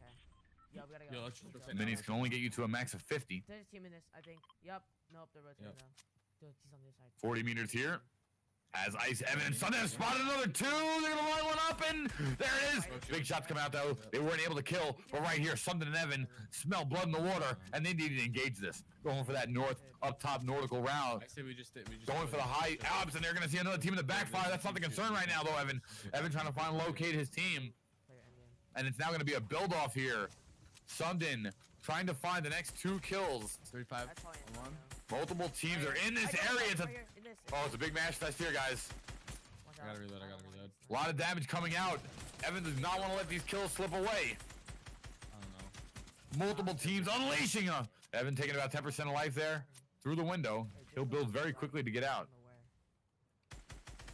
Yeah, we gotta go. Yo, let's just rotate Minis can only get you to a max of 50. There's a team in this, I think. Yep. Nope, they're rotating now. Dude, he's on this side. 40 meters here. As Ice Evan and Sundin have spotted another 2. They're gonna line one up, and there it is. Big shots come out though. They weren't able to kill, but right here, Sundin and Evan smell blood in the water, and they need to engage this. Going for that north up top nautical round. I say we just Going for the high Alps, and they're gonna see another team in the backfire. That's not the concern right now though, Evan. Evan trying to find locate his team, and it's now gonna be a build off here. Sundin trying to find the next 2 kills. 35. Multiple teams are in this area. It's a big match fest here, guys. I gotta reload. A lot of damage coming out. Evan does not want to let these kills slip away. I don't know. Multiple teams unleashing them. Evan taking about 10% of life there through the window. He'll build very quickly to get out.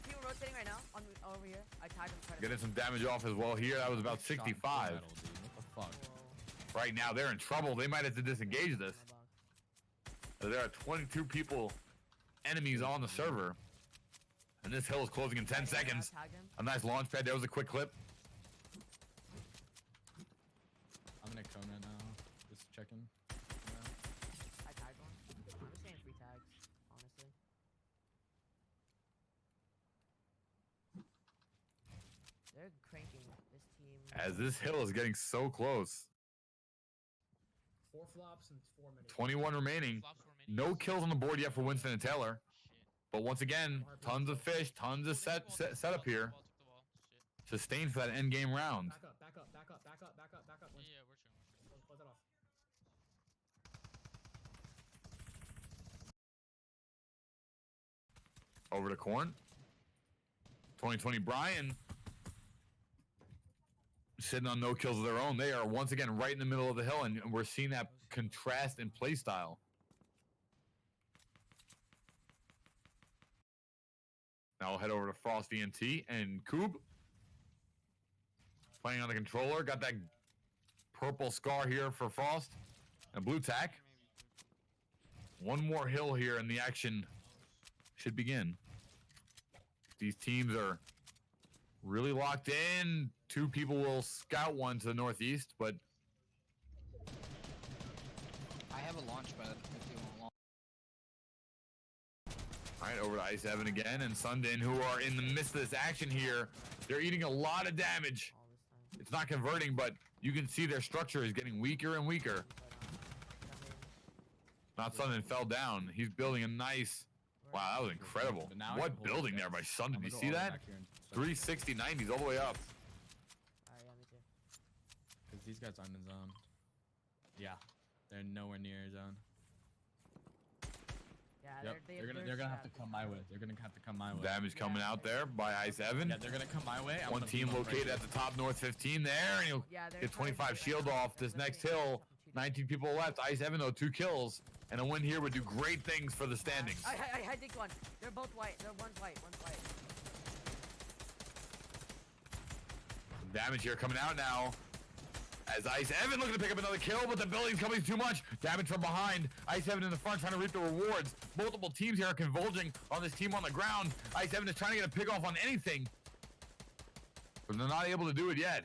People rotating right now over here. I tagged him. Getting some damage off as well here. That was about 65. What the fuck? Right now, they're in trouble. They might have to disengage this. There are 22 people, enemies on the server. And this hill is closing in 10 seconds. A nice launch pad. There was a quick clip. I'm gonna cone right now. Just checking. I tagged one. I'm just getting free tags, honestly. They're cranking this team. As this hill is getting so close. 4 flops and 4 minutes. 21 remaining. No kills on the board yet for Winston and Taylor. But once again, tons of fish, tons of setup here. Sustained for that end game round. Back up. Yeah, we're chilling. Close it off. Over to Corn. 2020 Brian. Sitting on no kills of their own. They are once again right in the middle of the hill, and we're seeing that contrast in play style. Now we'll head over to Frost ENT and Coob. Playing on the controller. Got that purple scar here for Frost. And blue tack. One more hill here and the action should begin. These teams are really locked in. 2 people will scout one to the northeast, but I have a launch pad if you want launch. All right, over to Ice Evan again and Sundin, who are in the midst of this action here. They're eating a lot of damage. It's not converting, but you can see their structure is getting weaker and weaker. Not Sundin fell down. He's building a nice... Wow, that was incredible. What building there by Sundin? Do you see that? 360, 90s all the way up. Yeah, me too. Because these guys aren't in zone. Yeah, they're nowhere near zone. Yeah, yep. They're gonna have to come my way. They're gonna have to come my way. Damage coming out there by Ice Evan. Yeah, they're gonna come my way. One team located at the top north 15 there, and he'll get 25 shield off this next hill. 19 people left. Ice Evan though 2 kills, and a win here would do great things for the standings. I did one. They're both white. One's white. Some damage here coming out now. As Ice Evan looking to pick up another kill, but the building's coming too much. Damage from behind. Ice Evan in the front trying to reap the rewards. Multiple teams here are converging on this team on the ground. Ice Evan is trying to get a pick off on anything, but they're not able to do it yet.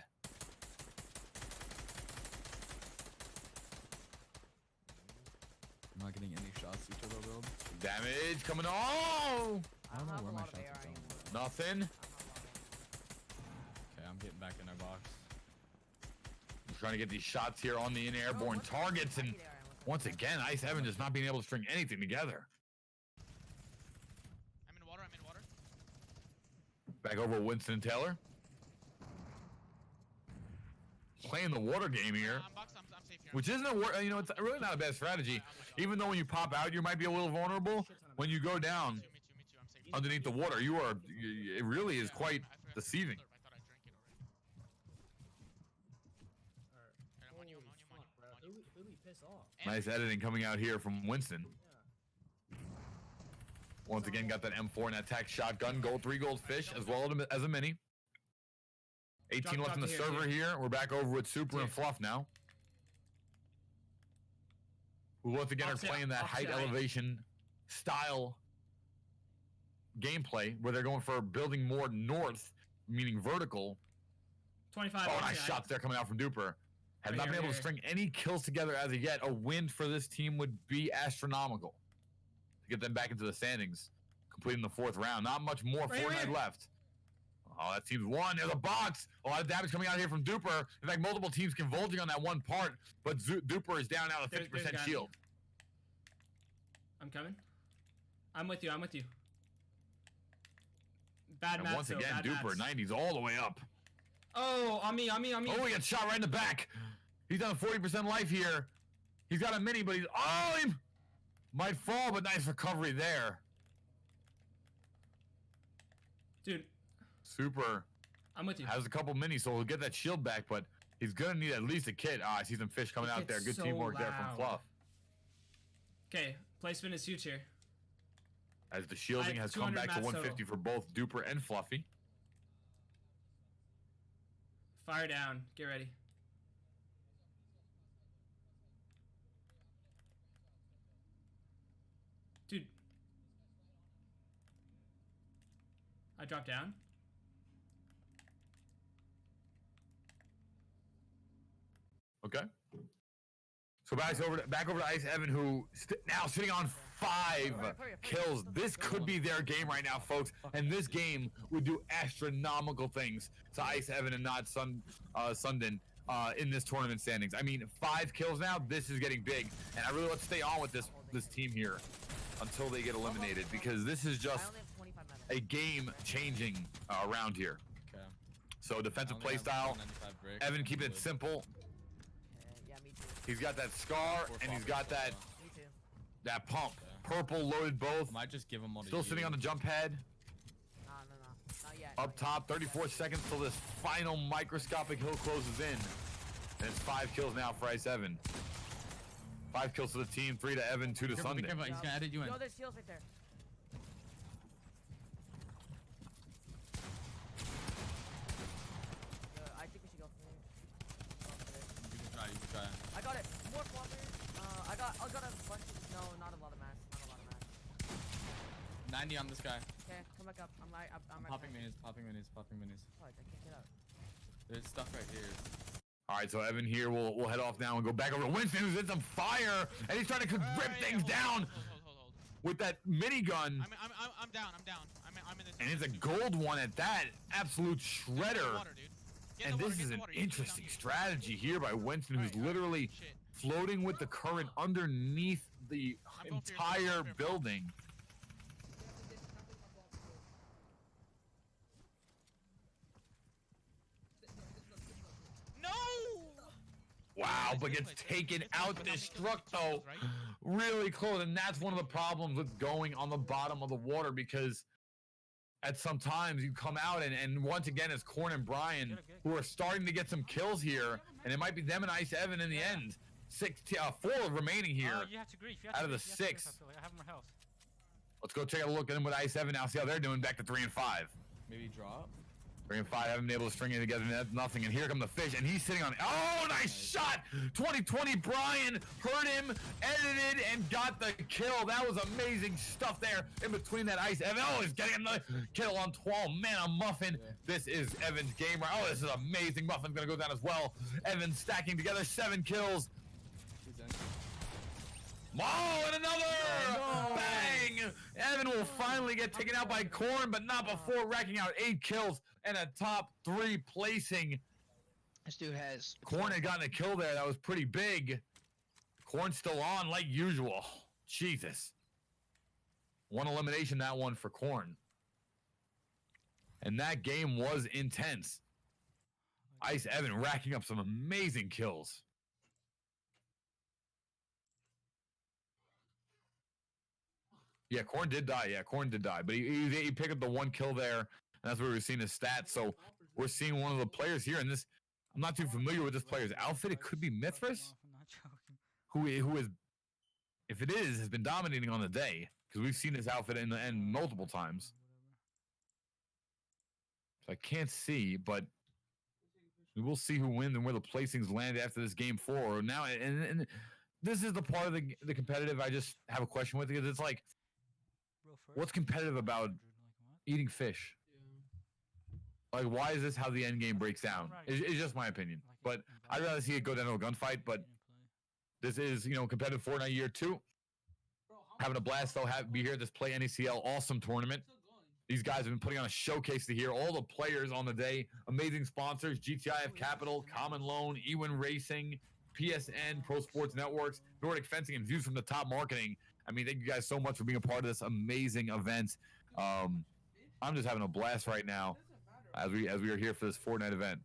I'm not getting any shots each other build. Damage coming on. I don't know where my shots are going. Nothing. Okay, I'm getting back in our box. I'm trying to get these shots here on the airborne targets, and once again, Ice Evan just not being able to string anything together. I'm in water. Back over Winston and Taylor. Playing the water game here. I'm boxed. I'm safe here. Which isn't it's really not a bad strategy. Even though when you pop out, you might be a little vulnerable. When you go down Me too. I'm safe. underneath the water, it really is quite deceiving. I thought I drank it already. Alright, I'm on you. fuck, bro. Who we piss off? Nice editing coming out here from Winston. Once again, got that M4 and that tac shotgun. Gold, 3 gold fish, as well as a mini. 18 left in the server here. We're back over with Super and Fluff now. Who once again are playing that height elevation style gameplay where they're going for building more north, meaning vertical. 25. Oh, nice shots there coming out from Duper. Have not been able to string any kills together as of yet. A win for this team would be astronomical to get them back into the standings, completing the 4th round. Not much more Fortnite left. Oh, that team's won. There's a box. A lot of damage coming out here from Duper. In fact, multiple teams converging on that one part, but Duper is down now to 50% shield. I'm coming. I'm with you. I'm with you. Bad match. Once again, Duper, 90s all the way up. Oh, on me. Oh, he got shot right in the back. He's on 40% life here. He's got a mini, but he might fall, but nice recovery there. Dude. Super. I'm with you. Has a couple minis, so he'll get that shield back, but he's going to need at least a kit. I see some fish coming out there. Good teamwork there from Fluff. Okay, placement is huge here. As the shielding has come back to 150 for both Duper and Fluffy. Fire down. Get ready. Dude. I dropped down. Okay. So back over to Ice Evan, who now sitting on 5 kills. This could be their game right now, folks. And this game would do astronomical things to Ice Evan and not Sundin in this tournament standings. I mean, 5 kills now. This is getting big, and I really want to stay on with this team here until they get eliminated, because this is just a game-changing round here. Okay. So defensive play style. Evan keeping it simple. He's got that scar, and he's got that pump. Purple loaded both. Might just give him one. Still sitting on the jump pad. No, not yet. Up top, 34 seconds till this final microscopic hill closes in. And it's 5 kills now for Ice Evan. 5 kills to the team, 3 to Evan, 2 to Sunday. He's gonna edit you in. No, there's heals right there. I think we should go for it. You can try. I got it. More fluffers. I got a bunch of, no, not a lot of mass. 90 on this guy. Okay, come back up. I'm popping minis. Fuck, I can't get out. There's stuff right here. All right, so Evan here will head off now and go back over to Winston, who's in some fire, and he's trying to rip things down with that minigun. I'm down. I'm in this. And it's a gold one at that. Absolute shredder. And this is an interesting strategy here by Winston, who's literally floating with the current underneath the entire building. No! Wow, but gets taken out. Destructo really close, and that's one of the problems with going on the bottom of the water, because at some times you come out and once again it's Corn and Brian who are starting to get some kills here, and it might be them and Ice Evan in the end. 4 remaining here out of the 6. I have more health. Let's go take a look at them with Ice Evan now, see how they're doing. Back to 3 and 5. Maybe drop. 3 and 5 haven't been able to string it together, and that's nothing. And here come the fish, and he's sitting on. Oh, nice shot! 2020 Brian heard him, edited, and got the kill. That was amazing stuff there in between that Ice Evan. Oh, he's getting another kill on 12. Man, a Muffin. Yeah. This is Evan's game. Oh, this is amazing. Muffin's gonna go down as well. Evan stacking together 7 kills. Oh, and another! Bang! Evan will finally get taken out by Corn, but not before racking out 8 kills and a top 3 placing. This dude has... Corn had gotten a kill there. That was pretty big. Corn's still on like usual. Jesus. 1 elimination, that one for Corn. And that game was intense. Ice Evan racking up some amazing kills. Yeah, Corn did die. But he picked up the 1 kill there, and that's where we're seeing his stats. So we're seeing one of the players here in this I'm not too familiar with this player's outfit. It could be Mithras, who is, if it is, has been dominating on the day, because we've seen his outfit in the end multiple times. So I can't see, but we will see who wins and where the placings land after this game 4. Now, and this is the part of the competitive I just have a question with, because it's like, what's competitive about eating fish? Like, why is this how the end game breaks down? It's just my opinion. But I'd rather see it go down to a gunfight. But this is, competitive Fortnite year 2. Having a blast, though. Be here at this Play NACL awesome tournament. These guys have been putting on a showcase to hear all the players on the day. Amazing sponsors: GTIF Capital, CommLoan, ECUWerks Racing, PSN, Pro Sports Networks, Nordic Fencing, and Views from the Top Marketing. I mean, thank you guys so much for being a part of this amazing event. I'm just having a blast right now as we are here for this Fortnite event.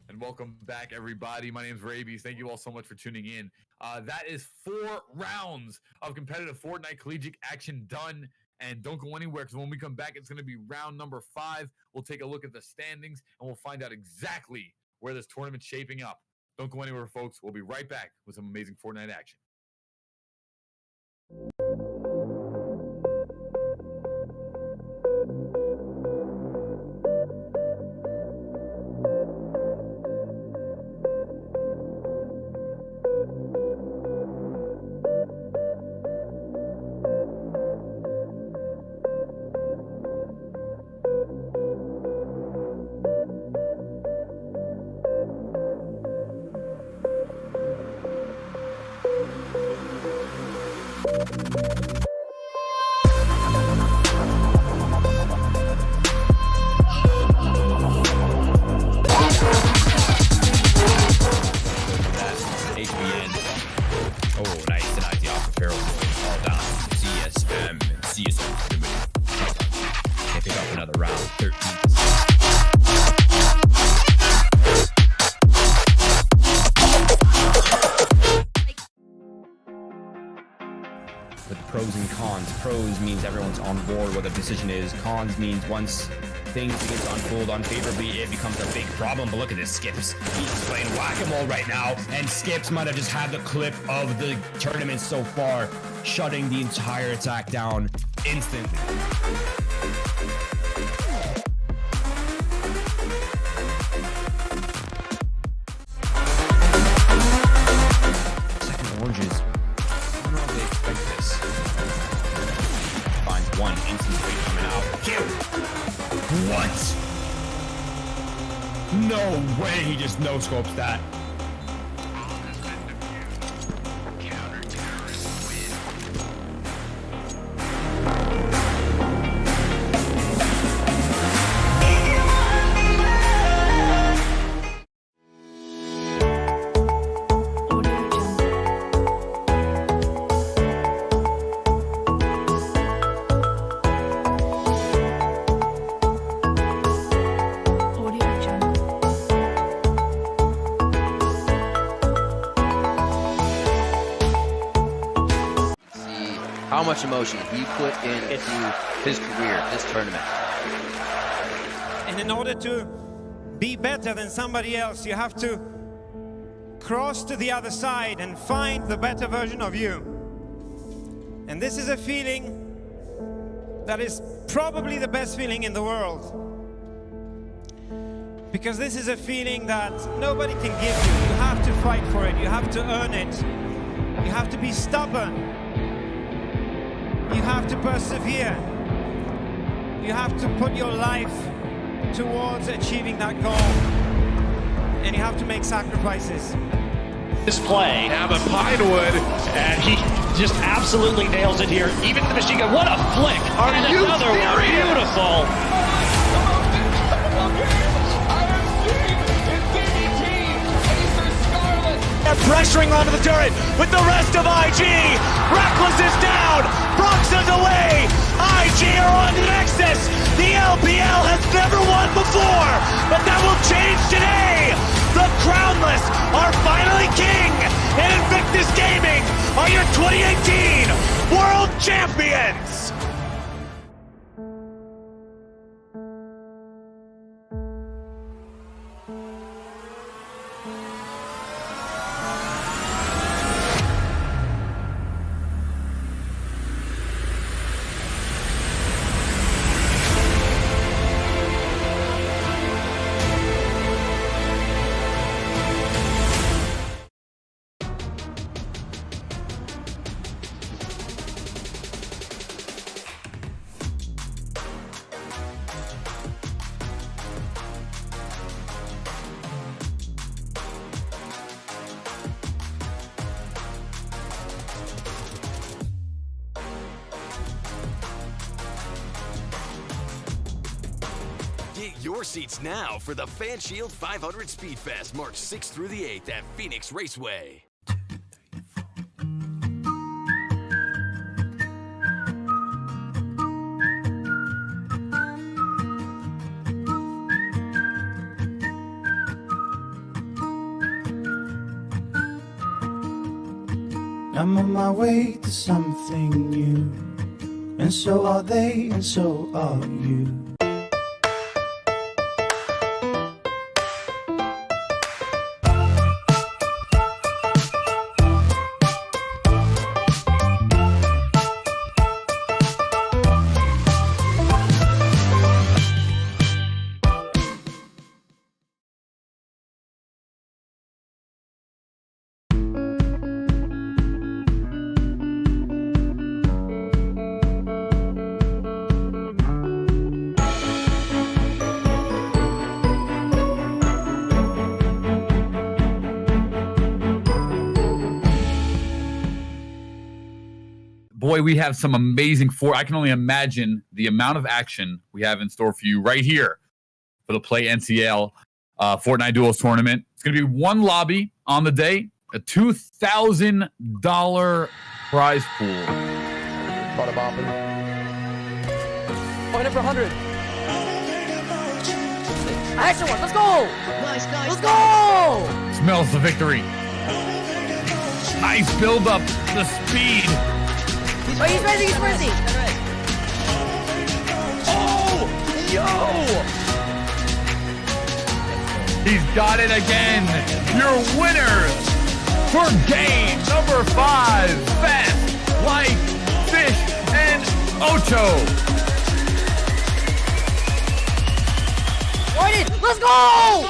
And welcome back, everybody. My name's Rabies. Thank you all so much for tuning in. That is 4 rounds of competitive Fortnite collegiate action done. And don't go anywhere, because when we come back, it's going to be round number 5. We'll take a look at the standings, and we'll find out exactly where this tournament's shaping up. Don't go anywhere, folks. We'll be right back with some amazing Fortnite action. Pros means everyone's on board what the decision is. Cons means once things begin to unfold unfavorably, it becomes a big problem. But look at this, Skips. He's playing whack-a-mole right now, and Skips might have just had the clip of the tournament so far, shutting the entire attack down instantly. Second oranges. I don't know if they expect this. Finds one instant trade coming out. Kill! What? No way he just no-scopes that. How much emotion he put into his career, this tournament. And in order to be better than somebody else, you have to cross to the other side and find the better version of you. And this is a feeling that is probably the best feeling in the world. Because this is a feeling that nobody can give you. You have to fight for it. You have to earn it. You have to be stubborn. You have to persevere. You have to put your life towards achieving that goal. And you have to make sacrifices. This play, now the Pinewood, and he just absolutely nails it here. Even the machine gun, what a flick! And another one, beautiful! Pressuring onto the turret with the rest of IG. Reckless is down. Bronx is away. IG are on to Nexus. The LPL has never won before, but that will change today. The Crownless are finally king, and Invictus Gaming are your 2018 World Champions. Get your seats now for the FanShield 500 Speedfest, March 6th through the 8th at Phoenix Raceway. I'm on my way to something new, and so are they, and so are you. Boy, we have some amazing I can only imagine the amount of action we have in store for you right here for the PlayNACL Fortnite Duels tournament. It's going to be one lobby on the day, a $2,000 prize pool. Panda Wrapping. Point up for 100. Action one, let's go! Nice. Let's go! Smells the victory. Nice build up, the speed. Oh, he's ready. Oh, yo! He's got it again. Your winners for game number 5, Fast Like Fish and Ocho. Let's go!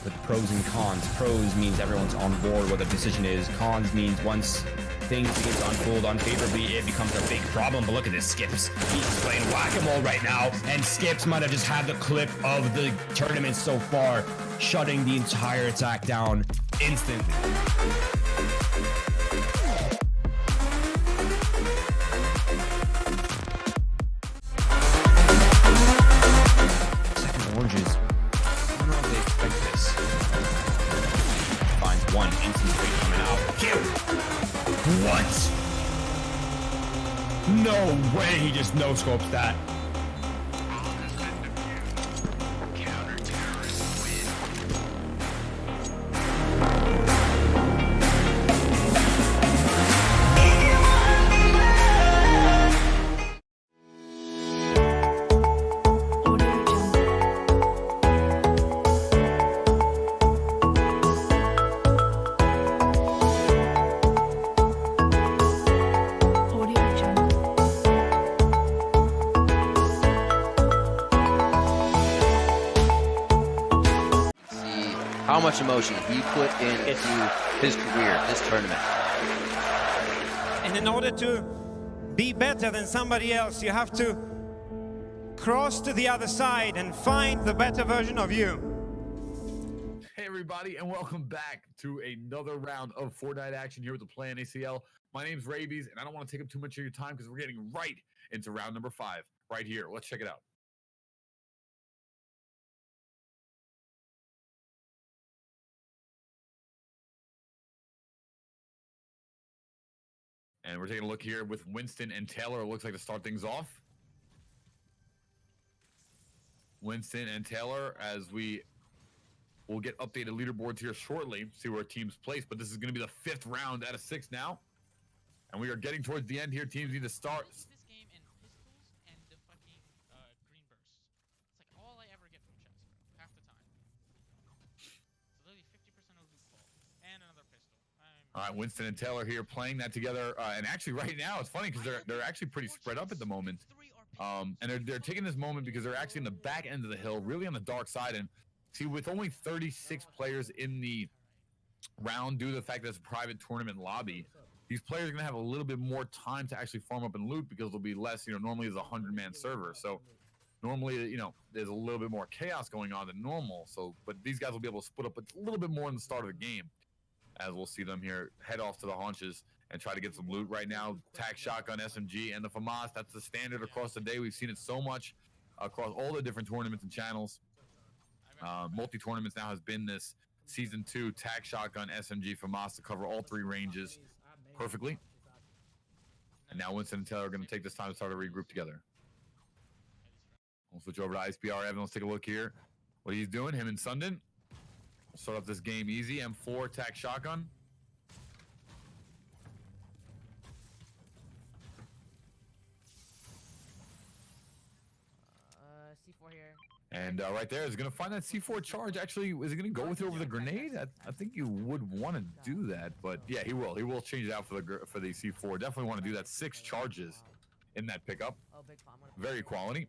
With pros and cons. Pros means everyone's on board what the decision is. Cons means once things begin to unfold unfavorably, it becomes a big problem. But look at this, Skips. He's playing whack-a-mole right now, and Skips might have just had the clip of the tournament so far, shutting the entire attack down instantly. Second oranges. I don't know if they expect this. Finds one instant rate coming out. Kill! What? No way he just no-scopes that. How much emotion he put into his career, this tournament. And in order to be better than somebody else, you have to cross to the other side and find the better version of you. Hey everybody, and welcome back to another round of Fortnite action here with the PlayNACL. My name's Rabies, and I don't want to take up too much of your time because we're getting right into round number 5 right here. Let's check it out. And we're taking a look here with Winston and Taylor. It looks like to start things off. Winston and Taylor, as we will get updated leaderboards here shortly, see where teams place. But this is going to be the 5th round out of 6 now. And we are getting towards the end here. Teams need to start. This game and pistols and the fucking green bursts. It's like all I ever get from chests, bro. Half the time. So literally 50% of loot fall. And another pistol. All right, Winston and Taylor here playing that together. And actually right now, it's funny because they're actually pretty spread up at the moment. And they're taking this moment because they're actually in the back end of the hill, really on the dark side. And see, with only 36 players in the round, due to the fact that it's a private tournament lobby, these players are going to have a little bit more time to actually farm up and loot because there'll be less, normally it's a 100-man server. So normally, there's a little bit more chaos going on than normal. So, but these guys will be able to split up a little bit more in the start of the game, as we'll see them here head off to the haunches and try to get some loot right now. Tac shotgun, SMG, and the FAMAS. That's the standard across the day. We've seen it so much across all the different tournaments and channels. Multi-tournaments now has been this Season 2 Tac shotgun, SMG, FAMAS to cover all 3 ranges perfectly. And now Winston and Taylor are going to take this time to start to regroup together. We'll switch over to ISPR. Evan, let's take a look here. What he's doing, him and Sundin. We'll start off this game easy. M4 Tac shotgun. C4 here. And right there is going to find that C4 charge. Actually, is he going to go with it over the grenade? I think you would want to do that, but yeah, he will. He will change it out for the C4. Definitely want to do that. 6 charges in that pickup. Very quality.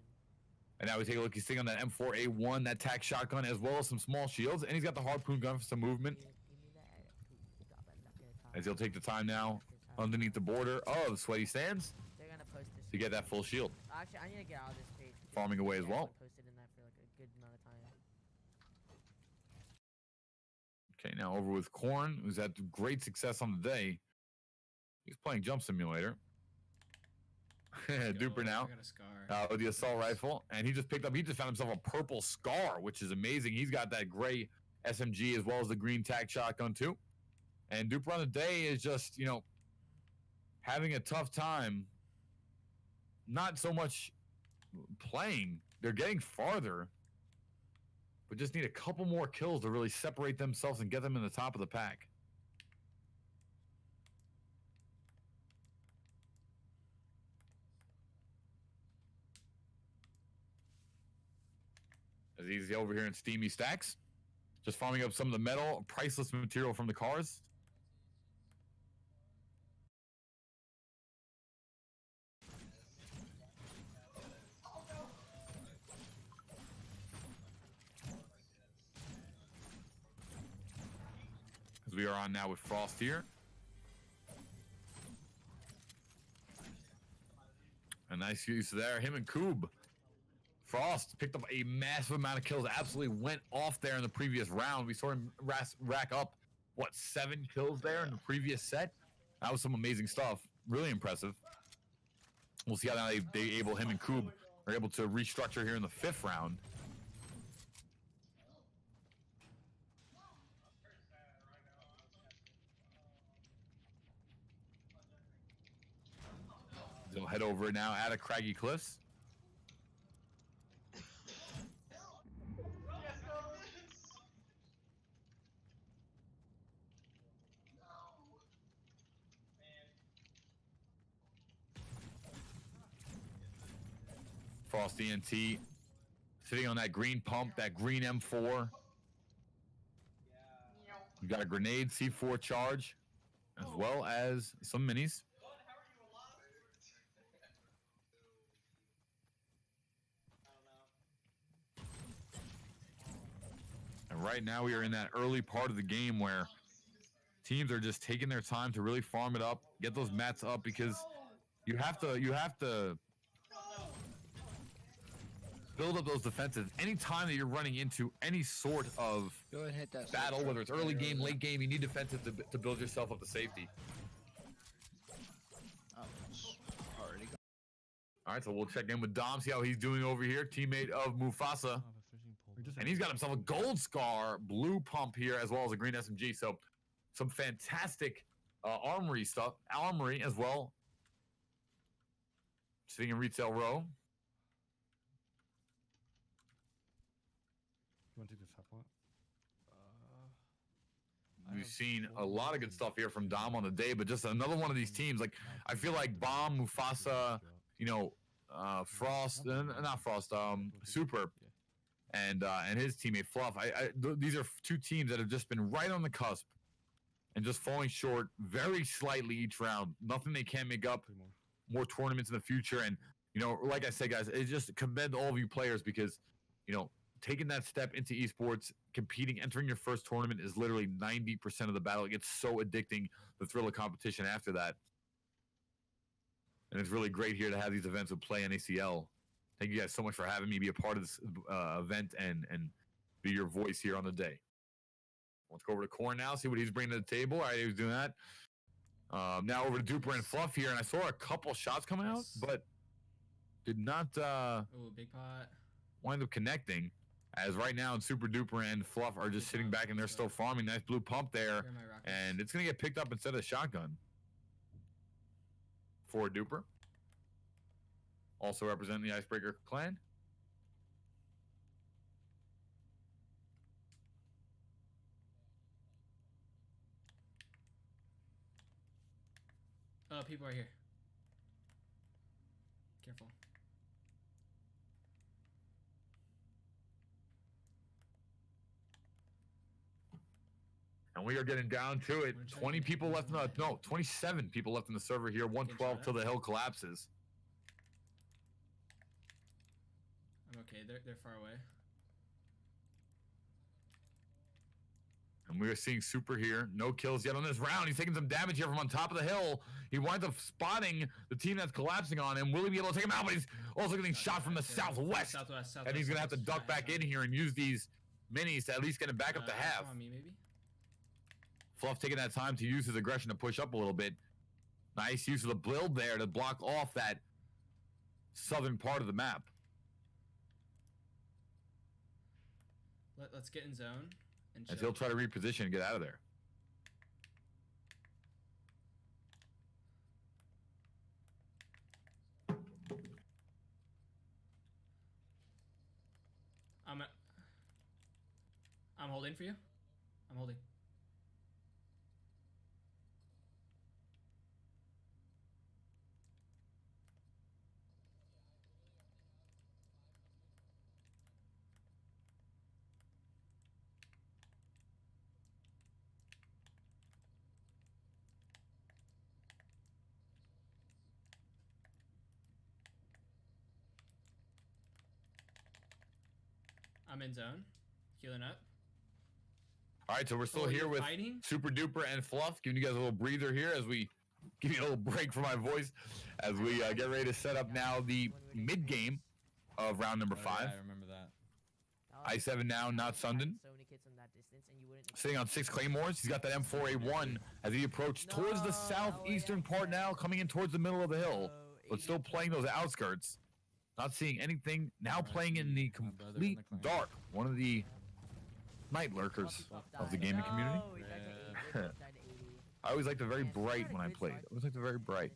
And now we take a look. He's sitting on that M4A1, that Tac shotgun, as well as some small shields, and he's got the harpoon gun for some movement. As he'll take the time now underneath the border of Sweaty Sands to get that full shield. Actually, I need to get out of this page. Farming away as well. Posted in that for like a good amount of time. Okay, now over with Korn, who's had great success on the day. He's playing Jump Simulator. Duper now with the assault rifle, and he just found himself a purple Scar, which is amazing. He's got that gray SMG as well as the green Tac shotgun too. And Duper on the day is just, having a tough time. Not so much playing. They're getting farther, but just need a couple more kills to really separate themselves and get them in the top of the pack. As easy over here in Steamy Stacks, just farming up some of the metal, priceless material from the cars. As we are on now with Frost here. A nice use there. Him and Coob. Frost picked up a massive amount of kills. Absolutely went off there in the previous round. We saw him rack up, 7 kills there in the previous set? That was some amazing stuff. Really impressive. We'll see how him and Coob are able to restructure here in the 5th round. They'll head over now out of Craggy Cliffs. Frost ENT sitting on that green pump, that green M4. We got a grenade, C4 charge, as well as some minis. And right now we are in that early part of the game where teams are just taking their time to really farm it up, get those mats up, because you have to build up those defenses. Anytime that you're running into any sort of battle, whether it's early game, late game, you need defenses to build yourself up to safety. All right, so we'll check in with Dom, see how he's doing over here. Teammate of Mufasa. And he's got himself a gold Scar, blue pump here, as well as a green SMG. So some fantastic armory stuff, armory as well. Sitting in retail row. You want to do this half lot? We've seen a lot of good stuff here from Dom on the day, but just another one of these teams. Like, I feel like Bomb, Mufasa, you know, Frost, not Frost, Super, and his teammate Fluff. These are two teams that have just been right on the cusp and just falling short very slightly each round. Nothing they can't make up. More tournaments in the future, and you know, like I said, guys, it's just commend all of you players because, you know, taking that step into esports, competing, entering your first tournament is literally 90% of the battle. It gets so addicting, the thrill of competition after that. And it's really great here to have these events with PlayNACL. Thank you guys so much for having me be a part of this event and be your voice here on the day. Let's go over to Corn now, see what he's bringing to the table. All right, he was doing that. Now over to Duper and Fluff here, and I saw a couple shots coming out, but did not big pot. wind up connecting. As right now, Super Duper and Fluff are just sitting back and they're still farming. Nice blue pump there. And it's going to get picked up instead of a shotgun. For Duper. Also representing the Icebreaker clan. Oh, people are here. Careful. And we are getting down to it. 20 people left in the, no, 27 people left in the server here. 112 till the hill collapses. I'm okay. They're far away. And we are seeing Super here. No kills yet on this round. He's taking some damage here from on top of the hill. He winds up spotting the team that's collapsing on him. Will he be able to take him out? But he's also getting shot from the southwest. And he's going to have to duck back in here and use these minis to at least get him back up to half. On me, maybe? Fluff taking that time to use his aggression to push up a little bit. Nice use of the build there to block off that southern part of the map. Let's get in zone. As he'll try to reposition and get out of there. I'm holding for you. I'm holding. I'm in zone. Healing up. All right, so we're still here with Super Duper and Fluff, giving you guys a little breather here as we give you a little break for my voice as we get ready to set up now the mid game of round number 5. Yeah, I remember that. I7 now, not Sundin. Sitting on 6 claymores. He's got that M4A1 as he approached towards the southeastern part now, coming in towards the middle of the hill, but still playing those outskirts. Not seeing anything. Now playing in the complete dark. One of the night lurkers of the gaming community. I always like the very bright when I played. I always like the very bright.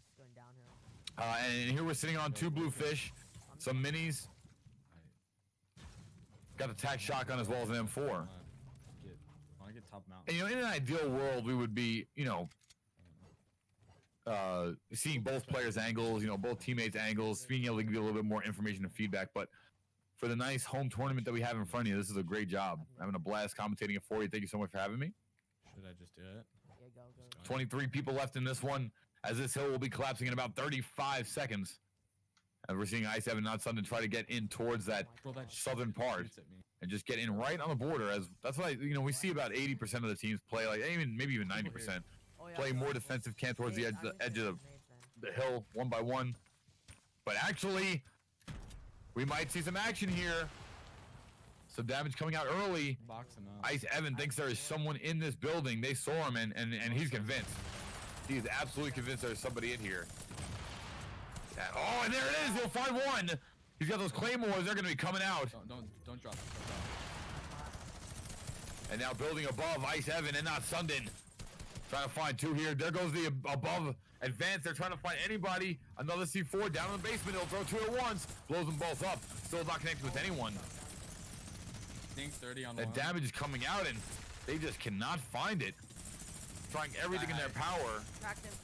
And here we're sitting on 2 blue fish, some minis. Got the tac shotgun as well as an M4. I get top mount. And, you know, in an ideal world, we would be, you know, seeing both players' angles, you know, both teammates' angles, being able to give you a little bit more information and feedback. But for the nice home tournament that we have in front of you, this is a great job. Having a blast commentating it for you. Thank you so much for having me. Should I just do it? Yeah, go. 23 people left in this one, as this hill will be collapsing in about 35 seconds. And we're seeing I7 not Sun to try to get in towards that southern part and just get in right on the border. As that's why, you know, we see about 80% of the teams play, like maybe even 90%. Play more defensive, can towards the edge of the hill, one by one. But actually, we might see some action here. Some damage coming out early. Ice Evan thinks there is someone in this building. They saw him, and he's convinced. He is absolutely convinced there's somebody in here. Oh, and there it is. He'll find one. He's got those claymores. They're going to be coming out. Don't drop it. And now building above, Ice Evan and not Sundin. Trying to find 2 here. There goes the above advance. They're trying to find anybody. Another C4 down in the basement. He'll throw 2 at once. Blows them both up. Still not connected with anyone. Think 30 on the damage is coming out, and they just cannot find it. Trying everything in their power.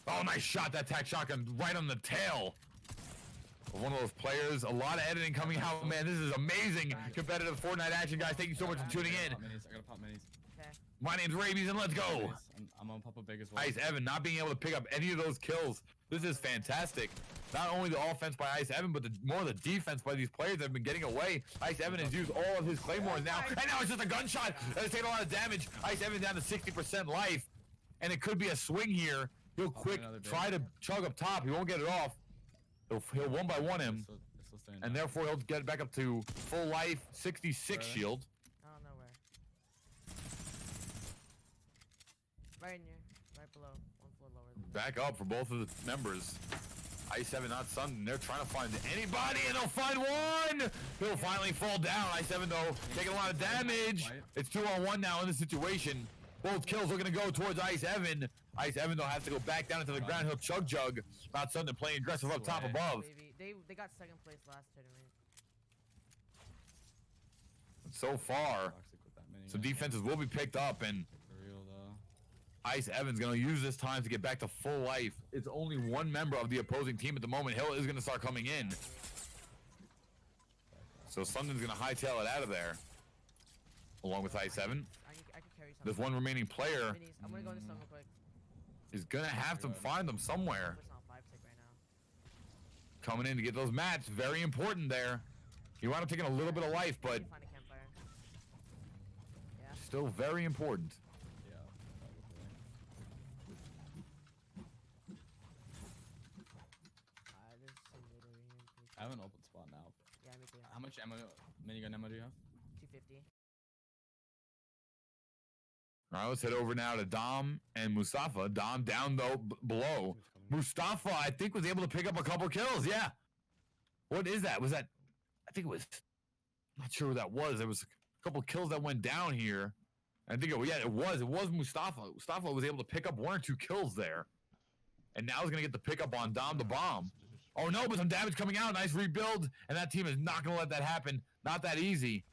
Oh, nice shot. That tack shotgun right on the tail. One of those players. A lot of editing coming out. Man, this is amazing. Competitive Fortnite action, guys. Thank you so much for tuning in. I gotta pop minis. My name's Rabies, and let's go. I'm gonna pop a big as well. Ice Evan not being able to pick up any of those kills. This is fantastic. Not only the offense by Ice Evan, but more the defense by these players that have been getting away. Ice Evan has used all of his claymores now, and now it's just a gunshot. That has taken a lot of damage. Ice Evan down to 60% life, and it could be a swing here. He'll quick try to chug up top. He won't get it off. He'll 1-by-1 him, and therefore he'll get back up to full life, 66 shield. I don't know where. Right in here, right below, 1 floor lower. Back up for both of the members. Ice 7 not Sun. They're trying to find anybody, and they'll find one. He'll finally fall down. Ice 7 though taking a lot of damage. It's 2-on-1 now in this situation. Both kills are gonna go towards Ice Evan. Ice Evan though has to go back down into the ground. He'll chug jug. Not Sun. They're playing aggressive up top above. They got 2nd place last tournament. So far, some defenses will be picked up, and Ice Evan's going to use this time to get back to full life. It's only 1 member of the opposing team at the moment. Hill is going to start coming in. So something's going to hightail it out of there, along with Ice Evan. I can carry There's 1 remaining player. I'm going to go into some real quick. Is going to have to find them somewhere. Coming in to get those mats. Very important there. You wind up taking a little bit of life, but still very important. I have an open spot now. Yeah, me too. How much ammo, minigun ammo do you have? 250. All right, let's head over now to Dom and Mustafa. Dom down though below. Mustafa, I think, was able to pick up a couple kills. Yeah. What is that? Was that? I think it was. Not sure what that was. There was a couple kills that went down here. I think it was Mustafa. Mustafa was able to pick up 1 or 2 kills there, and now he's gonna get the pickup on Dom the Bomb. Oh no, but some damage coming out. Nice rebuild, and that team is not gonna let that happen. Not that easy.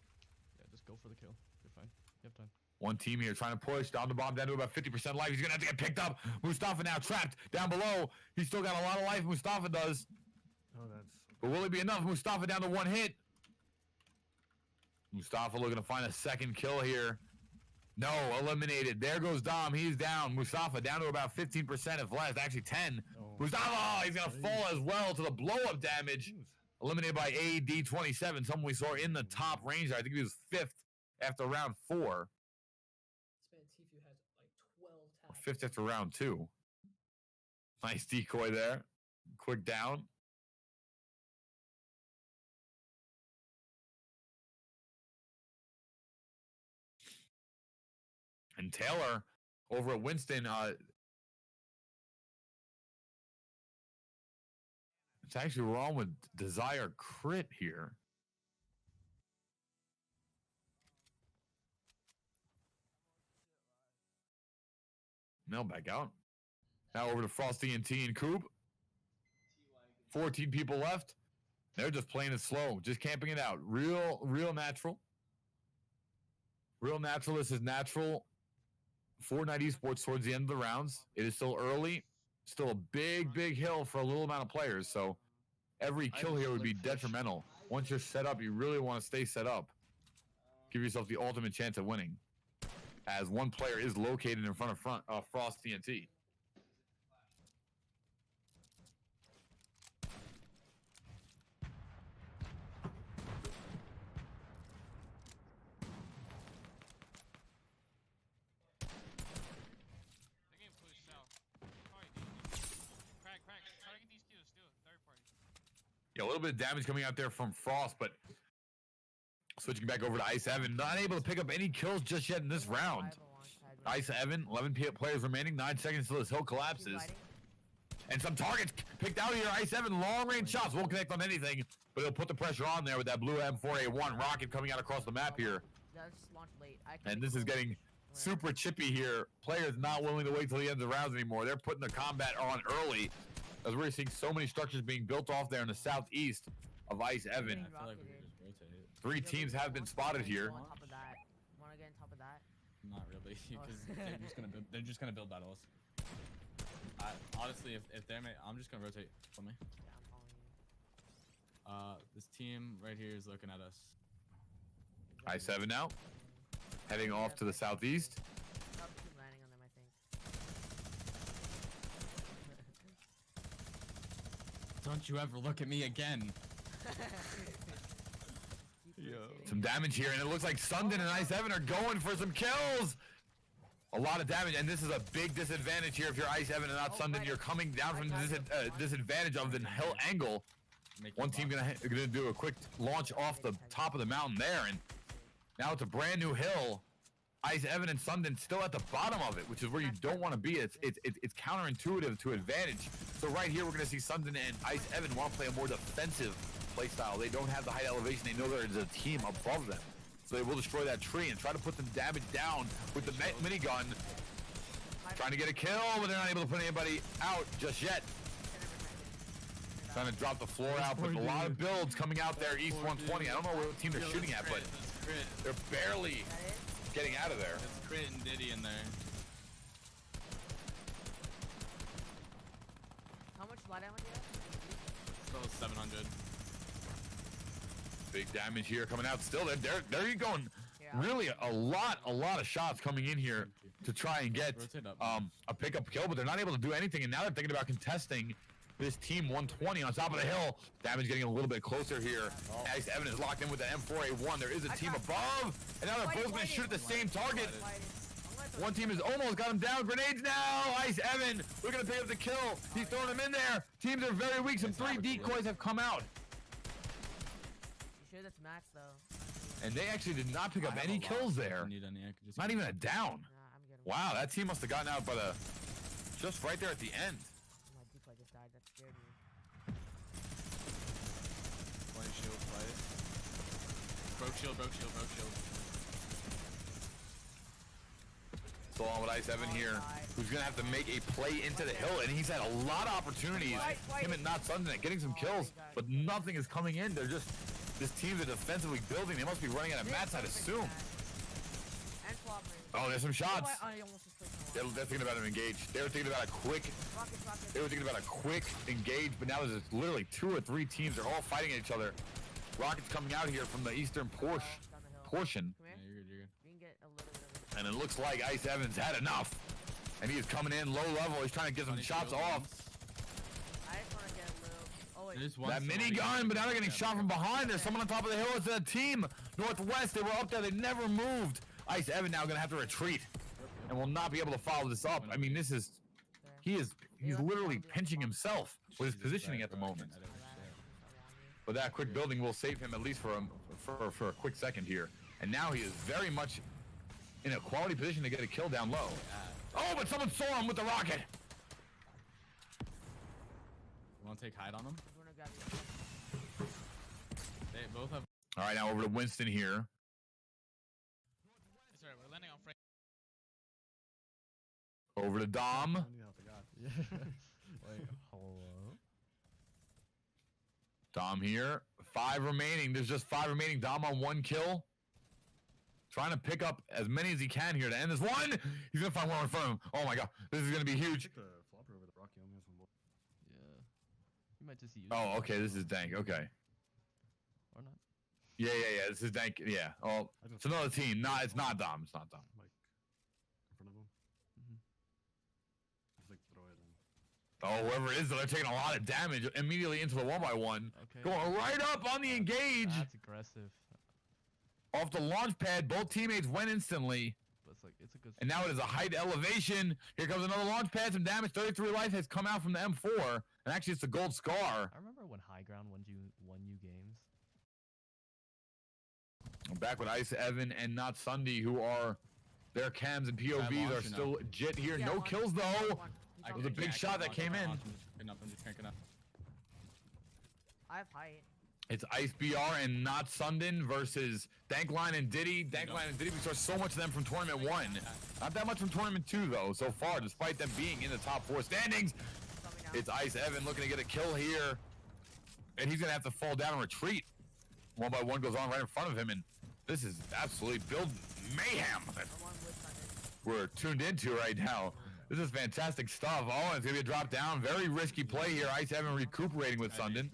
Yeah, just go for the kill. You're fine. You have time. 1 team here trying to push Dom the Bomb down to about 50% life. He's gonna have to get picked up. Mustafa now trapped down below. He's still got a lot of life. Mustafa does. Oh, that's. But will it be enough? Mustafa down to 1 hit. Mustafa looking to find a 2nd kill here. No, eliminated. There goes Dom. He's down. Mustafa down to about 15% if less. Actually 10. Oh. Mustafa, he's going to fall as well to the blow-up damage. Eliminated by AD27. Someone we saw in the top range. I think he was 5th after round 4. This man Tifu has like 12 tags. 5th after round 2. Nice decoy there. Quick down. And Taylor over at Winston, it's actually wrong with Desire Crit here. No, back out. Now over to Frosty and T and Coop. 14 people left. They're just playing it slow, just camping it out. Real natural. Real natural. This is natural. Fortnite esports towards the end of the rounds. It is still early. Still a big hill for a little amount of players. So every kill here would be detrimental. Once you're set up, you really want to stay set up. Give yourself the ultimate chance at winning. As 1 player is located in front of Frost TNT. Yeah, a little bit of damage coming out there from Frost, but switching back over to Ice Evan. Not able to pick up any kills just yet in this round. Ice Evan, 11 players remaining, 9 seconds till this hill collapses. And some targets picked out here. Ice Evan, long-range shots. Won't connect on anything, but he'll put the pressure on there with that blue M4A1 rocket coming out across the map here. Just launched late. And this is getting super chippy here. Players not willing to wait till the end of the rounds anymore. They're putting the combat on early, as we're seeing so many structures being built off there in the southeast of Ice Evan. I feel like we could just rotate. 3 teams have been spotted here. On top of that. Wanna get on top of that? Not really, because they're just gonna build battles. Honestly, if they're I'm just gonna rotate for me. Yeah, I'm following you. This team right here is looking at us. Ice Evan now, heading off to the southeast. Probably keep landing on them, I think. Don't you ever look at me again. Some damage here, and it looks like Sundin and Ice Evan are going for some kills. A lot of damage, and this is a big disadvantage here if you're Ice Evan and not Sundin. You're coming down from the disadvantage of the hill angle. One team gonna do a quick launch off the top of the mountain there, and now it's a brand new hill. Ice Evan and Sundin still at the bottom of it, which is where you don't want to be. It's counterintuitive to advantage. So right here, we're gonna see Sundin and Ice Evan want to play a more defensive play style. They don't have the height elevation. They know there is a team above them. So they will destroy that tree and try to put some damage down with the minigun. Trying to get a kill, but they're not able to put anybody out just yet. Trying to drop the floor out, but a lot of builds coming out there, East 120. I don't know what team they're shooting at, but they're barely getting out of there. It's Crit and Diddy in there. How much light ammo do you have? Still 700. Big damage here coming out still. They're going really a lot of shots coming in here to try and get a pickup kill, but they're not able to do anything. And now they're thinking about contesting this team 120 on top of the hill. Damage getting a little bit closer here. Ice Evan is locked in with the M4A1. There is a team above, and now they're both going to shoot at the same target. One team has almost got him down. Grenades now. Ice Evan, we're going to pick up the kill. He's throwing them in there. Teams are very weak. Some 3 decoys have come out. You sure that's max though? And they actually did not pick up any kills there. Not even a down. Wow, that team must have gotten out by just right there at the end. My decoy just died. That scared me. Play shield, play it. Broke shield, broke shield, broke shield. So on with Ice Evan here, who's gonna have to make a play into the hill, and he's had a lot of opportunities. Him and not Sundin getting some kills, but nothing is coming in. They're just this team's are defensively building. They must be running out of mats, I'd assume. Oh, there's some shots. They're thinking about an engage. They were thinking about a quick. They were thinking about a quick engage, but now there's literally 2 or 3 teams. They're all fighting each other. Rockets coming out here from the eastern portion. And it looks like Ice Evans had enough. And he is coming in low level. He's trying to get some shots off. I just want to get a little... That minigun, but now they're getting shot from behind. There's someone on top of the hill. It's a team. Northwest, they were up there. They never moved. Ice Evan now going to have to retreat and will not be able to follow this up. I mean, this is... He's literally pinching himself with his positioning at the moment. But that quick building will save him at least for a quick second here. And now he is very much in a quality position to get a kill down low. Oh, but someone saw him with the rocket. You want to take height on them? They both have... All right, now over to Winston here. Sorry, we're landing on Frank. Over to Dom. Wait, hello? Dom here. 5 remaining. There's just 5 remaining. Dom on 1 kill. Trying to pick up as many as he can here to end this one. He's going to find one in front of him. Oh my god. This is going to be huge. Yeah. You might just use Oh, okay. This is dank. Okay. Or not. Yeah. This is dank. Yeah. Oh, it's another team. Nah, it's not Dom. It's not Dom. Like, in front of him. Just like throw it in. Oh, whoever it is, they're taking a lot of damage immediately into the 1x1. Okay. Going right up on the engage. That's aggressive. Off the launch pad, both teammates went instantly. But it's a good... And now it is a height elevation. Here comes another launch pad. Some damage. 33 life has come out from the M4. And actually, it's a gold scar. I remember when High Ground won you games. I'm back with Ice Evan and Not Sunday, who are... Their cams and POVs are still legit here. No kills, though. It was a big shot that came in. I'm just cranking up. I have height. It's Ice BR and Not Sundin versus Dankline and Diddy. Dankline and Diddy, we saw so much of them from Tournament 1. Not that much from Tournament 2, though, so far, despite them being in the top 4 standings. It's Ice Evan looking to get a kill here. And he's going to have to fall down and retreat. One by one goes on right in front of him, and this is absolutely build mayhem that we're tuned into right now. This is fantastic stuff. Oh, it's going to be a drop down. Very risky play here. Ice Evan recuperating with Sundin.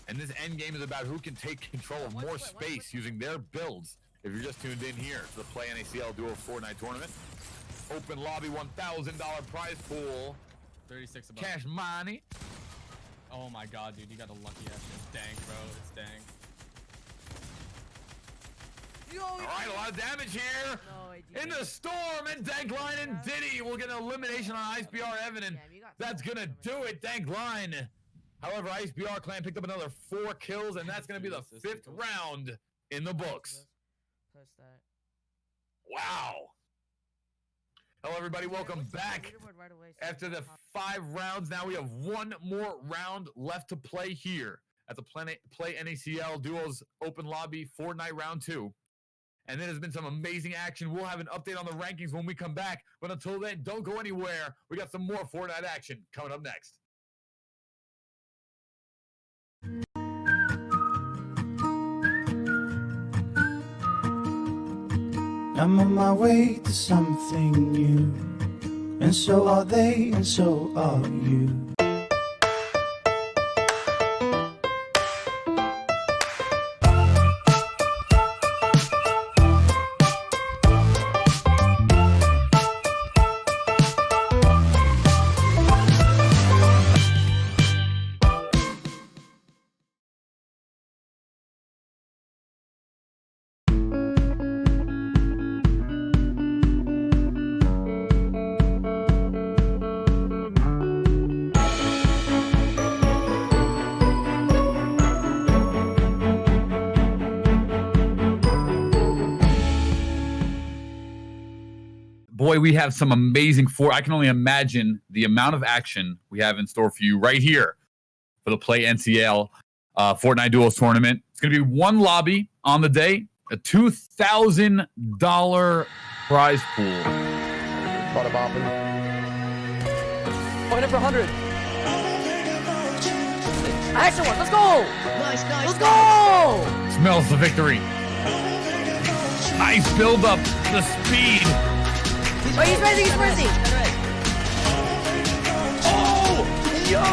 And this end game is about who can take control of more space using their builds. If you're just tuned in here to the PlayNACL Duo Fortnite tournament, open lobby $1,000 prize pool. 36 above. Cash money. Oh my god, dude, you got a lucky ass. It's dank, bro. It's dank. All right, a lot of damage here. In the storm, and Dankline and Diddy will get an elimination on Ice BR Evan, and that's gonna do it. Dankline. However, Ice BR Clan picked up another 4 kills, and that's going to be the 5th round in the books. Wow. Hello, everybody. Welcome back. After the 5 rounds, now we have 1 more round left to play here at the PlayNACL Duos Open Lobby Fortnite Round 2. And there's been some amazing action. We'll have an update on the rankings when we come back. But until then, don't go anywhere. We got some more Fortnite action coming up next. I'm on my way to something new, and so are they, and so are you. Boy, we have some amazing I can only imagine the amount of action we have in store for you right here for the PlayNACL Fortnite Duos tournament. It's going to be 1 lobby on the day, a $2,000 prize pool. Panda Wrapping. Point up for 100. Action one, let's go! Nice. Let's go! Smells the victory. Nice build up, the speed. Oh, he's ready. Oh, yo!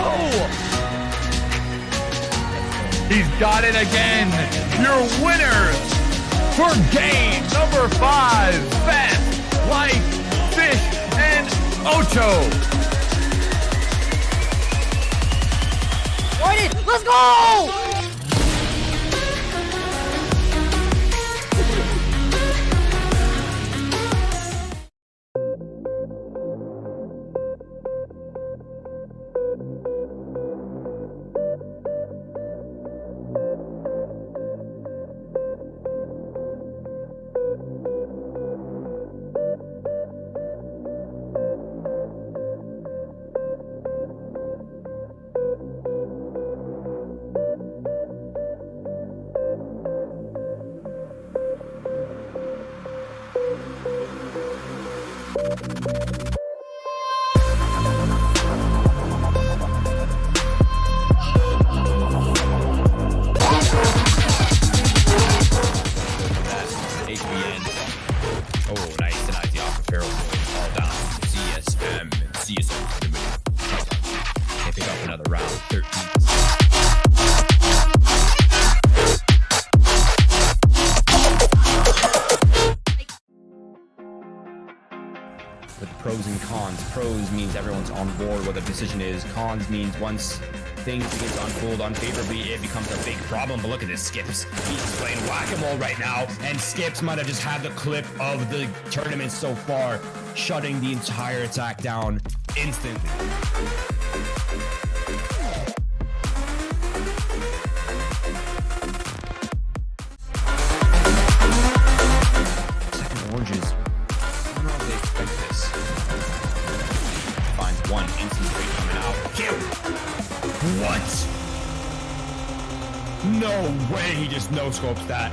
He's got it again. Your winners for game number 5, Fast, Like, Fish, and Ocho. Let's go! Pros and cons. Pros means everyone's on board what the decision is. Cons means once things begin to unfold unfavorably, it becomes a big problem. But look at this, Skips. He's playing whack-a-mole right now, and Skips might have just had the clip of the tournament so far, shutting the entire attack down instantly. Second oranges. I don't know if they expect this. Finds one instant rate coming out. Kill! What? No way he just no-scopes that.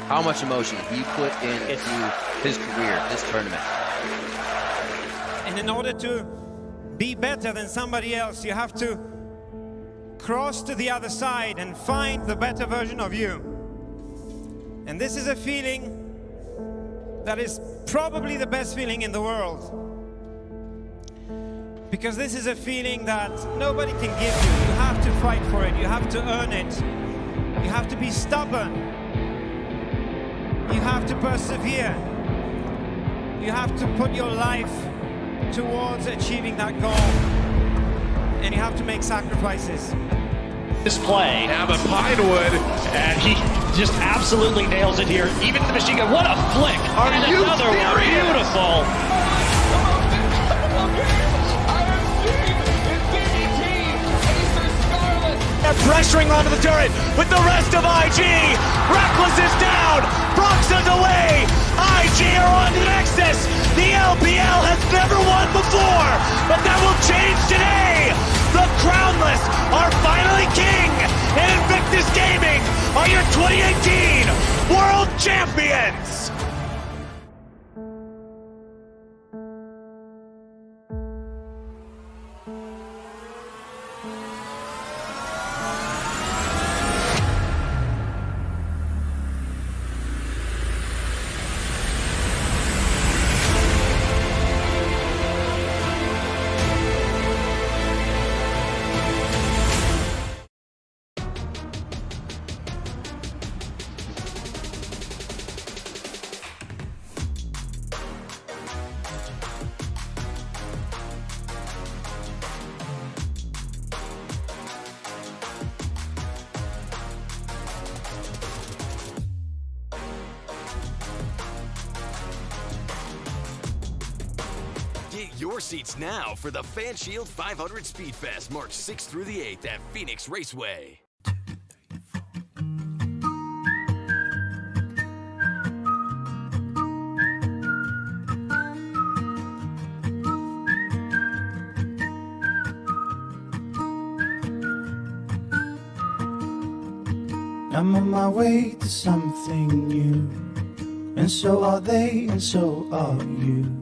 How much emotion he put into his career, this tournament. And in order to be better than somebody else, you have to cross to the other side and find the better version of you. And this is a feeling that is probably the best feeling in the world. Because this is a feeling that nobody can give you. You have to fight for it. You have to earn it. You have to be stubborn. You have to persevere. You have to put your life towards achieving that goal. And you have to make sacrifices. This play, now the Pinewood, and he just absolutely nails it here. Even the machine gun, what a flick! And another one, beautiful! They're pressuring onto the turret with the rest of IG. Reckless is down. Bronx's away. IG are on the Nexus. The LPL has never won before, but that will change today. The Crownless are finally king, and Invictus Gaming are your 2018 World Champions. Get your seats now for the FanShield 500 Speedfest, March 6th through the 8th at Phoenix Raceway. I'm on my way to something new, and so are they, and so are you.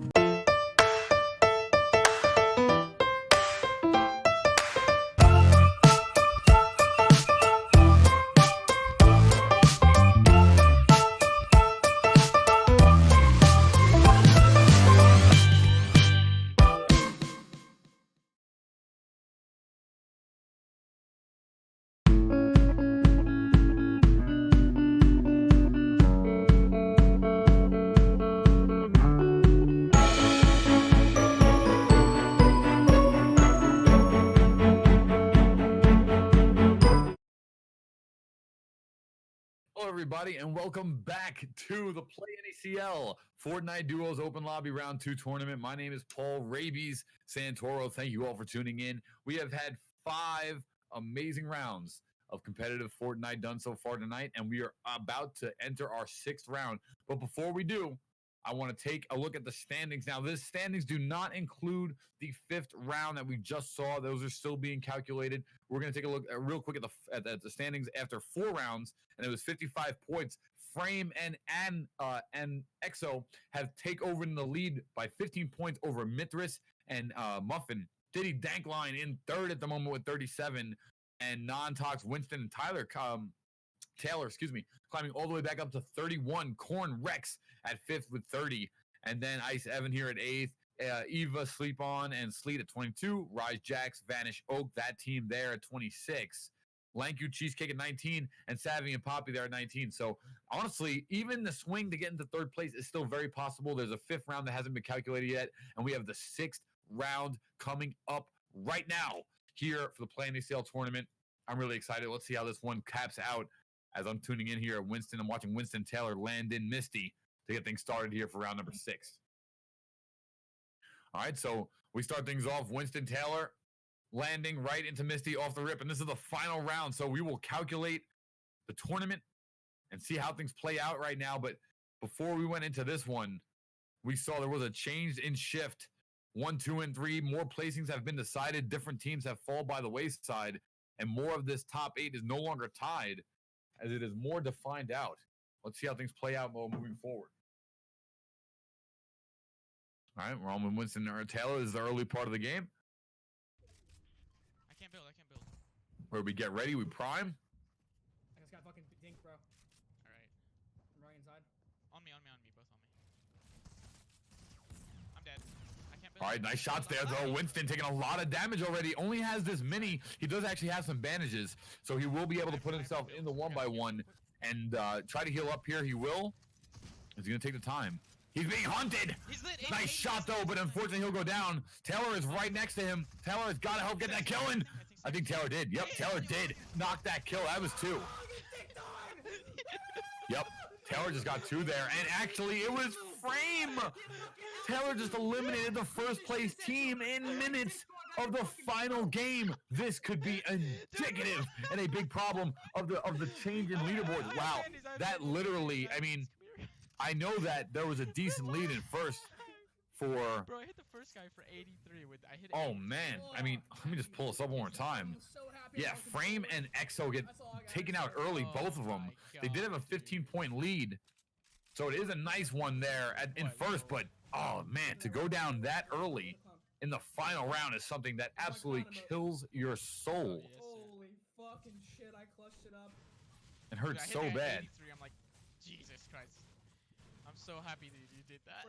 Hello, everybody, and welcome back to the PlayNACL Fortnite Duos Open Lobby Round 2 tournament. My name is Paul Rabies Santoro. Thank you all for tuning in. We have had 5 amazing rounds of competitive Fortnite done so far tonight, and we are about to enter our 6th round. But before we do, I want to take a look at the standings. Now, these standings do not include the 5th round that we just saw. Those are still being calculated. We're going to take a look real quick at the standings after 4 rounds, and it was 55 points. Frame and EXO have take over in the lead by 15 points over Mithras and Muffin. Diddy Dankline in 3rd at the moment with 37, and Non-Tox, Winston, and Taylor, climbing all the way back up to 31. Corn Rex at 5th with 30. And then Ice Evan here at 8th. Eva, Sleep On, and Sleet at 22. Rise Jax, Vanish Oak, that team there at 26. Lanku Cheesecake at 19. And Savvy and Poppy there at 19. So, honestly, even the swing to get into 3rd place is still very possible. There's a 5th round that hasn't been calculated yet. And we have the 6th round coming up right now here for the PlayNACL tournament. I'm really excited. Let's see how this one caps out as I'm tuning in here at Winston. I'm watching Winston Taylor land in Misty to get things started here for round number 6. All right, so we start things off. Winston Taylor landing right into Misty off the rip, and this is the final round, so we will calculate the tournament and see how things play out right now. But before we went into this one, we saw there was a change in shift. 1, 2, and 3. More placings have been decided. Different teams have fallen by the wayside, and more of this top 8 is no longer tied, as it is more defined out. Let's see how things play out moving forward. All right, we're on with Winston Taylor. This is the early part of the game. I can't build. Where we get ready, we prime. I just got fucking dinked, bro. Alright. I'm running inside. On me, both on me. I'm dead. I can't build. All right, nice shots there, though. Winston taking a lot of damage already. Only has this mini. He does actually have some bandages, so he will be able to put himself in the 1-by-1 and try to heal up here. He will. He's going to take the time. He's being hunted. Nice shot, though, but unfortunately he'll go down. Taylor is right next to him. Taylor has got to help get that kill in. I think Taylor did. Yep, Taylor did knock that kill. That was 2. Yep, Taylor just got 2 there. And actually, it was Frame. Taylor just eliminated the first place team in minutes of the final game. This could be indicative and a big problem of the change in leaderboards. Wow, that literally, I mean, I know that there was a decent lead in first for... Bro, I hit the first guy for 83 with... I hit Oh, man. I mean, let me just pull this up one more time. Yeah, Frame and EXO get taken out early, both of them. They did have a 15-point lead, so it is a nice one there in first, but, oh, man, to go down that early in the final round is something that absolutely kills your soul. Holy fucking shit, I clutched it up. It hurts so bad. I'm like, Jesus Christ. I'm so happy that you did that.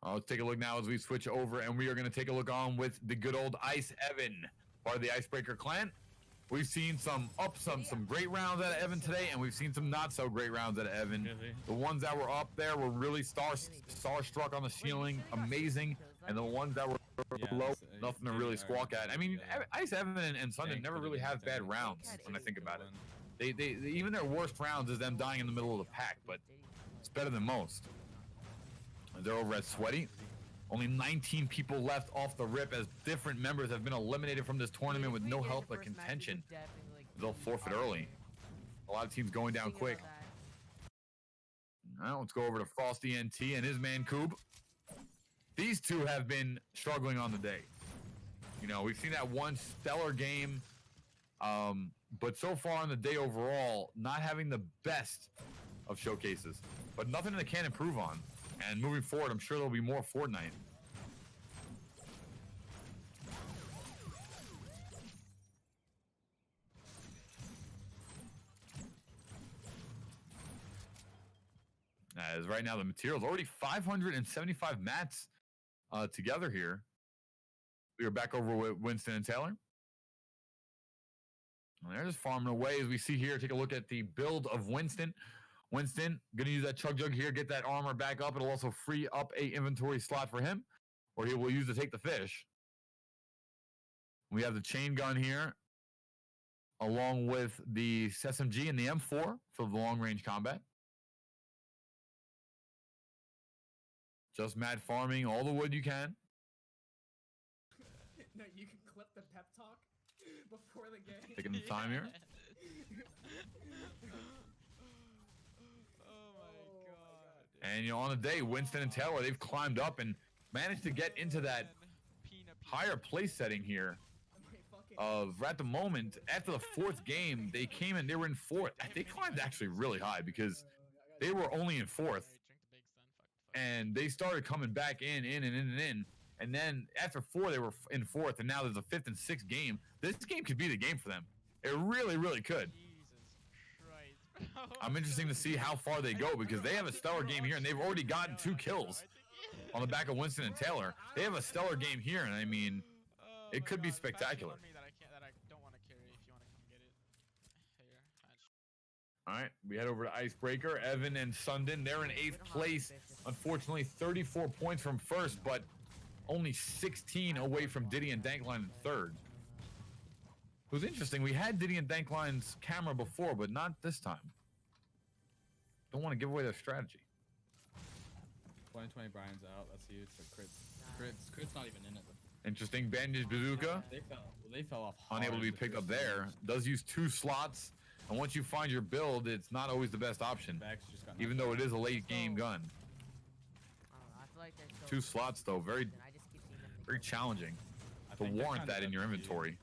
Let's take a look now as we switch over, and we are going to take a look on with the good old Ice Evan, part of the Icebreaker clan. We've seen some great rounds out of Evan today, and we've seen some not so great rounds out of Evan. The ones that were up there were really starstruck on the ceiling, amazing, and the ones that were below, nothing to really squawk at. I mean, Ice Evan and Sundin never really have bad rounds when I think about it. They even their worst rounds is them dying in the middle of the pack, but it's better than most. They're over at Sweaty. Only 19 people left off the rip as different members have been eliminated from this tournament with no help but contention. They'll forfeit early. A lot of teams going down quick. Now let's go over to Frosty NT and his man Coob. These two have been struggling on the day. You know, we've seen that one stellar game, but so far on the day overall, not having the best of showcases, but nothing they can't improve on. And moving forward, I'm sure there'll be more Fortnite. As right now, the material's already 575 mats together here. We are back over with Winston and Taylor. And they're just farming away as we see here. Take a look at the build of Winston. Winston, going to use that chug jug here, get that armor back up. It'll also free up a inventory slot for him, or he will use to take the fish. We have the chain gun here, along with the SMG and the M4 for the long-range combat. Just mad farming all the wood you can. No, you can clip the pep talk before the game. Taking the time here. And, you know, on the day, Winston and Taylor, they've climbed up and managed to get into that higher place setting here. At the moment, after the 4th game, they came and they were in 4th. They climbed actually really high because they were only in 4th. And they started coming back in. And then after 4, they were in 4th, and now there's a 5th and 6th game. This game could be the game for them. It really, really could. I'm interested to see how far they go because they have a stellar game here, and they've already gotten 2 kills on the back of Winston and Taylor. They have a stellar game here, and I mean, it could be spectacular. All right, we head over to Icebreaker. Evan and Sundin, they're in 8th place. Unfortunately, 34 points from first, but only 16 away from Diddy and Dankline in third. It was interesting. We had Diddy and Dankline's camera before, but not this time. Don't want to give away their strategy. 2020 Brian's out. That's huge for crits. Crits not even in it. Interesting. Bandage Bazooka. They fell off hard. Unable to be picked up there. Does use 2 slots. And once you find your build, it's not always the best option. Even though it is a late game gun. I feel like 2 slots though. Very challenging to warrant that in your inventory.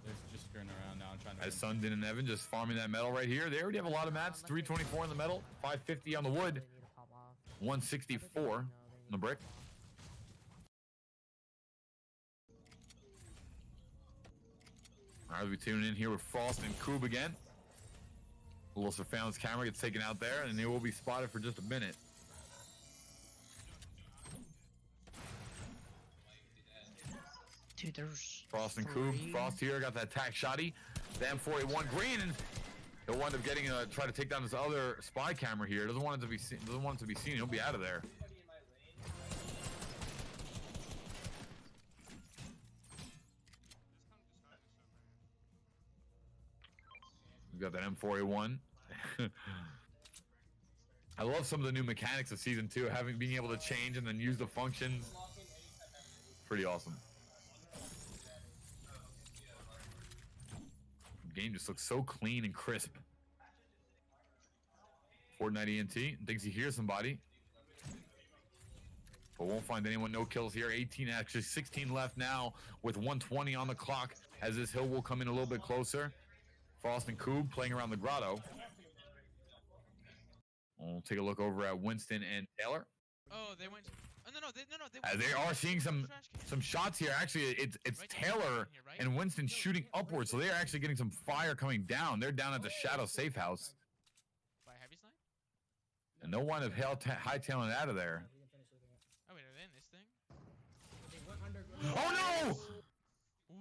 They're just screwing around now and trying to. As Sundin and Evan just farming that metal right here. They already have a lot of mats. 324 in the metal, 550 on the wood, 164 on the brick. All right, we tune in here with Frost and Coob again. Little surveillance camera gets taken out there, and they will be spotted for just a minute. Dude, there's Frost and Coob. Frost here got that attack shotty. The M4A1 green, and he'll wind up getting try to take down this other spy camera here. Doesn't want it to be seen. Doesn't want it to be seen. He'll be out of there. We've got that M4A1. I love some of the new mechanics of Season 2, being able to change and then use the functions. Pretty awesome. The game just looks so clean and crisp. Fortnite ENT thinks he hears somebody, but won't find anyone. No kills here. 18, actually 16 left now with 120 on the clock as this hill will come in a little bit closer. Frost and Coob playing around the grotto. We'll take a look over at Winston and Taylor. Oh, they went. Oh, no, They are seeing some shots here. Actually, it's Taylor and Winston shooting upwards, so they are actually getting some fire coming down. They're down at the Shadow Safe House. By heavy snipe? And no one of hightailing out of there. Oh wait, are they in this thing? Oh no!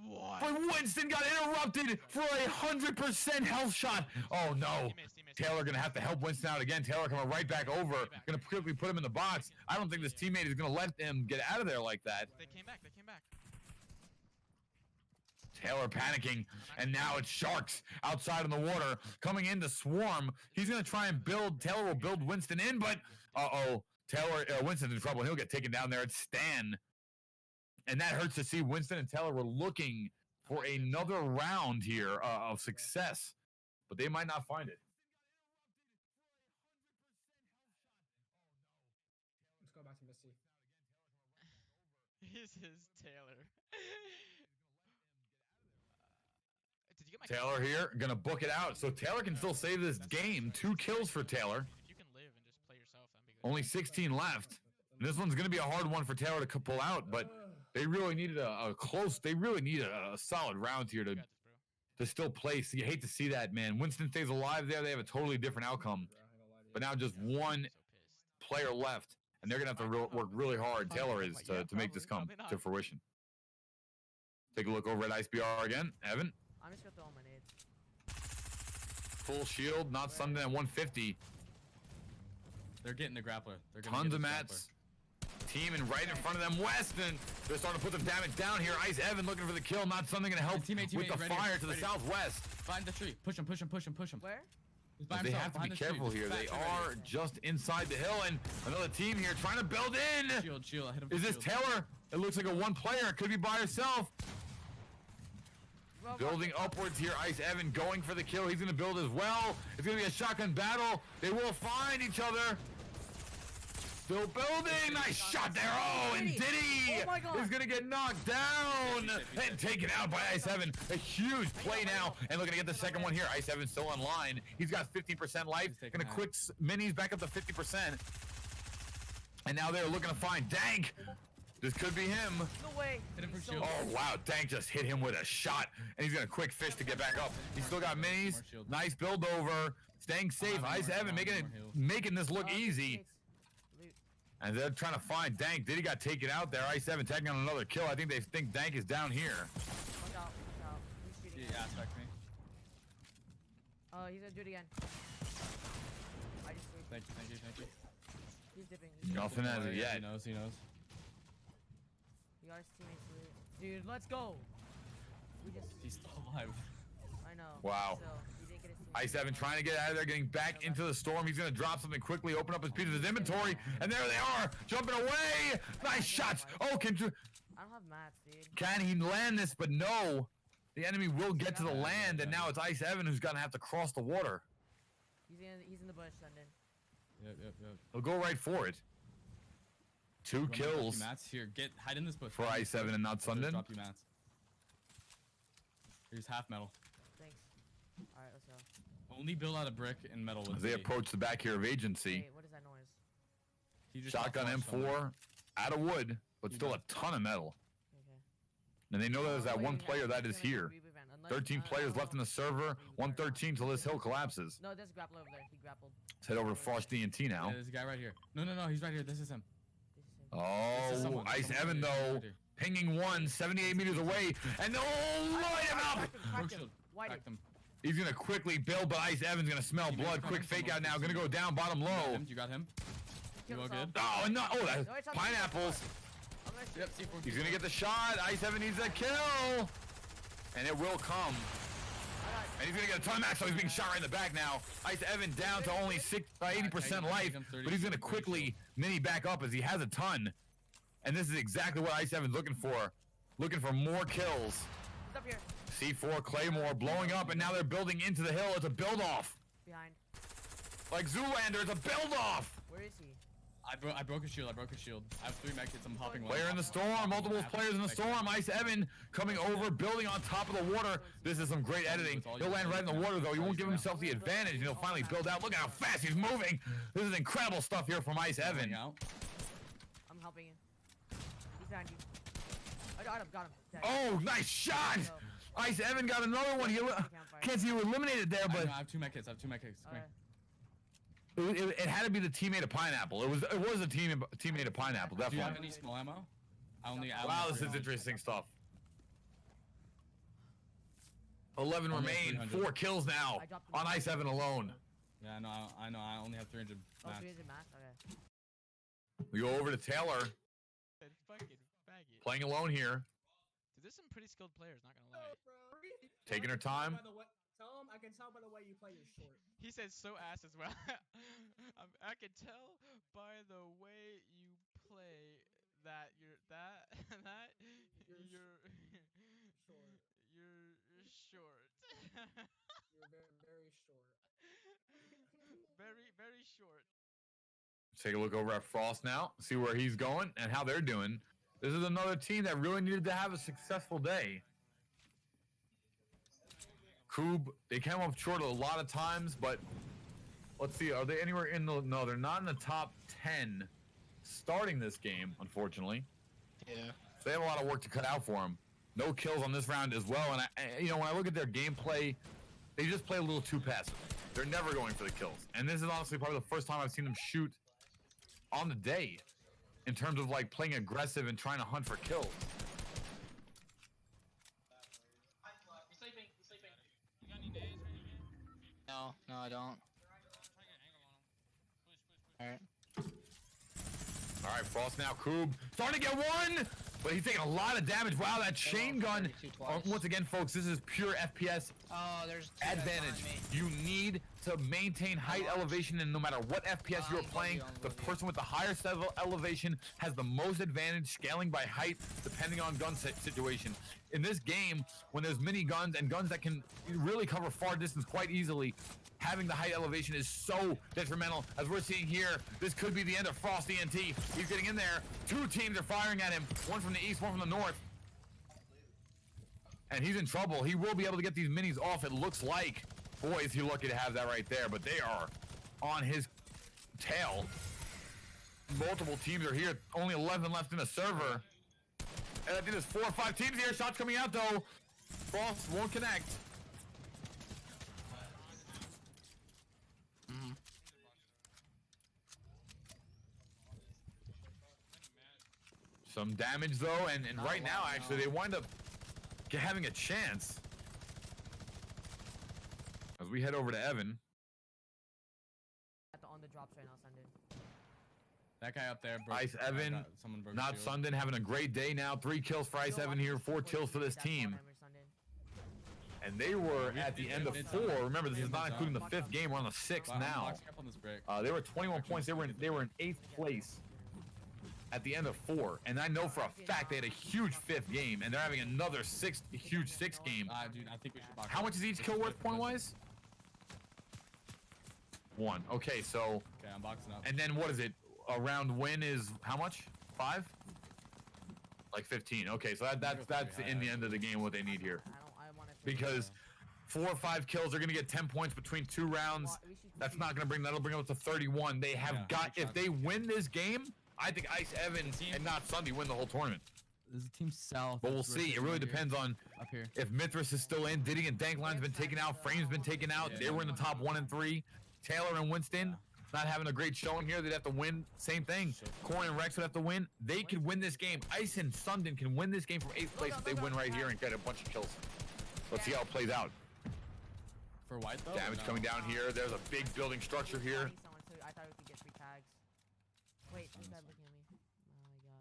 What? But Winston got interrupted for a 100% health shot. Oh no. Taylor gonna have to help Winston out again. Taylor coming right back over. Gonna quickly put him in the box. I don't think this teammate is gonna let them get out of there like that. They came back. Taylor panicking, and now it's Sharks outside in the water coming in to swarm. He's gonna try and build. Taylor will build Winston in, but Winston's in trouble. He'll get taken down there. It's Stan. And that hurts to see. Winston and Taylor were looking for another round here of success, but they might not find it. Let's go back to Misty. This is Taylor. Did you get my Taylor here, gonna book it out. So Taylor can still save this game. 2 kills for Taylor. If you can live and just play yourself, that'd be good. Only 16 left. And this one's gonna be a hard one for Taylor to pull out, but they really needed a solid round here to still place. You hate to see that, man. Winston stays alive there. They have a totally different outcome. But now just one player left, and they're gonna have to work really hard. Taylor is to make this come to fruition. Take a look over at IceBR again. Evan. I'm just gonna throw my nades. Full shield, not something at 150. They're getting the grappler. Tons of mats. Teaming right in front of them. Weston, they're starting to put the damage down here. Ice Evan looking for the kill. Not something going to help with the fire to the southwest. Find the tree. Push him. Where? They have to be careful here. They are just inside the hill, and another team here trying to build in. Shield. Hit him. Is this Taylor? It looks like a one player. It could be by herself. Building upwards here. Ice Evan going for the kill. He's going to build as well. It's going to be a shotgun battle. They will find each other. Still building. Nice shot there. Oh, and Diddy is going to get knocked down and taken out by Ice Evan. A huge play now. And looking to get the second one here. Ice Evan still online. He's got 50% life. Going to quick minis back up to 50%. And now they're looking to find Dank. This could be him. No way. Oh, wow. Dank just hit him with a shot. And he's going to quick fish to get back up. He's still got minis. Nice build over. Staying safe. Ice Evan making this look easy. And they're trying to find Dank. Diddy got taken out there. Ice 7 taking on another kill. I think they think Dank is down here. Watch out. He's shooting. Yeah, aspect me. He's gonna do it again. I just Thank you. He's dipping. Nothing as of yet. He knows. He got his teammates lit. Dude, let's go. We just. He's still alive. I know. Wow. So, he didn't get his teammates i7 trying to get out of there, getting back into the storm. He's going to drop something quickly, open up his piece of his inventory, and there they are, jumping away. Nice shots. Oh, I don't have mats, dude. can he land this? But no, the enemy will get to the land, and now it's i7 who's going to have to cross the water. He's in the bush, Sundin. Yep. He'll go right for it. 2 kills Mats here. Hide in this bush. for i7 and not Sundin. Drop you mats. Here's half metal. Thanks. Alright, let's go. Only build out of brick and metal with As they approach the back here of agency. Wait, what is that noise? He just Shotgun M4 out of wood, but still a ton of metal. And they know there's that one player that is here. 13 players left in the server, 113 till this hill collapses. No, there's a grappler over there. He grappled. Let's head over to Frost DNT now. Yeah, there's a guy right here. No, he's right here. This is him. Oh, i7 though, pinging 1, 78 meters away, and light him up! Cracked him. He's gonna quickly build, but i7's gonna smell blood. Quick fake out now, gonna go down bottom low. You got him? You all good? Oh, no, that's pineapples. Yep, C4. He's gonna get the shot. i7 needs a kill, and it will come. And he's gonna get a ton of max, so he's being shot right in the back now. i7 down to only 80% life, but he's gonna quickly mini back up as he has a ton. And this is exactly what i7's looking for. Looking for more kills. He's up here. C4 Claymore blowing up, and now they're building into the hill. It's a build-off. Behind. Like Zoolander, it's a build-off. Where is he? I broke his shield. I have 3 medkits. I'm hopping one. Player in the storm, multiple players in the storm. i7 coming over, building on top of the water. This is some great editing. He'll land right in the water, though. He won't give himself the advantage, and he'll finally build out. Look at how fast he's moving. This is incredible stuff here from i7. I'm helping you. He's behind you. I got him. Oh, nice shot! i7 got another one. Can't see who eliminated there, but I have 2 medkits. Come here. It had to be the teammate of Pineapple. It was a teammate of Pineapple, definitely. Do you have any small ammo? Wow, this is interesting stuff. 11 remain, 4 kills now on i7 alone. Yeah, I know. I only have 300 mats. 300 mats? Okay. We go over to Taylor. Fucking faggot. Playing alone here. Dude, there's some pretty skilled players, not gonna lie. Taking her time. Tell him I can tell by the way you play your short. He said so ass as well. I can tell by the way you play that you're short. You're short. You're very short. very short. Take a look over at Frost now, see where he's going and how they're doing. This is another team that really needed to have a successful day. Coob, they came up short a lot of times, but let's see, are they anywhere in the... No, they're not in the top 10 starting this game, unfortunately. Yeah. So they have a lot of work to cut out for them. No kills on this round as well, and when I look at their gameplay, they just play a little too passive. They're never going for the kills. And this is honestly probably the first time I've seen them shoot on the day in terms of like playing aggressive and trying to hunt for kills. No, I don't. Alright. Alright, Frost now. Coob starting to get one, but he's taking a lot of damage. Wow, that chain gun. Once again, folks, this is pure FPS there's advantage. You need to maintain height elevation, and no matter what FPS you're playing, the person with the highest elevation has the most advantage scaling by height, depending on gun situation. In this game, when there's mini guns and guns that can really cover far distance quite easily, having the height elevation is so detrimental. As we're seeing here, this could be the end of Frost DNT. He's getting in there. 2 teams are firing at him, one from the east, one from the north. And he's in trouble. He will be able to get these minis off, it looks like. Boy, is he lucky to have that right there, but they are on his tail. Multiple teams are here. Only 11 left in the server. And I think there's 4 or 5 teams here. Shots coming out, though. Frost won't connect. Some damage, though, and right now, actually, they wind up having a chance. As we head over to Evan. On the drops right now, Sunday. That guy up there broke. Ice Evan, Someone broke not Sundin, having a great day now. 3 kills for Ice Evan here, 4 kills for this team. And they were at the end of 4. Remember, this is not including the 5th game. We're on the 6th now. They were 21 points. They were in 8th place at the end of 4. And I know for a fact they had a huge 5th game, and they're having another huge 6th game. Dude, I think we should box. How much is each kill worth point-wise? 1. Okay, so. Okay, I'm boxing up. And then what is it? A round win is how much? 5? Like 15. Okay, so that's in the end of the game what they need here. Because 4 or 5 kills are gonna get 10 points between 2 rounds. That's not gonna that'll bring them up to 31. They have if they win this game, I think Ice Evan and not Sunday win the whole tournament. This is Team South. But we'll see. It really depends on up here. If Mithras is still in. Diddy and Dankline's been taken out. Frame's been taken out. They were in the top 1 and 3. Taylor and Winston not having a great showing here. They'd have to win. Same thing. Corey and Rex would have to win. They could win this game. Ice and Sundin can win this game from 8th place if they win right here and get a bunch of kills. Let's see how it plays out. For white though? Damage coming down here. There's a big building structure here. I thought we could get 3 tags. Wait, this guy looking at me. Oh my god.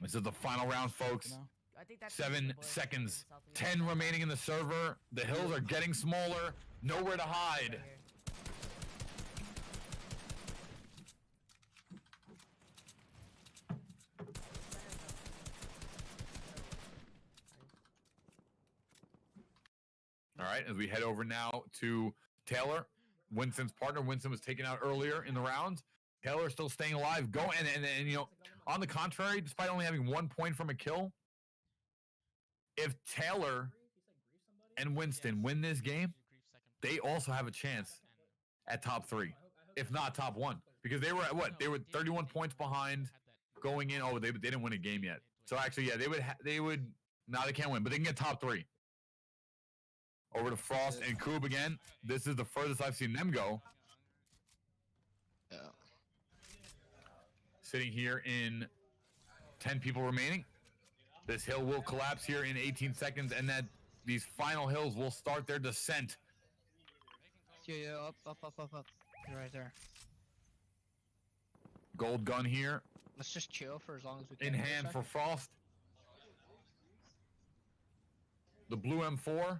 This is the final round, folks. I think that's 7 seconds. 10 remaining in the server. The hills are getting smaller. Nowhere to hide. All right, as we head over now to Taylor, Winston's partner. Winston was taken out earlier in the round. Taylor still staying alive. Go and you know, on the contrary, despite only having 1 point from a kill, if Taylor and Winston win this game, they also have a chance at top 3, if not top 1, because they were at what? They were 31 points behind going in. Oh, they didn't win a game yet. So actually, yeah, they would. Now they can't win, but they can get top 3. Over to Frost and Coob again. This is the furthest I've seen them go. Yeah. Sitting here in 10 people remaining. This hill will collapse here in 18 seconds, and that these final hills will start their descent. Yeah, up. You're right there. Gold gun here. Let's just chill for as long as we can. In hand for Frost. The blue M4.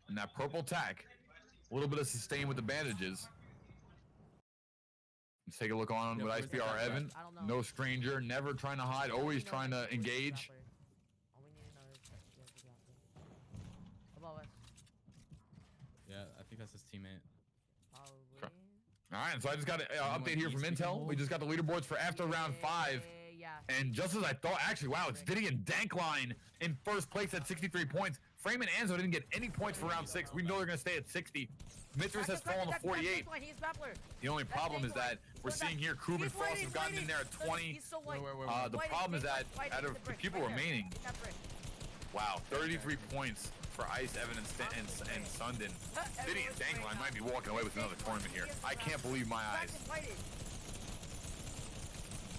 And that purple tack. A little bit of sustain with the bandages. Let's take a look on with IceBR Evan. No stranger, never trying to hide, always trying to engage. Yeah, I think that's his teammate. All right, so I just got an update here from Intel. We just got the leaderboards for after round 5. And just as I thought, actually, wow, it's Diddy and Dankline in first place at 63 points. Frame and Anzo didn't get any points for round 6. We know they're going to stay at 60. Mithras has fallen to 48. The only problem is that we're seeing here Coob and Frost have gotten in there at 20. The problem is that out of the people remaining, wow, 33 points for Ice, Evan, and Sundin. Diddy and Dankline might be walking away with another tournament here. I can't believe my eyes.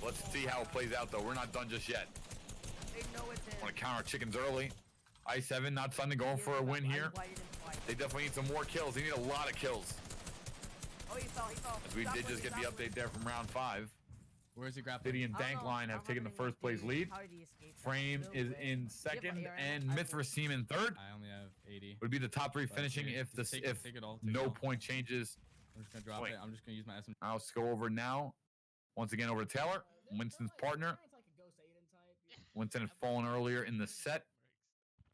Let's see how it plays out, though. We're not done just yet. Want to counter chickens early. Ice Evan, not Sundin, going for a win here. They definitely need some more kills. They need a lot of kills. He fell. As we did just get the update there from round 5. Where's he grappling? Diddy and Dankline have taken the first place lead. Frame is in second, and Mithras team in third. I only have 80. Would be the top 3 finishing if no point changes. I'm just gonna drop it. I'm just gonna use my SM. I'll just go over now. Once again over to Taylor, Winston's partner. Winston had fallen earlier in the set.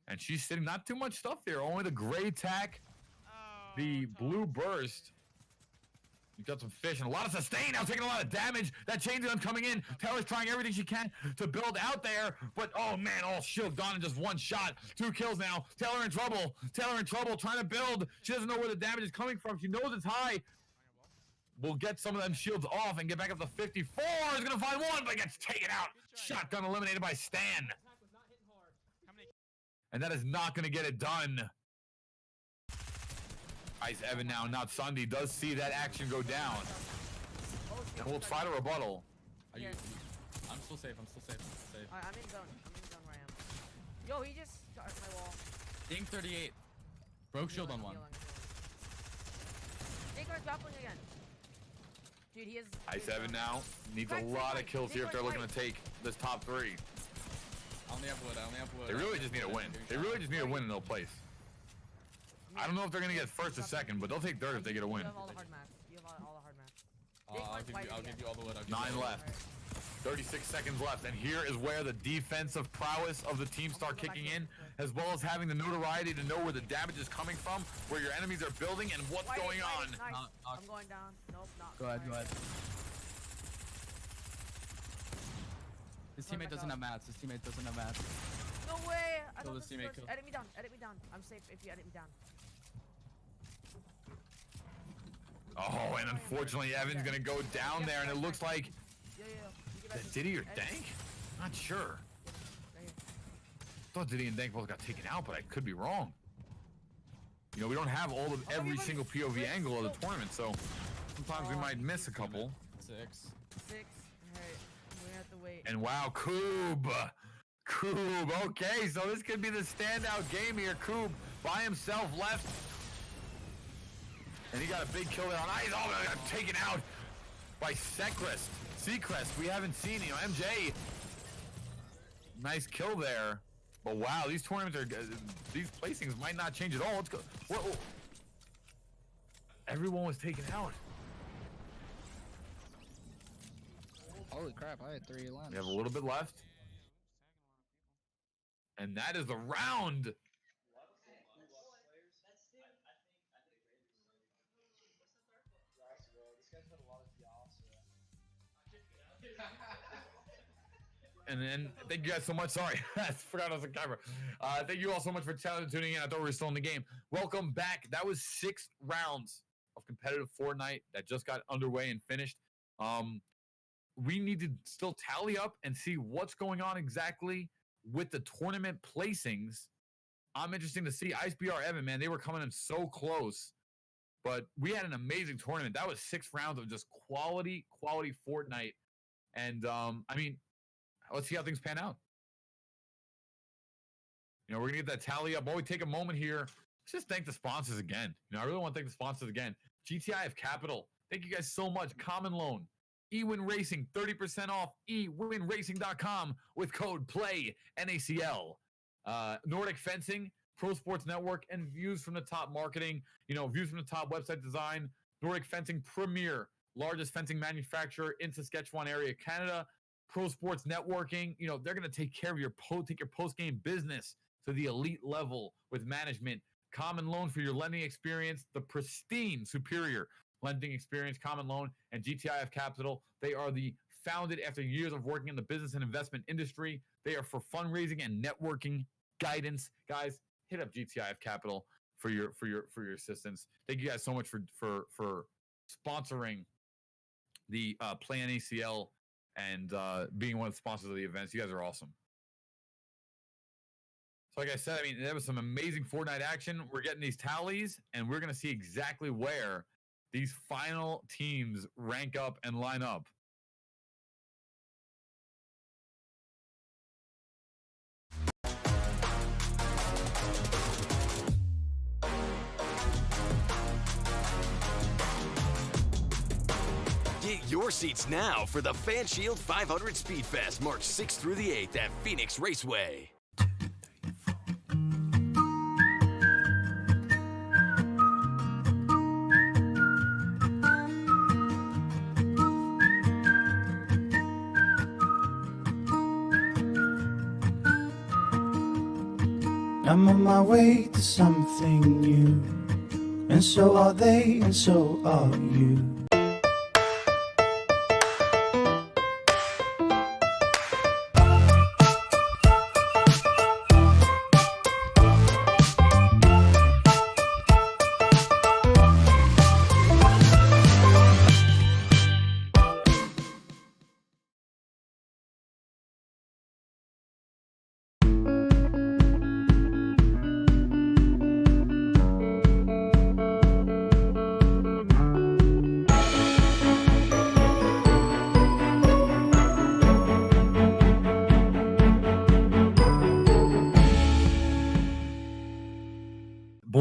And she's sitting not too much stuff there. Only the gray tack, the blue burst. You got some fish and a lot of sustain now, taking a lot of damage. That chain gun coming in. Taylor's trying everything she can to build out there. But, oh, man, all shield gone in just 1 shot. 2 kills now. Taylor in trouble. Taylor in trouble trying to build. She doesn't know where the damage is coming from. She knows it's high. We'll get some of them shields off and get back up to 54. Is going to find one, but gets taken out. Shotgun eliminated by Stan. And that is not going to get it done. Ice Evan now, not Sunday, does see that action go down. And we'll try to rebuttal. I'm still safe. I'm still safe. I'm in zone. Where I am. Yo, he just got my wall. Ding 38. Broke shield on one. Jacar's grappling again. Dude, he is. I7 now needs a lot of kills here if they're looking to take this top 3. I only have wood. They really just need a win. They really just need a win and they'll place. I don't know if they're gonna get first or second, but they'll take third if they get a win. You have all the hard maps. You have all the hard maps. I'll give you all the wood. 9 left. 36 seconds left, and here is where the defensive prowess of the team start kicking in, as well as having the notoriety to know where the damage is coming from, where your enemies are building, and what's going on. Nice. I'm going down. Nope, not. Go ahead. His teammate doesn't have mats. No way! I Kill thought this this teammate, was kill. Edit me down. I'm safe if you edit me down. Oh, and unfortunately, Evan's gonna go down there, and it looks like Diddy or Dank? Not sure. Thought Diddy and Dank both got taken out, but I could be wrong. You know, we don't have all of every single POV angle of the tournament, so sometimes we might miss a couple. 6. Alright, we have to wait. And wow, Koob. Okay, so this could be the standout game here. Koob by himself left. And he got a big kill there on ice. Oh, got taken out by Seacrest. We haven't seen, you know, MJ. Nice kill there. But wow, these tournaments are, these placings might not change at all. Let's go. Whoa. Everyone was taken out. Holy crap, I had 3 left. We have a little bit left. And that is the round. And then thank you guys so much. Sorry, I forgot I was on camera. Thank you all so much for tuning in. I thought we were still in the game. Welcome back. That was 6 rounds of competitive Fortnite that just got underway and finished. We need to still tally up and see what's going on exactly with the tournament placings. I'm interested to see IceBR Evan, man. They were coming in so close, but we had an amazing tournament. That was 6 rounds of just quality Fortnite. And I mean, let's see how things pan out. You know, we're gonna get that tally up. While we take a moment here, let's just thank the sponsors again. You know, I really want to thank the sponsors again. GTIF Capital, thank you guys so much. CommLoan, eWin Racing, 30% off ewinracing.com with code PLAYNACL. Nordic Fencing, Pro Sports Network, and Views from the Top Marketing. You know, Views from the Top website design. Nordic Fencing, premier, largest fencing manufacturer in Saskatchewan area, Canada. Pro Sports Networking, you know, they're going to take care of your post-game business to the elite level with management. CommLoan for your lending experience, the pristine, superior lending experience, CommLoan and GTIF Capital. They are the founded after years of working in the business and investment industry. They are for fundraising and networking guidance. Guys, hit up GTIF Capital for your assistance. Thank you guys so much for sponsoring the PlayNACL and being one of the sponsors of the events. You guys are awesome. So like I said, I mean, there was some amazing Fortnite action. We're getting these tallies, and we're going to see exactly where these final teams rank up and line up. Get your seats now for the FanShield 500 Speedfest, March 6th through the 8th at Phoenix Raceway. I'm on my way to something new, and so are they, and so are you.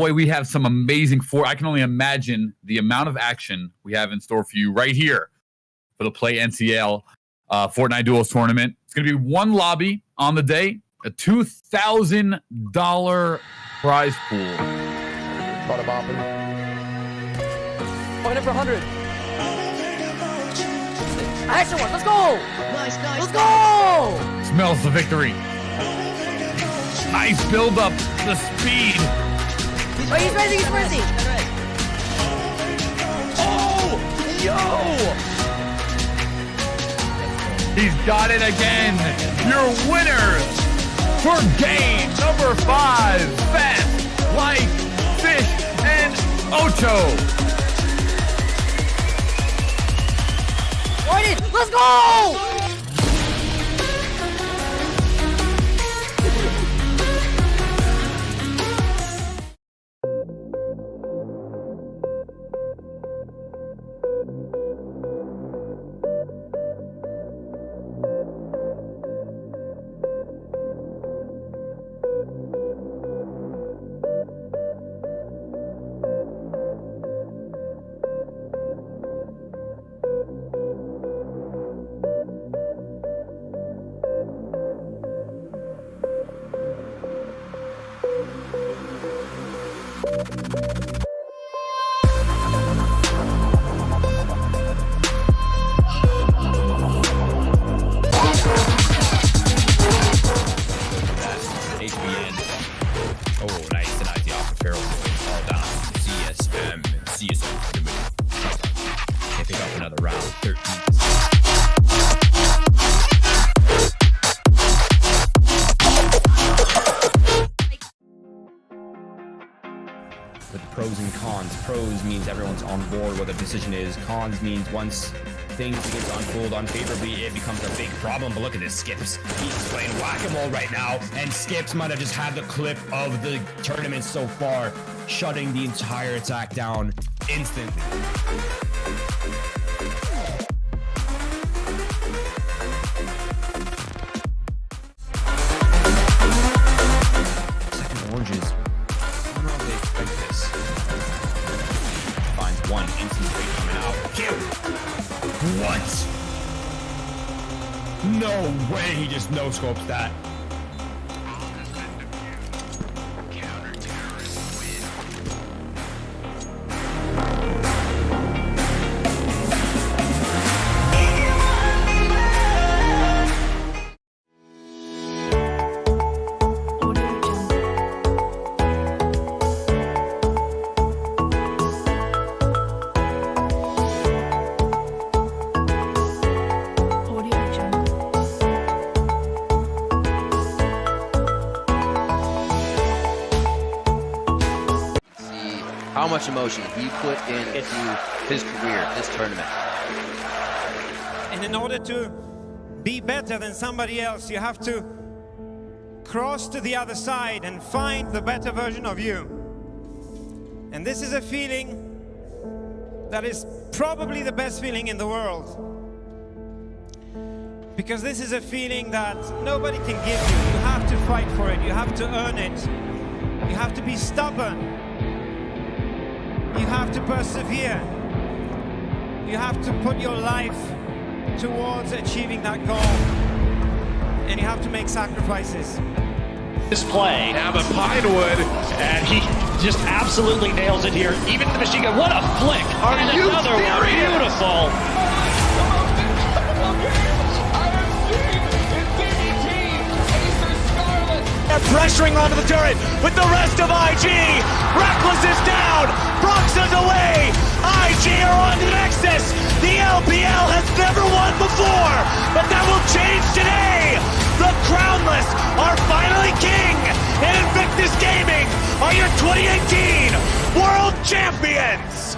boy, we have some amazing I can only imagine the amount of action we have in store for you right here for the PlayNACL Fortnite Duels tournament. It's going to be one lobby on the day, a $2,000 prize pool. Bada bopping. Point for 100. Extra one. Let's go. Nice. Let's go. Smells the victory. Nice build up. The speed. Oh, he's racing. Oh, yo. He's got it again. Your winners for game number 5. Fast like fish and Ocho. Let's go! Pros and cons. Pros means everyone's on board what the decision is. Cons means once things begin to unfold unfavorably, it becomes a big problem. But look at this, Skips. He's playing whack-a-mole right now, and Skips might have just had the clip of the tournament so far, shutting the entire attack down instantly. Second oranges. I don't know if they expect this. Finds one instant rate coming out. Kill! What? No way he just no-scopes that. How much emotion he put into his career, this tournament. And in order to be better than somebody else, you have to cross to the other side and find the better version of you. And this is a feeling that is probably the best feeling in the world. Because this is a feeling that nobody can give you. You have to fight for it. You have to earn it. You have to be stubborn. You have to persevere. You have to put your life towards achieving that goal. And you have to make sacrifices. This play, now but Pinewood, and he just absolutely nails it here. Even the machine gun, what a flick! And another one, beautiful! They're pressuring onto the turret with the rest of IG. Reckless is down. Bronx is away. IG are on the Nexus. The LPL has never won before, but that will change today. The Crownless are finally king, and Invictus Gaming are your 2018 World Champions.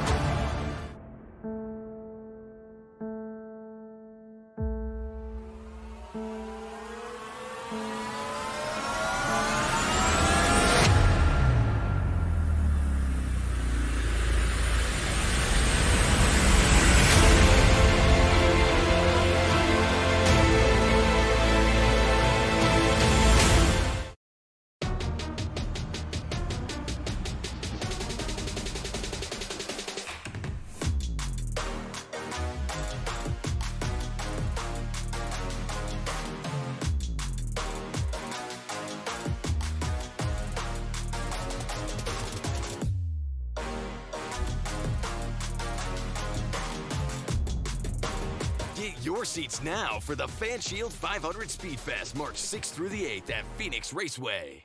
your seats now for the FanShield 500 Speedfest, March 6th through the 8th at Phoenix Raceway.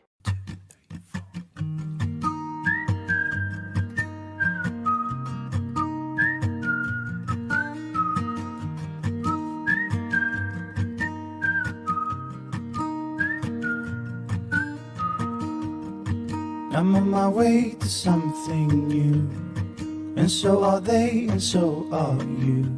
I'm on my way to something new, and so are they, and so are you.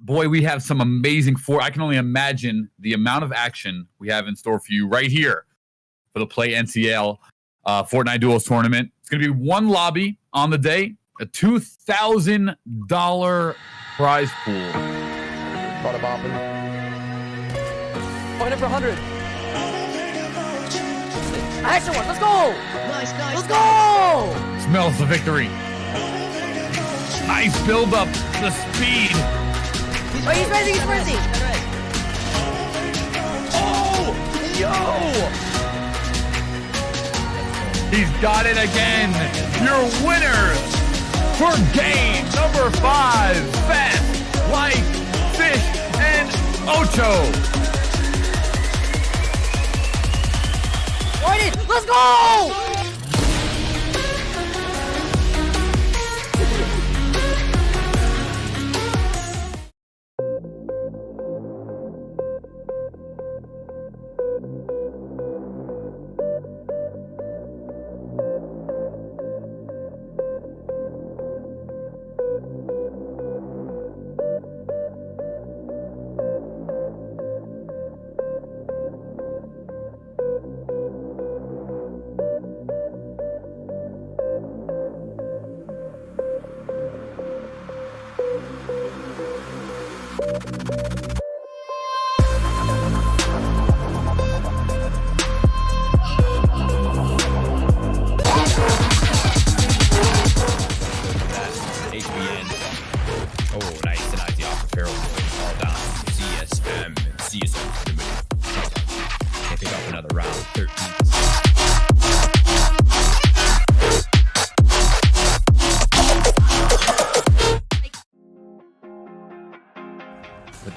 Boy, we have some amazing I can only imagine the amount of action we have in store for you right here for the PlayNACL Fortnite Duels tournament. It's going to be one lobby on the day, a $2,000 prize pool. Panda Wrapping. Point for 100. Action one, let's go! Nice. Let's go! Smells the victory. Nice build up, the speed. Oh, he's racing. Oh, yo! He's got it again. Your winners for game number 5, Fast Like Fish and Ocho. Let's go!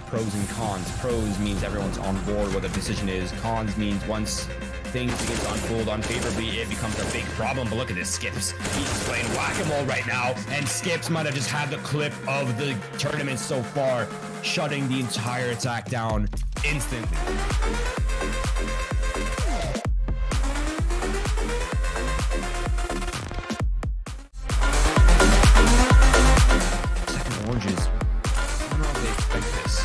Pros and cons. Pros means everyone's on board what the decision is. Cons means once things begin to unfold unfavorably, it becomes a big problem. But look at this, Skips. He's playing whack-a-mole right now, and Skips might have just had the clip of the tournament so far, shutting the entire attack down instantly. Second oranges. I don't know if they expect this.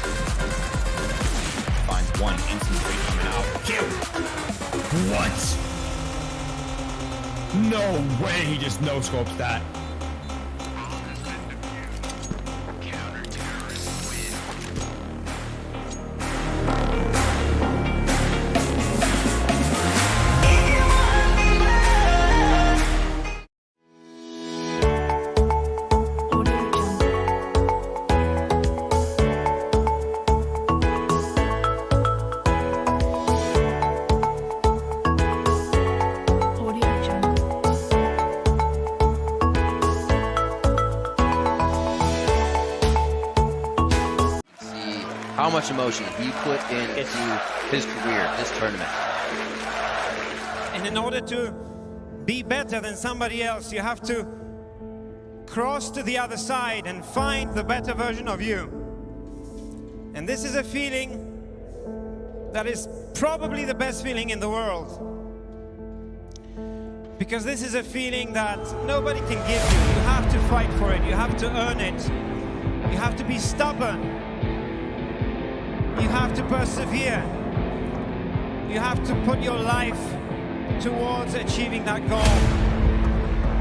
Finds one instant rate coming out. Kill! What? No way he just no-scopes that. How much emotion he put into his career, this tournament. And in order to be better than somebody else, you have to cross to the other side and find the better version of you. And this is a feeling that is probably the best feeling in the world. Because this is a feeling that nobody can give you. You have to fight for it. You have to earn it. You have to be stubborn. You have to persevere. You have to put your life towards achieving that goal.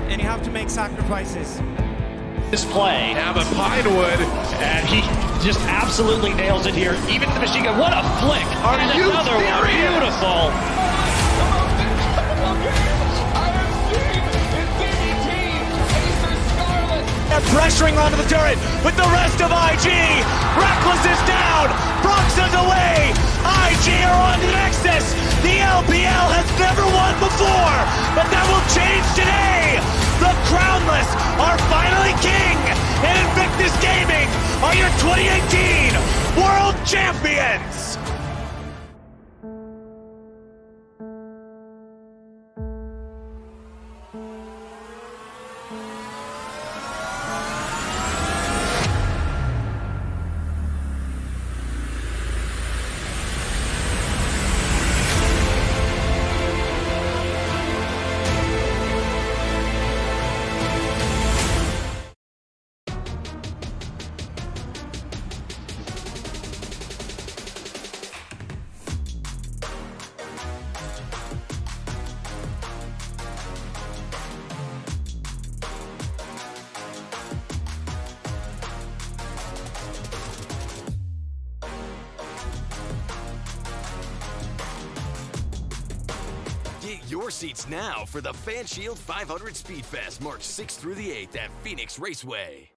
And you have to make sacrifices. This play, Abbott Pinewood, and he just absolutely nails it here. Even the machine gun, what a flick! Are and you another one, serious? beautiful. They're pressuring onto the turret with the rest of IG. Reckless is down. Bronx is away. IG are on the Nexus. The LPL has never won before, but that will change today. The Crownless are finally king, and Invictus Gaming are your 2018 World Champions. Get your seats now for the FanShield 500 Speedfest, March 6th through the 8th at Phoenix Raceway.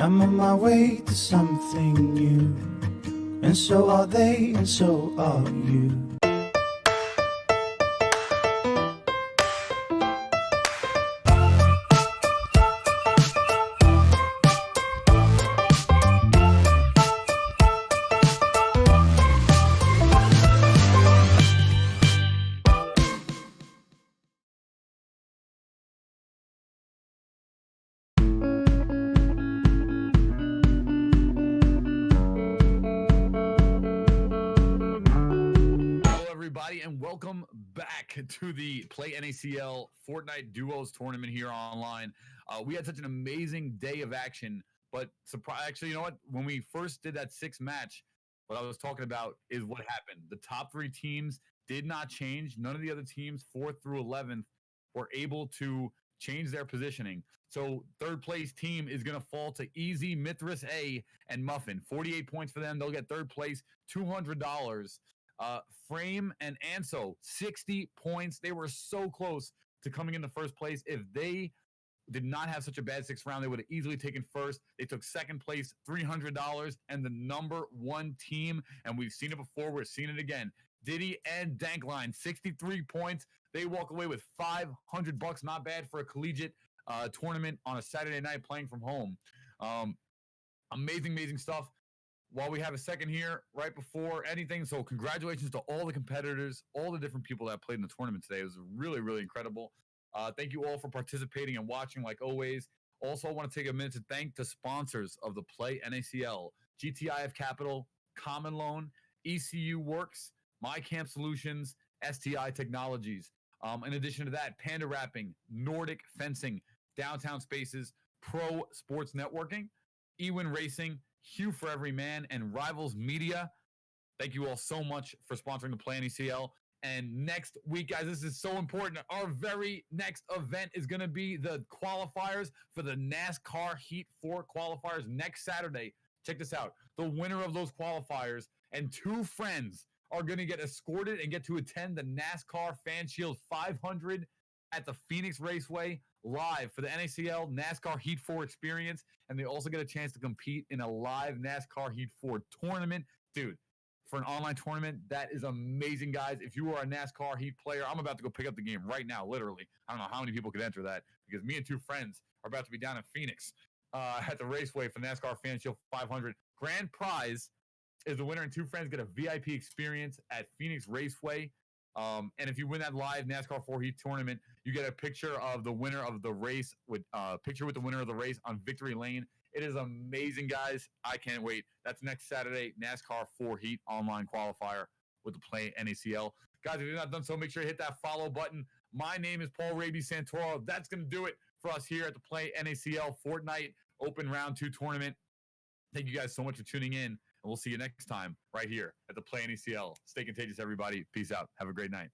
I'm on my way to something new, and so are they, and so are you. And welcome back to the PlayNACL Fortnite Duos tournament here online. We had such an amazing day of action, but actually, you know what? When we first did that 6 match, what I was talking about is what happened. The top 3 teams did not change. None of the other teams, 4th through 11th, were able to change their positioning. So 3rd place team is going to fall to Easy, Mithras A, and Muffin. 48 points for them. They'll get 3rd place, $200. Frame and Anso, 60 points. They were so close to coming into 1st place. If they did not have such a bad 6th round, they would have easily taken 1st. They took 2nd place, $300, and the number 1 team, and we've seen it before, we're seeing it again. Diddy and Dankline, 63 points. They walk away with $500. Not bad for a collegiate tournament on a Saturday night playing from home. Amazing stuff. While we have a second here, right before anything, so congratulations to all the competitors, all the different people that played in the tournament today. It was really incredible. Thank you all for participating and watching, like always. Also, I want to take a minute to thank the sponsors of the PlayNACL: GTIF Capital, CommLoan, ECUWerks, MiCamp Solutions, StiTechnologies. In addition to that, Panda Wrapping, Nordic Fencing, DwtnSpaces, Pro Sports Networking, Ewin Racing, Hugh for Every Man, and Rivals Media. Thank you all so much for sponsoring the PlayNACL. And next week, guys, this is so important. Our very next event is going to be the qualifiers for the NASCAR Heat 4 qualifiers next Saturday. Check this out. The winner of those qualifiers and 2 friends are going to get escorted and get to attend the NASCAR FanShield 500 at the Phoenix Raceway live for the NACL NASCAR Heat 4 experience, and they also get a chance to compete in a live NASCAR Heat 4 tournament. Dude, for an online tournament, that is amazing, guys. If you are a NASCAR Heat player, I'm about to go pick up the game right now, literally. I don't know how many people could enter that, because me and 2 friends are about to be down in Phoenix at the Raceway for NASCAR FanShield 500. Grand prize is the winner and 2 friends get a VIP experience at Phoenix Raceway. And if you win that live NASCAR 4 Heat tournament, you get a picture of the winner of the race with picture with the winner of the race on Victory Lane. It is amazing, guys. I can't wait. That's next Saturday, NASCAR 4 Heat online qualifier with the PlayNACL. Guys, if you've not done so, make sure you hit that follow button. My name is Paul Raby Santoro. That's going to do it for us here at the Play NACL Fortnite Open Round 2 tournament. Thank you guys so much for tuning in, and we'll see you next time right here at the Play NACL. Stay contagious, everybody. Peace out. Have a great night.